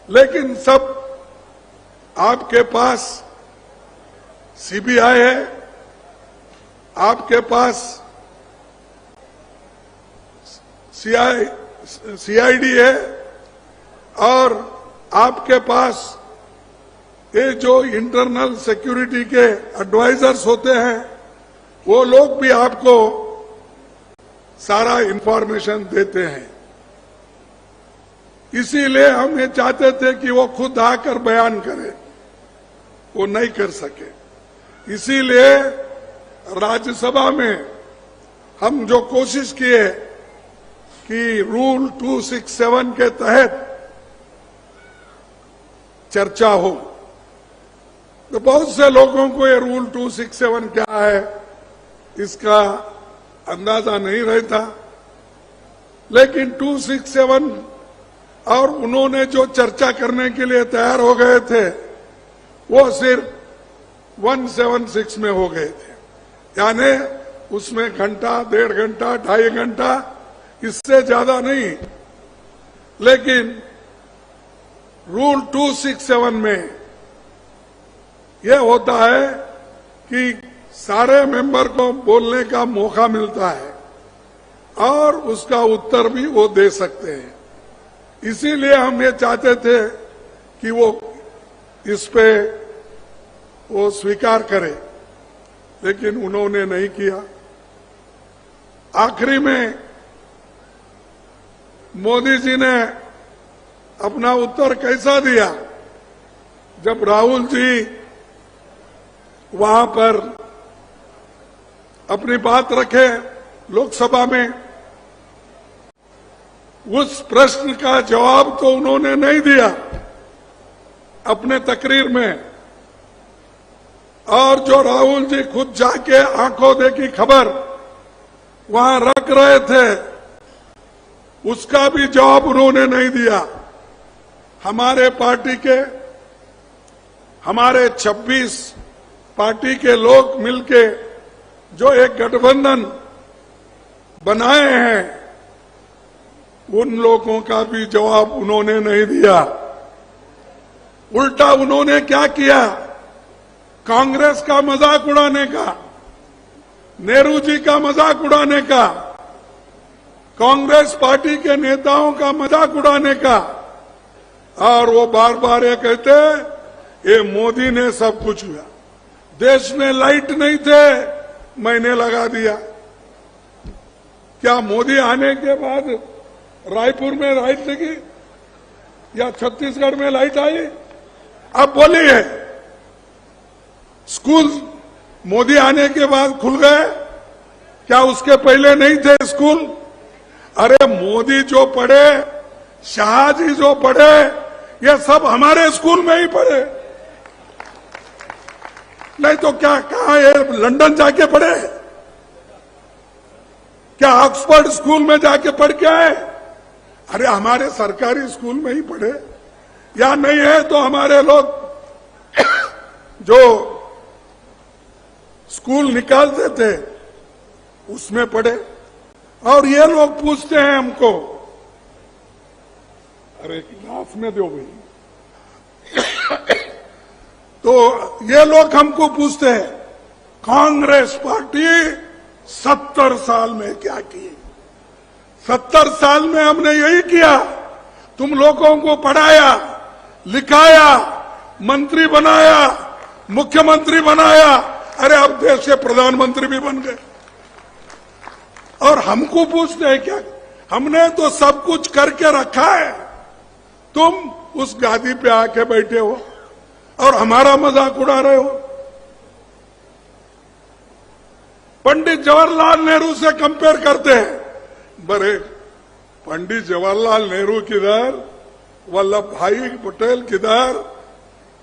लेकिन सब आपके पास सीबीआई है, आपके पास सीआईडी है, और आपके पास ये जो इंटरनल सिक्योरिटी के एडवाइजर्स होते हैं, वो लोग भी आपको सारा इंफॉर्मेशन देते हैं। इसीलिए हम ये चाहते थे कि वो खुद आकर बयान करे, वो नहीं कर सके। इसीलिए राज्यसभा में हम जो कोशिश किए कि रूल 267 के तहत चर्चा हो, तो बहुत से लोगों को ये रूल 267 क्या है इसका अंदाजा नहीं रहता। लेकिन 267 और उन्होंने जो चर्चा करने के लिए तैयार हो गए थे, वो सिर्फ 176 में हो गए थे, यानी उसमें घंटा, 1.5 घंटा, 2.5 घंटा, इससे ज्यादा नहीं। लेकिन रूल 267 में यह होता है कि सारे मेंबर को बोलने का मौका मिलता है और उसका उत्तर भी वो दे सकते हैं। इसीलिए हम ये चाहते थे कि वो इस पे वो स्वीकार करे, लेकिन उन्होंने नहीं किया। आखिरी में मोदी जी ने अपना उत्तर कैसा दिया, जब राहुल जी वहां पर अपनी बात रखे लोकसभा में, उस प्रश्न का जवाब तो उन्होंने नहीं दिया अपने तकरीर में, और जो राहुल जी खुद जाके आंखों देखी खबर वहां रख रहे थे, उसका भी जवाब उन्होंने नहीं दिया। हमारे पार्टी के, हमारे 26 पार्टी के लोग मिलके जो एक गठबंधन बनाए हैं, उन लोगों का भी जवाब उन्होंने नहीं दिया। उल्टा उन्होंने क्या किया, कांग्रेस का मजाक उड़ाने का, नेहरू जी का मजाक उड़ाने का, कांग्रेस पार्टी के नेताओं का मजाक उड़ाने का, और वो बार बार ये कहते ये मोदी ने सब कुछ हुआ, देश में लाइट नहीं थे मैंने लगा दिया। क्या मोदी आने के बाद रायपुर में लाइट लगी या छत्तीसगढ़ में लाइट आई? अब बोलिए, स्कूल मोदी आने के बाद खुल गए क्या उसके पहले नहीं थे स्कूल? अरे मोदी जो पढ़े, शाह जी जो पढ़े, ये सब हमारे स्कूल में ही पढ़े। नहीं तो क्या कहा ये लंदन जाके पढ़े? क्या ऑक्सफोर्ड स्कूल में जाके पढ़ के आए? अरे हमारे सरकारी स्कूल में ही पढ़े। या नहीं है तो हमारे लोग जो स्कूल निकालते थे उसमें पढ़े। और ये लोग पूछते हैं हमको, अरे गिलास में दो भाई। तो ये लोग हमको पूछते हैं, कांग्रेस पार्टी 70 साल में क्या की? 70 साल में हमने यही किया, तुम लोगों को पढ़ाया, लिखाया, मंत्री बनाया, मुख्यमंत्री बनाया, अरे अब देश के प्रधानमंत्री भी बन गए। और हमको पूछते हैं क्या? हमने तो सब कुछ करके रखा है, तुम उस गादी पे आके बैठे हो और हमारा मजाक उड़ा रहे हो। पंडित जवाहरलाल नेहरू से कंपेयर करते हैं। बड़े पंडित जवाहरलाल नेहरू किधर, वल्लभ भाई पटेल किधर,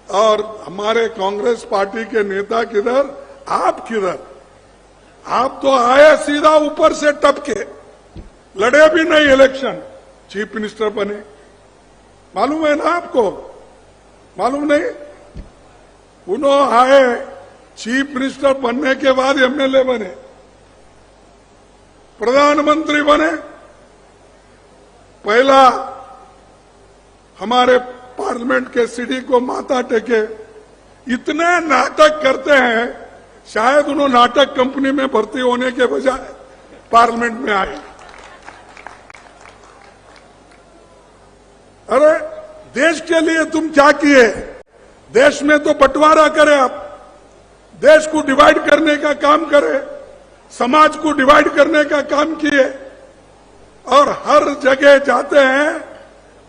और हमारे कांग्रेस पार्टी के नेता किधर, आप किधर? आप तो आए सीधा ऊपर से टपके, लड़े भी नहीं इलेक्शन, चीफ मिनिस्टर बने। मालूम है ना आपको? मालूम नहीं? उन्होंने आए, चीफ मिनिस्टर बनने के बाद एमएलए बने, प्रधानमंत्री बने। पहला हमारे पार्लियामेंट के सीढ़ी को माथा टेके। इतने नाटक करते हैं, शायद उन्होंने नाटक कंपनी में भर्ती होने के बजाय पार्लियामेंट में आए। अरे देश के लिए तुम क्या किए? देश में तो बंटवारा करे, आप देश को डिवाइड करने का काम करे, समाज को डिवाइड करने का काम किए, और हर जगह जाते हैं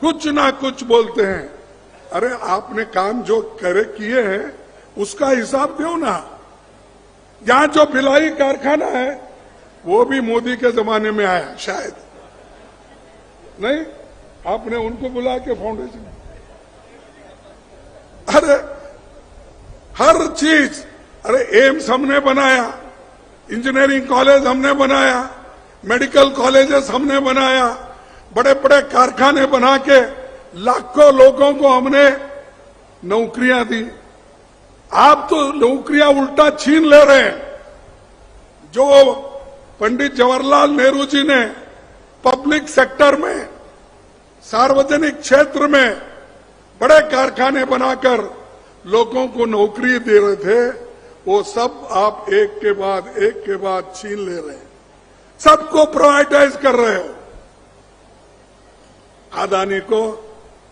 कुछ ना कुछ बोलते हैं। अरे आपने काम जो करे किए हैं उसका हिसाब दो ना। यहां जो भिलाई कारखाना है वो भी मोदी के जमाने में आया, शायद नहीं? आपने उनको बुला के फाउंडेशन, अरे हर चीज, अरे एम्स हमने बनाया, इंजीनियरिंग कॉलेज हमने बनाया, मेडिकल कॉलेजेस हमने बनाया, बड़े बड़े कारखाने बना के लाखों लोगों को हमने नौकरियां दी। आप तो नौकरियां उल्टा छीन ले रहे हैं। जो पंडित जवाहरलाल नेहरू जी ने पब्लिक सेक्टर में, सार्वजनिक क्षेत्र में बड़े कारखाने बनाकर लोगों को नौकरी दे रहे थे, वो सब आप एक के बाद छीन ले रहे हैं। सबको प्राइवेटाइज कर रहे हो, अदानी को,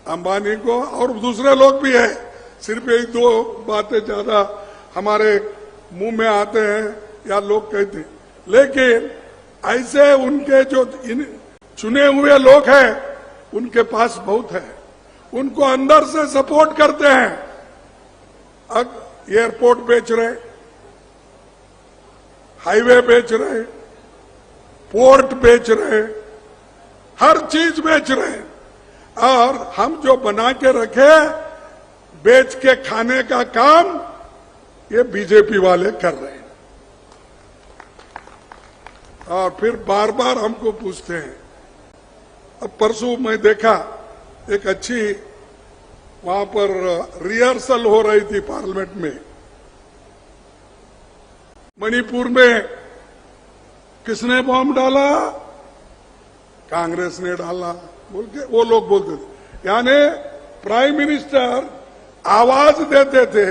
अंबानी को, और दूसरे लोग भी है। सिर्फ एक दो बातें ज्यादा हमारे मुंह में आते हैं या लोग कहते हैं, लेकिन ऐसे उनके जो चुने हुए लोग हैं उनके पास बहुत है, उनको अंदर से सपोर्ट करते हैं। अब एयरपोर्ट बेच रहे, हाईवे बेच रहे, पोर्ट बेच रहे, हर चीज बेच रहे हैं, और हम जो बना के रखे बेच के खाने का काम ये बीजेपी वाले कर रहे हैं। और फिर बार बार हमको पूछते हैं। अब परसों मैं देखा एक अच्छी वहां पर रिहर्सल हो रही थी पार्लियामेंट में। मणिपुर में किसने बॉम्ब डाला? कांग्रेस ने डाला बोल के वो लोग बोलते थे। यानी प्राइम मिनिस्टर आवाज देते थे,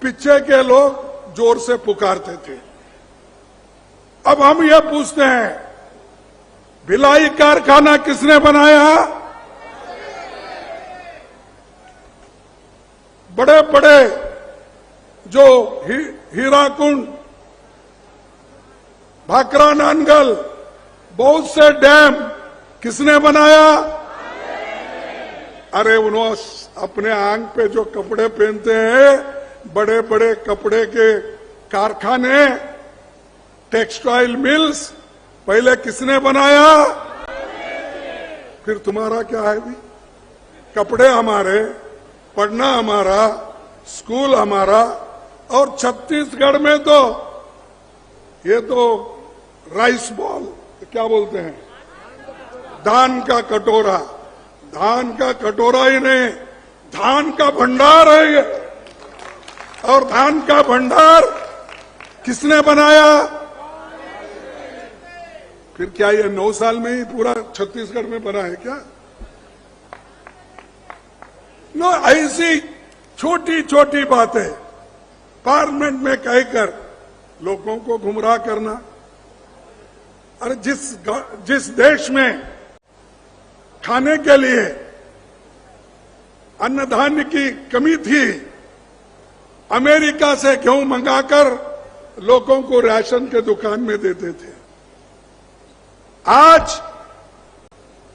पीछे के लोग जोर से पुकारते थे। अब हम ये पूछते हैं, भिलाई कारखाना किसने बनाया? बड़े बड़े जो हीराकुंड, भाखरा नानगल, बहुत से डैम किसने बनाया? अरे उन्होंने अपने आंग पे जो कपड़े पहनते हैं, बड़े बड़े कपड़े के कारखाने टेक्सटाइल मिल्स पहले किसने बनाया? फिर तुम्हारा क्या है भी? कपड़े हमारे, पढ़ना हमारा, स्कूल हमारा, और छत्तीसगढ़ में तो ये तो राइस बॉल, क्या बोलते हैं, धान का कटोरा, धान का कटोरा ही नहीं, धान का भंडार है ये। और धान का भंडार किसने बनाया? फिर क्या ये 9 साल में ही पूरा छत्तीसगढ़ में बना है क्या? नो, ऐसी छोटी छोटी बातें पार्लियामेंट में कहकर लोगों को गुमराह करना। अरे जिस देश में खाने के लिए अन्न धान्य की कमी थी, अमेरिका से गेहूं मंगाकर लोगों को राशन के दुकान में देते थे। आज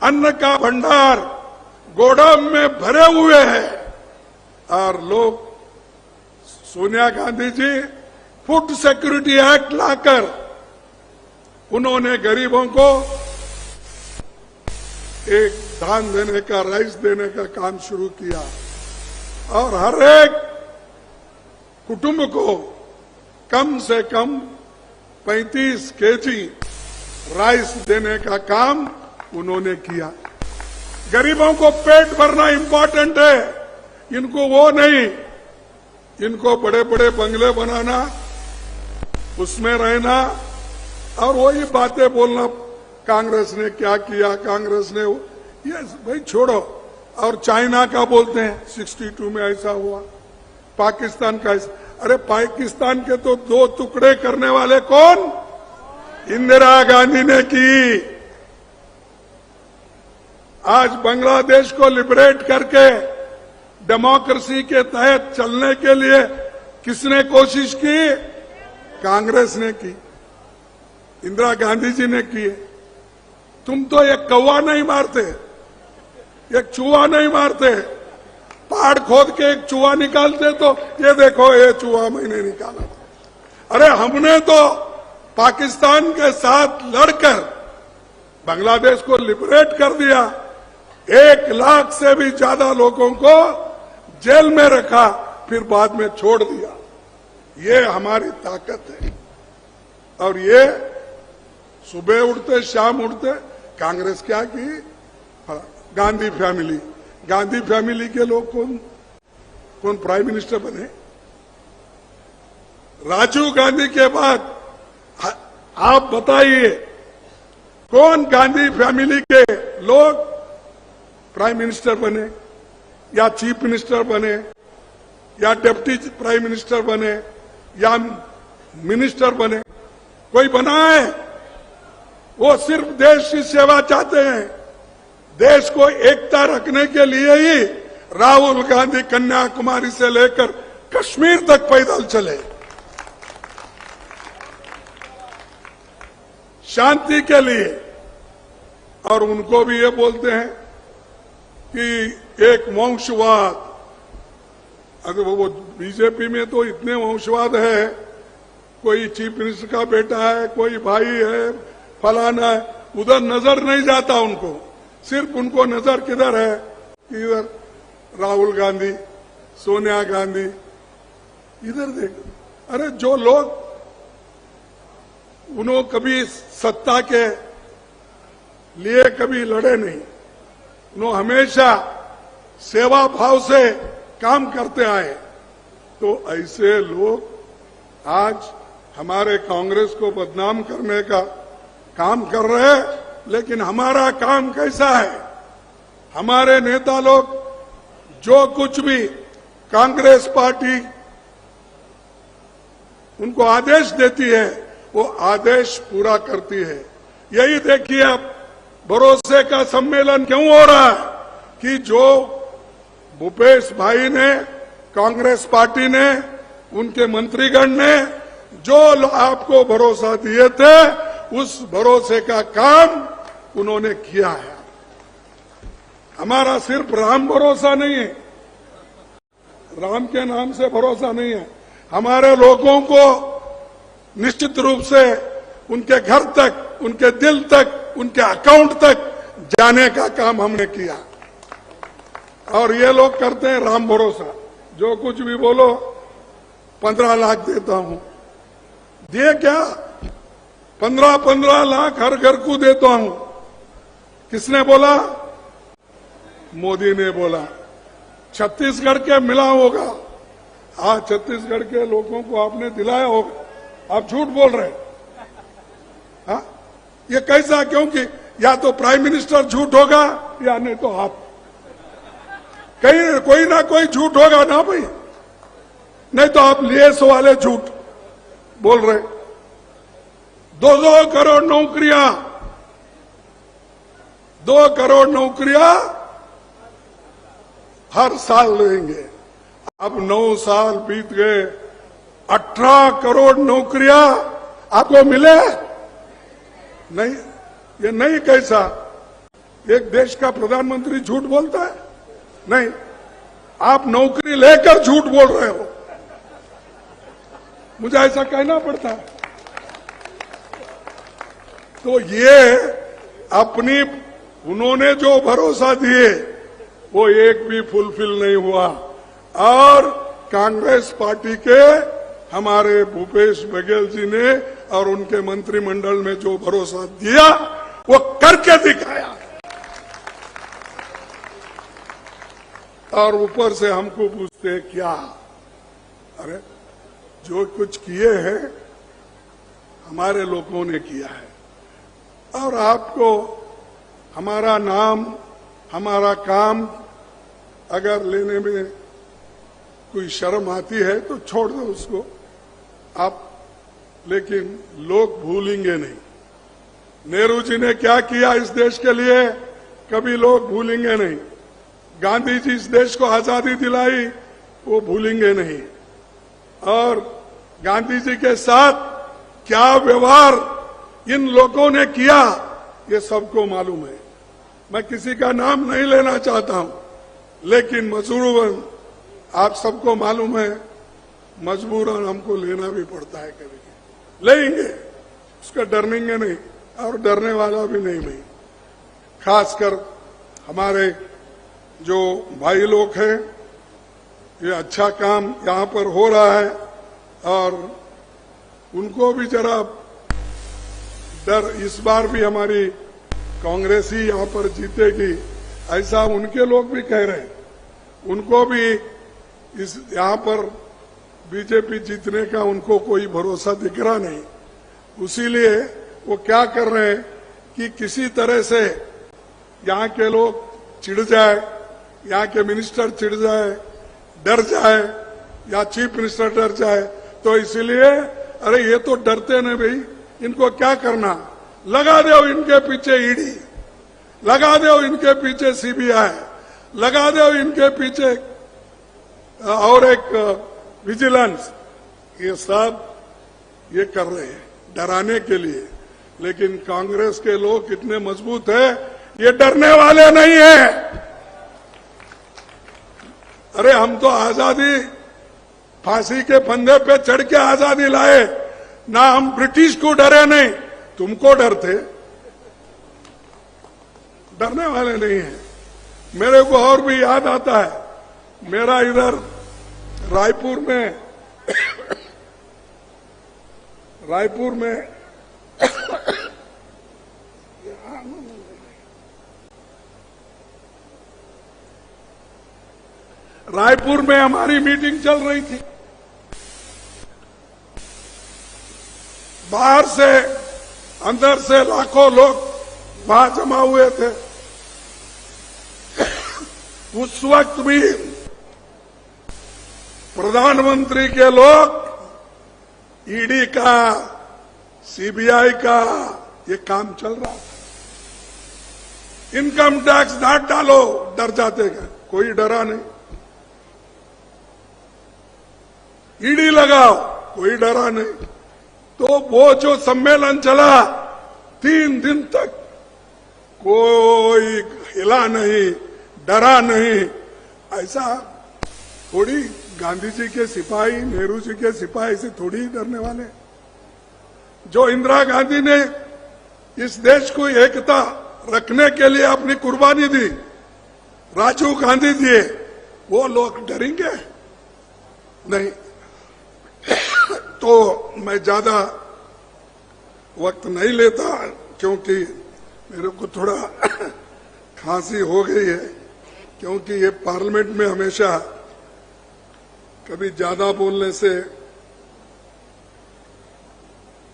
अन्न का भंडार गोदाम में भरे हुए हैं और लोग, Sonia Gandhi ji food security act लाकर उन्होंने गरीबों को एक धान देने का, राइस देने का काम शुरू किया और हर एक कुटुंब को कम से कम 35 केजी राइस देने का काम उन्होंने किया। गरीबों को पेट भरना इंपॉर्टेंट है, इनको वो नहीं, इनको बड़े बड़े बंगले बनाना, उसमें रहना और वही बातें बोलना, कांग्रेस ने क्या किया, कांग्रेस ने ये भाई छोड़ो। और चाइना का बोलते हैं 62 में ऐसा हुआ, पाकिस्तान का ऐसा। अरे पाकिस्तान के तो 2 टुकड़े करने वाले कौन? इंदिरा गांधी ने की। आज बांग्लादेश को लिबरेट करके डेमोक्रेसी के तहत चलने के लिए किसने कोशिश की? कांग्रेस ने की, इंदिरा गांधी जी ने की। तुम तो एक कौवा नहीं मारते, एक चूहा नहीं मारते, पहाड़ खोद के एक चूहा निकालते तो ये देखो ये चूहा मैंने निकाला। अरे हमने तो पाकिस्तान के साथ लड़कर बांग्लादेश को लिबरेट कर दिया, 1 लाख से भी ज्यादा लोगों को जेल में रखा, फिर बाद में छोड़ दिया। ये हमारी ताकत है। और ये सुबह उठते शाम उठते कांग्रेस क्या की? गांधी फैमिली, गांधी फैमिली के लोग कौन प्राइम मिनिस्टर बने? राजीव गांधी के बाद आप बताइए कौन गांधी फैमिली के लोग प्राइम मिनिस्टर बने या चीफ मिनिस्टर बने या डिप्टी प्राइम मिनिस्टर बने या मिनिस्टर बने? कोई बना है? वो सिर्फ देश की सेवा चाहते हैं। देश को एकता रखने के लिए ही राहुल गांधी कन्याकुमारी से लेकर कश्मीर तक पैदल चले, शांति के लिए। और उनको भी ये बोलते हैं कि एक वंशवाद, अगर वो बीजेपी में तो इतने वंशवाद है, कोई चीफ मिनिस्टर का बेटा है, कोई भाई है, फलाना है, उधर नजर नहीं जाता उनको। सिर्फ उनको नजर किधर है कि इधर राहुल गांधी, सोनिया गांधी, इधर देखो। अरे जो लोग उन्होंने कभी सत्ता के लिए कभी लड़े नहीं, उन्होंने हमेशा सेवा भाव से काम करते आए, तो ऐसे लोग आज हमारे कांग्रेस को बदनाम करने का काम कर रहे हैं। लेकिन हमारा काम कैसा है? हमारे नेता लोग जो कुछ भी कांग्रेस पार्टी उनको आदेश देती है, वो आदेश पूरा करती है। यही देखिए अब भरोसे का सम्मेलन क्यों हो रहा है कि जो भूपेश भाई ने, कांग्रेस पार्टी ने, उनके मंत्रीगण ने जो आपको भरोसा दिए थे, उस भरोसे का काम उन्होंने किया है। हमारा सिर्फ राम भरोसा नहीं है, राम के नाम से भरोसा नहीं है। हमारे लोगों को निश्चित रूप से उनके घर तक, उनके दिल तक, उनके अकाउंट तक जाने का काम हमने किया। और ये लोग करते हैं राम भरोसा, जो कुछ भी बोलो 15 लाख देता हूं। दिए क्या? 15 लाख हर घर को देता हूं। किसने बोला? मोदी ने बोला। छत्तीसगढ़ के मिला होगा। आज छत्तीसगढ़ के लोगों को आपने दिलाया होगा। आप झूठ बोल रहे हैं। हाँ? ये कैसा? क्योंकि या तो प्राइम मिनिस्टर झूठ होगा या नहीं तो आप, कहीं कोई ना कोई झूठ होगा ना भाई। नहीं तो आप लेस वाले झूठ बोल रहे। 2 करोड़ नौकरियां, 2 करोड़ नौकरियां हर साल लेंगे। अब 9 साल बीत गए, 18 करोड़ नौकरियां आपको मिले नहीं। ये नहीं कैसा? एक देश का प्रधानमंत्री झूठ बोलता है? नहीं, आप नौकरी लेकर झूठ बोल रहे हो। मुझे ऐसा कहना पड़ता है। तो ये अपनी उन्होंने जो भरोसा दिए वो एक भी फुलफिल नहीं हुआ। और कांग्रेस पार्टी के हमारे भूपेश बघेल जी ने और उनके मंत्रिमंडल में जो भरोसा दिया वो करके दिखाया। और ऊपर से हमको पूछते हैं क्या? अरे जो कुछ किए हैं हमारे लोगों ने किया है। और आपको हमारा नाम, हमारा काम अगर लेने में कोई शर्म आती है तो छोड़ दो उसको आप, लेकिन लोग भूलेंगे नहीं। नेहरू जी ने क्या किया इस देश के लिए कभी लोग भूलेंगे नहीं। गांधी जी इस देश को आजादी दिलाई, वो भूलेंगे नहीं। और गांधी जी के साथ क्या व्यवहार इन लोगों ने किया ये सबको मालूम है। मैं किसी का नाम नहीं लेना चाहता हूं, लेकिन मजबूरन आप सबको मालूम है, मजबूरन हमको लेना भी पड़ता है। कभी लेंगे, उसका डरेंगे नहीं और डरने वाला भी नहीं मैं। खासकर हमारे जो भाई लोग हैं, ये अच्छा काम यहाँ पर हो रहा है और उनको भी जरा डर, इस बार भी हमारी कांग्रेस ही यहाँ पर जीतेगी ऐसा उनके लोग भी कह रहे हैं। उनको भी इस यहाँ पर बीजेपी जीतने का उनको कोई भरोसा दिख रहा नहीं। उसीलिए वो क्या कर रहे हैं कि किसी तरह से यहाँ के लोग चिढ़ जाए, यहाँ के मिनिस्टर चिढ़ जाए, डर जाए, या चीफ मिनिस्टर डर जाए। तो इसीलिए अरे ये तो डरते नहीं भाई, इनको क्या करना, लगा दो इनके पीछे ईडी, लगा दो इनके पीछे सीबीआई, लगा दो इनके पीछे और एक विजिलेंस। ये सब ये कर रहे हैं डराने के लिए। लेकिन कांग्रेस के लोग कितने मजबूत है, ये डरने वाले नहीं है। अरे हम तो आजादी, फांसी के फंदे पे चढ़ के आजादी लाए ना, हम ब्रिटिश को डरे नहीं, तुमको डरते, डरने वाले नहीं है। मेरे को और भी याद आता है, मेरा इधर रायपुर में रायपुर में हमारी मीटिंग चल रही थी। बाहर से अंदर से लाखों लोग वहां जमा हुए थे। उस वक्त भी प्रधानमंत्री के लोग ईडी का, सीबीआई का ये काम चल रहा था। इनकम टैक्स ना डालो, डर जाते हैं, कोई डरा नहीं। ईडी लगाओ, कोई डरा नहीं। तो वो जो सम्मेलन चला 3 दिन तक, कोई हिला नहीं, डरा नहीं। ऐसा थोड़ी गांधी जी के सिपाही, नेहरू जी के सिपाही से थोड़ी डरने वाले। जो इंदिरा गांधी ने इस देश को एकता रखने के लिए अपनी कुर्बानी दी, राजीव गांधी दिए, वो लोग डरेंगे नहीं। तो मैं ज्यादा वक्त नहीं लेता, क्योंकि मेरे को थोड़ा खांसी हो गई है, क्योंकि ये पार्लियामेंट में हमेशा कभी ज्यादा बोलने से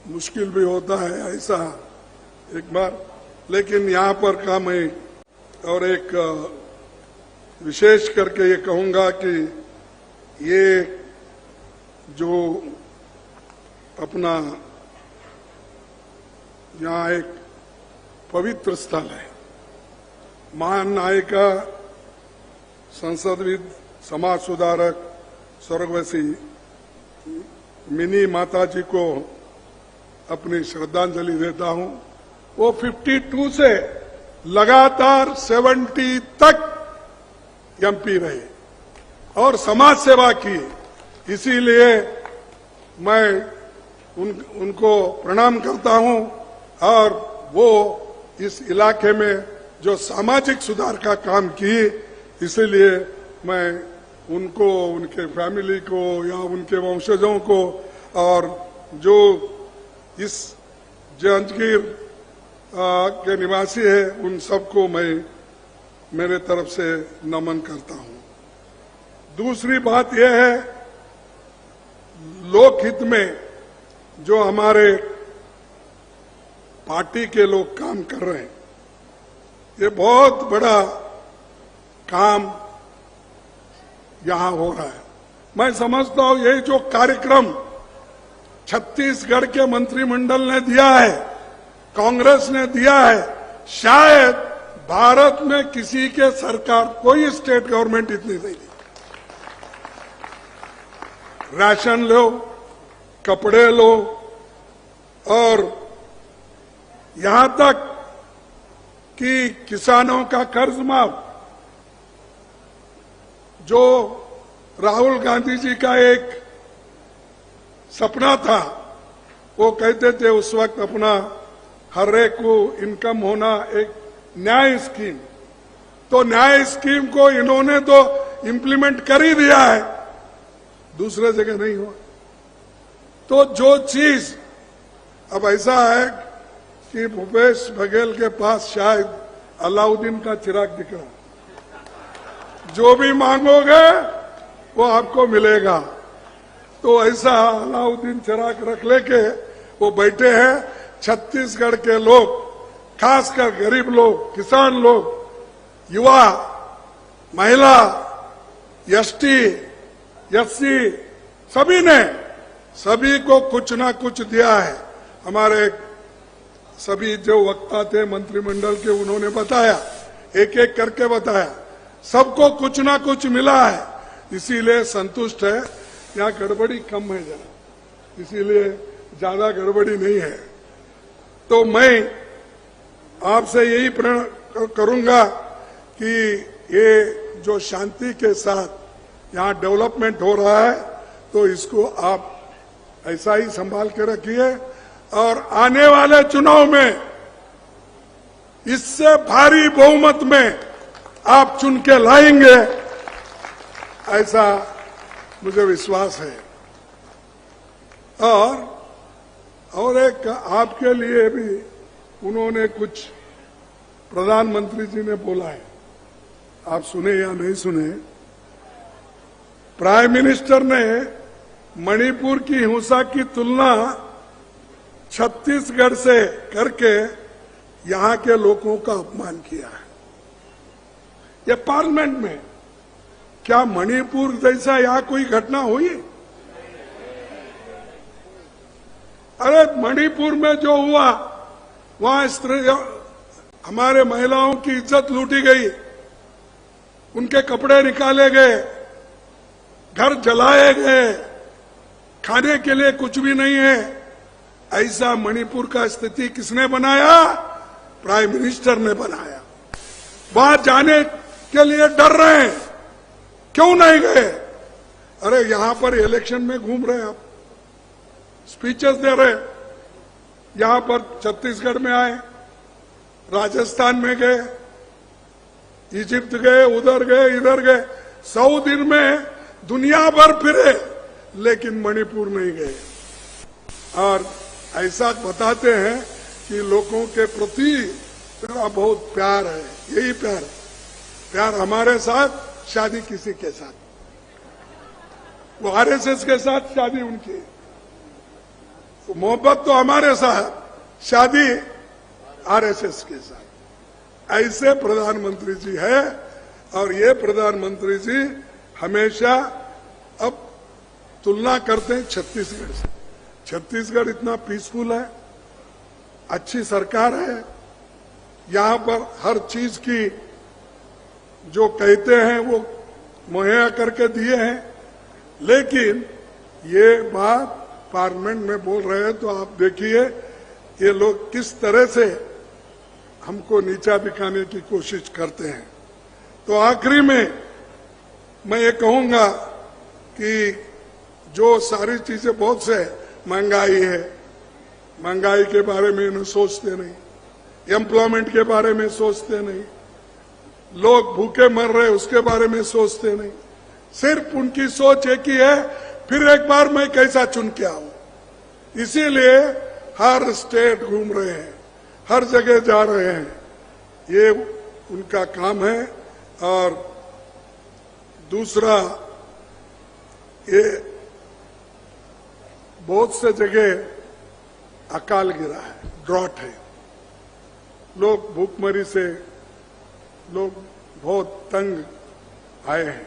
मुश्किल भी होता है, ऐसा एक बार। लेकिन यहाँ पर का मैं और एक विशेष करके ये कहूंगा कि ये जो अपना यहाँ एक पवित्र स्थल है, महान नायिका, संसदविद, समाज सुधारक स्वर्गवासी मिनी माता जी को अपनी श्रद्धांजलि देता हूं। वो 52 से लगातार 70 तक एमपी रहे और समाज सेवा की, इसीलिए मैं उनको प्रणाम करता हूं। और वो इस इलाके में जो सामाजिक सुधार का काम किए, इसीलिए मैं उनको, उनके फैमिली को या उनके वंशजों को और जो इस जांजगीर के निवासी है, उन सबको मैं मेरे तरफ से नमन करता हूं। दूसरी बात यह है, लोकहित में जो हमारे पार्टी के लोग काम कर रहे हैं, ये बहुत बड़ा काम यहां हो रहा है। मैं समझता हूं ये जो कार्यक्रम छत्तीसगढ़ के मंत्रिमंडल ने दिया है, कांग्रेस ने दिया है, शायद भारत में किसी के सरकार, कोई स्टेट गवर्नमेंट इतनी नहीं दी। राशन लो, कपड़े लो, और यहां तक कि किसानों का कर्ज माफ, जो राहुल गांधी जी का एक सपना था, वो कहते थे उस वक्त अपना हर एक को इनकम होना एक न्याय स्कीम, तो न्याय स्कीम को इन्होंने तो इम्प्लीमेंट कर ही दिया है, दूसरे जगह नहीं हुआ। तो जो चीज अब ऐसा है कि भूपेश बघेल के पास शायद अलाउद्दीन का चिराग दिख रहा, जो भी मांगोगे वो आपको मिलेगा। तो ऐसा अलाउद्दीन चिराग रख लेके वो बैठे हैं। छत्तीसगढ़ के लोग, खासकर गरीब लोग, किसान लोग, युवा, महिला, एसटी, एससी, सभी ने, सभी को कुछ ना कुछ दिया है। हमारे सभी जो वक्ता थे मंत्रिमंडल के, उन्होंने बताया, एक एक करके बताया, सबको कुछ ना कुछ मिला है, इसीलिए संतुष्ट है। यहाँ गड़बड़ी कम है जरा, इसीलिए ज्यादा गड़बड़ी नहीं है। तो मैं आपसे यही प्रण करूंगा कि ये जो शांति के साथ यहाँ डेवलपमेंट हो रहा है, तो इसको आप ऐसा ही संभाल के रखिए, और आने वाले चुनाव में इससे भारी बहुमत में आप चुन के लाएंगे, ऐसा मुझे विश्वास है। और एक आपके लिए भी उन्होंने कुछ, प्रधानमंत्री जी ने बोला है, आप सुने या नहीं सुने, प्राइम मिनिस्टर ने मणिपुर की हिंसा की तुलना छत्तीसगढ़ से करके यहां के लोगों का अपमान किया है। ये पार्लियामेंट में, क्या मणिपुर जैसा यहां कोई घटना हुई? अरे मणिपुर में जो हुआ, वहां हमारे महिलाओं की इज्जत लूटी गई, उनके कपड़े निकाले गए, घर जलाए गए, खाने के लिए कुछ भी नहीं है। ऐसा मणिपुर का स्थिति किसने बनाया? प्राइम मिनिस्टर ने बनाया। वहां जाने के लिए डर रहे हैं, क्यों नहीं गए? अरे यहां पर इलेक्शन में घूम रहे, आप स्पीचेस दे रहे, यहां पर छत्तीसगढ़ में आए, राजस्थान में गए, इजिप्ट गए, उधर गए, इधर गए, 100 दिन में दुनिया भर फिरे, लेकिन मणिपुर नहीं गए। और ऐसा बताते हैं कि लोगों के प्रति तेरा बहुत प्यार है। यही प्यार है, प्यार हमारे साथ, शादी किसी के साथ, वो आरएसएस के साथ शादी उनकी, तो मोहब्बत तो हमारे साथ, शादी आरएसएस के साथ। ऐसे प्रधानमंत्री जी है। और ये प्रधानमंत्री जी हमेशा अब तुलना करते हैं छत्तीसगढ़ से। छत्तीसगढ़ इतना पीसफुल है, अच्छी सरकार है, यहां पर हर चीज की जो कहते हैं वो मुहैया करके दिए हैं। लेकिन ये बात पार्लियामेंट में बोल रहे हैं तो आप देखिए ये लोग किस तरह से हमको नीचा दिखाने की कोशिश करते हैं। तो आखिरी में मैं ये कहूंगा कि जो सारी चीजें बहुत से महंगाई है, महंगाई के बारे में इन्हें सोचते नहीं, एम्प्लॉयमेंट के बारे में सोचते नहीं, लोग भूखे मर रहे उसके बारे में सोचते नहीं। सिर्फ उनकी सोच एक ही है, फिर एक बार मैं कैसा चुन के आऊं। इसीलिए हर स्टेट घूम रहे हैं, हर जगह जा रहे हैं, ये उनका काम है। और दूसरा, ये बहुत से जगह अकाल गिरा है, ड्रॉट है, लोग भूखमरी से लोग बहुत तंग आए हैं।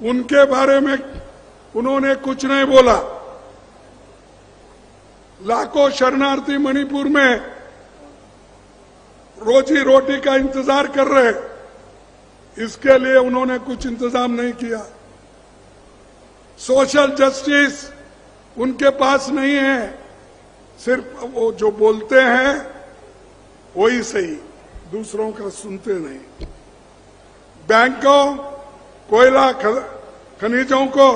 उनके बारे में उन्होंने कुछ नहीं बोला। लाखों शरणार्थी मणिपुर में रोजी रोटी का इंतजार कर रहे, इसके लिए उन्होंने कुछ इंतजाम नहीं किया। सोशल जस्टिस उनके पास नहीं है, सिर्फ वो जो बोलते हैं वही सही, दूसरों का सुनते नहीं। बैंकों, कोयला खनिजों को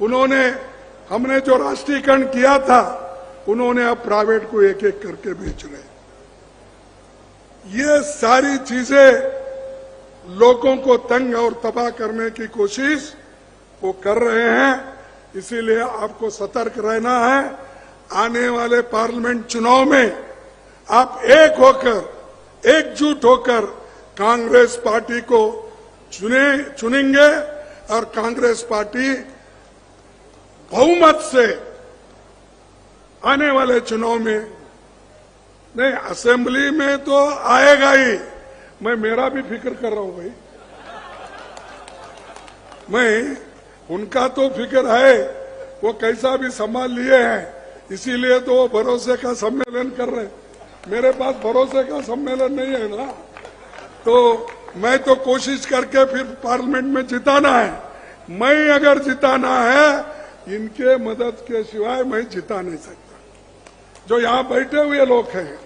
उन्होंने, हमने जो राष्ट्रीयकरण किया था, उन्होंने अब प्राइवेट को एक एक करके बेच रहे। ये सारी चीजें लोगों को तंग और तबाह करने की कोशिश वो कर रहे हैं। इसीलिए आपको सतर्क रहना है। आने वाले पार्लियामेंट चुनाव में आप एक होकर, एकजुट होकर कांग्रेस पार्टी को चुनेंगे और कांग्रेस पार्टी बहुमत से आने वाले चुनाव में, नहीं असेंबली में तो आएगा ही। मैं मेरा भी फिक्र कर रहा हूं भाई, मैं उनका तो फिक्र है, वो कैसा भी संभाल लिए हैं, इसीलिए तो वो भरोसे का सम्मेलन कर रहे हैं। मेरे पास भरोसे का सम्मेलन नहीं है ना, तो मैं तो कोशिश करके फिर पार्लियामेंट में जिताना है। मैं अगर जिताना है, इनके मदद के सिवाय मैं जिता नहीं सकता। जो यहाँ बैठे हुए लोग हैं,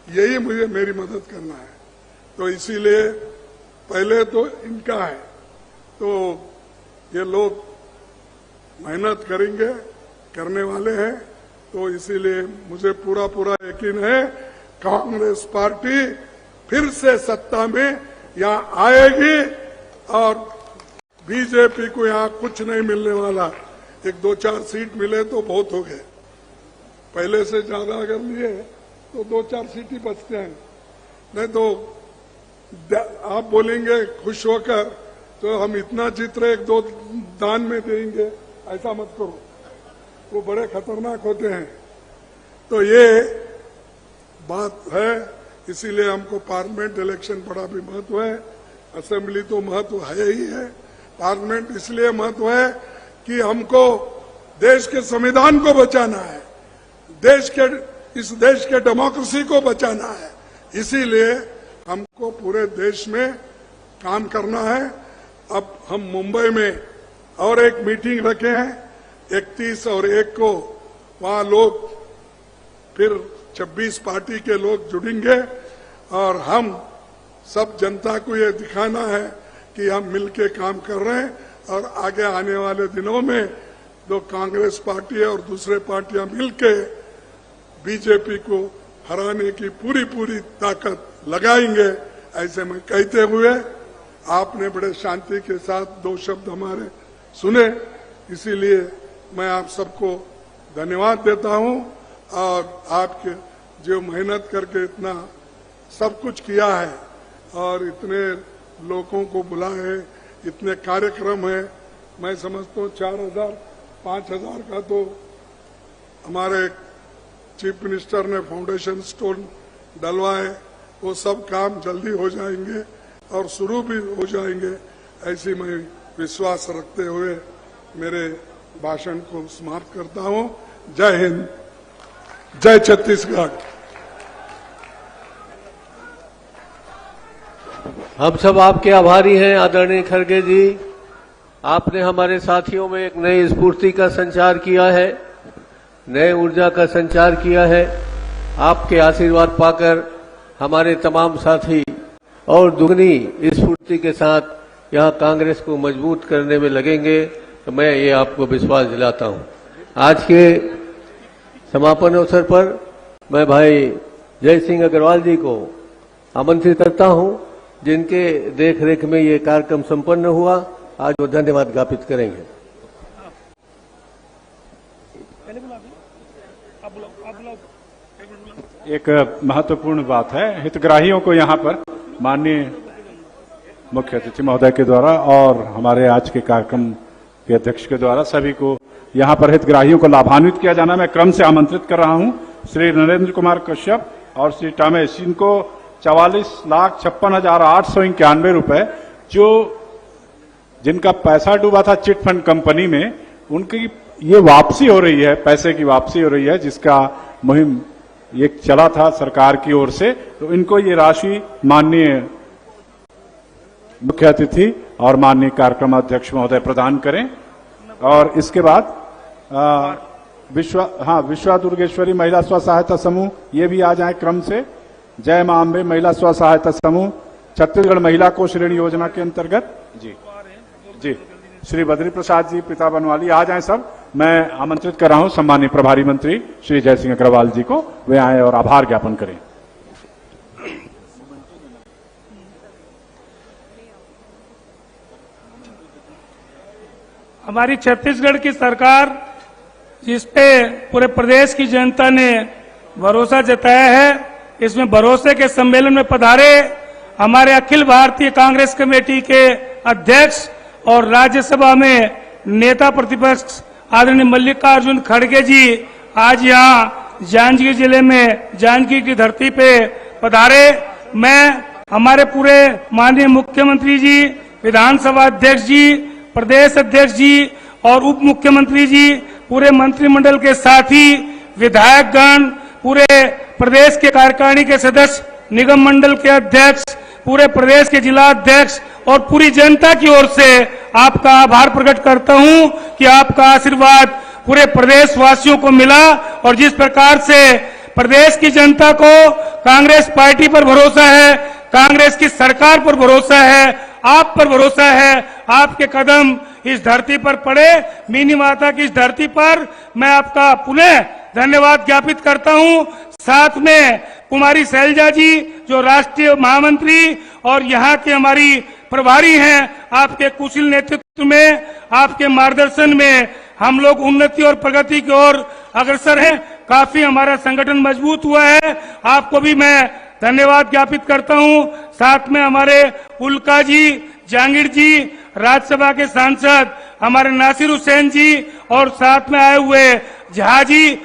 यही मुझे मेरी मदद करना है। तो इसीलिए पहले तो इनका है, तो ये लोग मेहनत करेंगे, करने वाले हैं। तो इसीलिए मुझे पूरा पूरा यकीन है कांग्रेस पार्टी फिर से सत्ता में यहाँ आएगी और बीजेपी को यहाँ कुछ नहीं मिलने वाला। 1-2-4 सीट मिले तो बहुत हो गए, पहले से ज्यादा अगर लिए तो 2-4 सीट ही बचते हैं। नहीं तो आप बोलेंगे खुश होकर तो हम इतना जीत रहे, 1-2 दान में देंगे, ऐसा मत करो, वो बड़े खतरनाक होते हैं। तो ये बात है, इसीलिए हमको पार्लियामेंट इलेक्शन बड़ा भी महत्व है। असेंबली तो महत्व है ही है, पार्लियामेंट इसलिए महत्व है कि हमको देश के संविधान को बचाना है, इस देश के डेमोक्रेसी को बचाना है। इसीलिए हमको पूरे देश में काम करना है। अब हम मुंबई में और एक मीटिंग रखे हैं 31 और 1 को, वहां लोग फिर 26 पार्टी के लोग जुड़ेंगे और हम सब जनता को ये दिखाना है कि हम मिलके काम कर रहे हैं। और आगे आने वाले दिनों में तो कांग्रेस पार्टी और दूसरे पार्टियां मिलके बीजेपी को हराने की पूरी ताकत लगाएंगे, ऐसे में कहते हुए आपने बड़े शांति के साथ 2 शब्द हमारे सुने, इसीलिए मैं आप सबको धन्यवाद देता हूं। और आपके जो मेहनत करके इतना सब कुछ किया है और इतने लोगों को बुलाए, इतने कार्यक्रम है, मैं समझता हूँ 4,000 5,000 का तो हमारे चीफ मिनिस्टर ने फाउंडेशन स्टोन डलवाए, वो सब काम जल्दी हो जाएंगे और शुरू भी हो जाएंगे, ऐसी मैं विश्वास रखते हुए मेरे भाषण को समाप्त करता हूं। जय हिंद, जय छत्तीसगढ़। हम सब आपके आभारी हैं आदरणीय खड़गे जी। आपने हमारे साथियों में एक नई स्फूर्ति का संचार किया है, नए ऊर्जा का संचार किया है। आपके आशीर्वाद पाकर हमारे तमाम साथी और दुगनी स्फूर्ति के साथ यहाँ कांग्रेस को मजबूत करने में लगेंगे, तो मैं ये आपको विश्वास दिलाता हूँ। आज के समापन अवसर पर मैं भाई जय सिंह अग्रवाल जी को आमंत्रित करता हूँ, जिनके देखरेख में ये कार्यक्रम संपन्न हुआ। आज वो धन्यवाद ज्ञापित करेंगे। एक महत्वपूर्ण बात है, हितग्राहियों को यहाँ पर माननीय मुख्य अतिथि महोदय के द्वारा और हमारे आज के कार्यक्रम के अध्यक्ष के द्वारा सभी को यहाँ पर हितग्राहियों को लाभान्वित किया जाना मैं क्रम से आमंत्रित कर रहा हूँ। श्री नरेंद्र कुमार कश्यप और श्री टामेश, इनको 44,56,891 रुपए जो जिनका पैसा डूबा था चिट फंड कंपनी में, उनकी ये वापसी हो रही है, पैसे की वापसी हो रही है, जिसका मुहिम ये चला था सरकार की ओर से। तो इनको ये राशि माननीय मुख्य अतिथि और माननीय कार्यक्रम अध्यक्ष महोदय प्रदान करें। और इसके बाद विश्वा दुर्गेश्वरी महिला स्व सहायता समूह, ये भी आ जाए क्रम से। जय मां अम्बे महिला स्व सहायता समूह छत्तीसगढ़ महिला कोष ऋण योजना के अंतर्गत जी श्री बद्री प्रसाद जी पिता बनवाली आ जाएं सब। मैं आमंत्रित कर रहा हूं सम्मानीय प्रभारी मंत्री श्री जय सिंह अग्रवाल जी को, वे आए और आभार ज्ञापन करें। हमारी छत्तीसगढ़ की सरकार, जिस पे पूरे प्रदेश की जनता ने भरोसा जताया है, इसमें भरोसे के सम्मेलन में पधारे हमारे अखिल भारतीय कांग्रेस कमेटी के अध्यक्ष और राज्यसभा में नेता प्रतिपक्ष आदरणीय मल्लिकार्जुन खड़गे जी आज यहाँ जांजगीर जिले में जांजगीर की धरती पे पधारे। मैं हमारे पूरे माननीय मुख्यमंत्री जी, विधानसभा अध्यक्ष जी, प्रदेश अध्यक्ष जी और उप मुख्यमंत्री जी, पूरे मंत्रिमंडल के साथी, विधायकगण, पूरे प्रदेश के कार्यकारिणी के सदस्य, निगम मंडल के अध्यक्ष, पूरे प्रदेश के जिला अध्यक्ष और पूरी जनता की ओर से आपका आभार प्रकट करता हूं कि आपका आशीर्वाद पूरे प्रदेश वासियों को मिला और जिस प्रकार से प्रदेश की जनता को कांग्रेस पार्टी पर भरोसा है, कांग्रेस की सरकार पर भरोसा है, आप पर भरोसा है, आपके कदम इस धरती पर पड़े, मिनी माता की इस धरती पर, मैं आपका पुनः धन्यवाद ज्ञापित करता हूं। साथ में कुमारी शैलजा जी जो राष्ट्रीय महामंत्री और यहाँ के हमारी प्रभारी हैं, आपके कुशल नेतृत्व में, आपके मार्गदर्शन में हम लोग उन्नति और प्रगति की ओर अग्रसर हैं। काफी हमारा संगठन मजबूत हुआ है, आपको भी मैं धन्यवाद ज्ञापित करता हूं। साथ में हमारे उल्का जी, जहांगीर जी, राज्यसभा के सांसद हमारे नासिर हुसैन जी और साथ में आए हुए झा जी,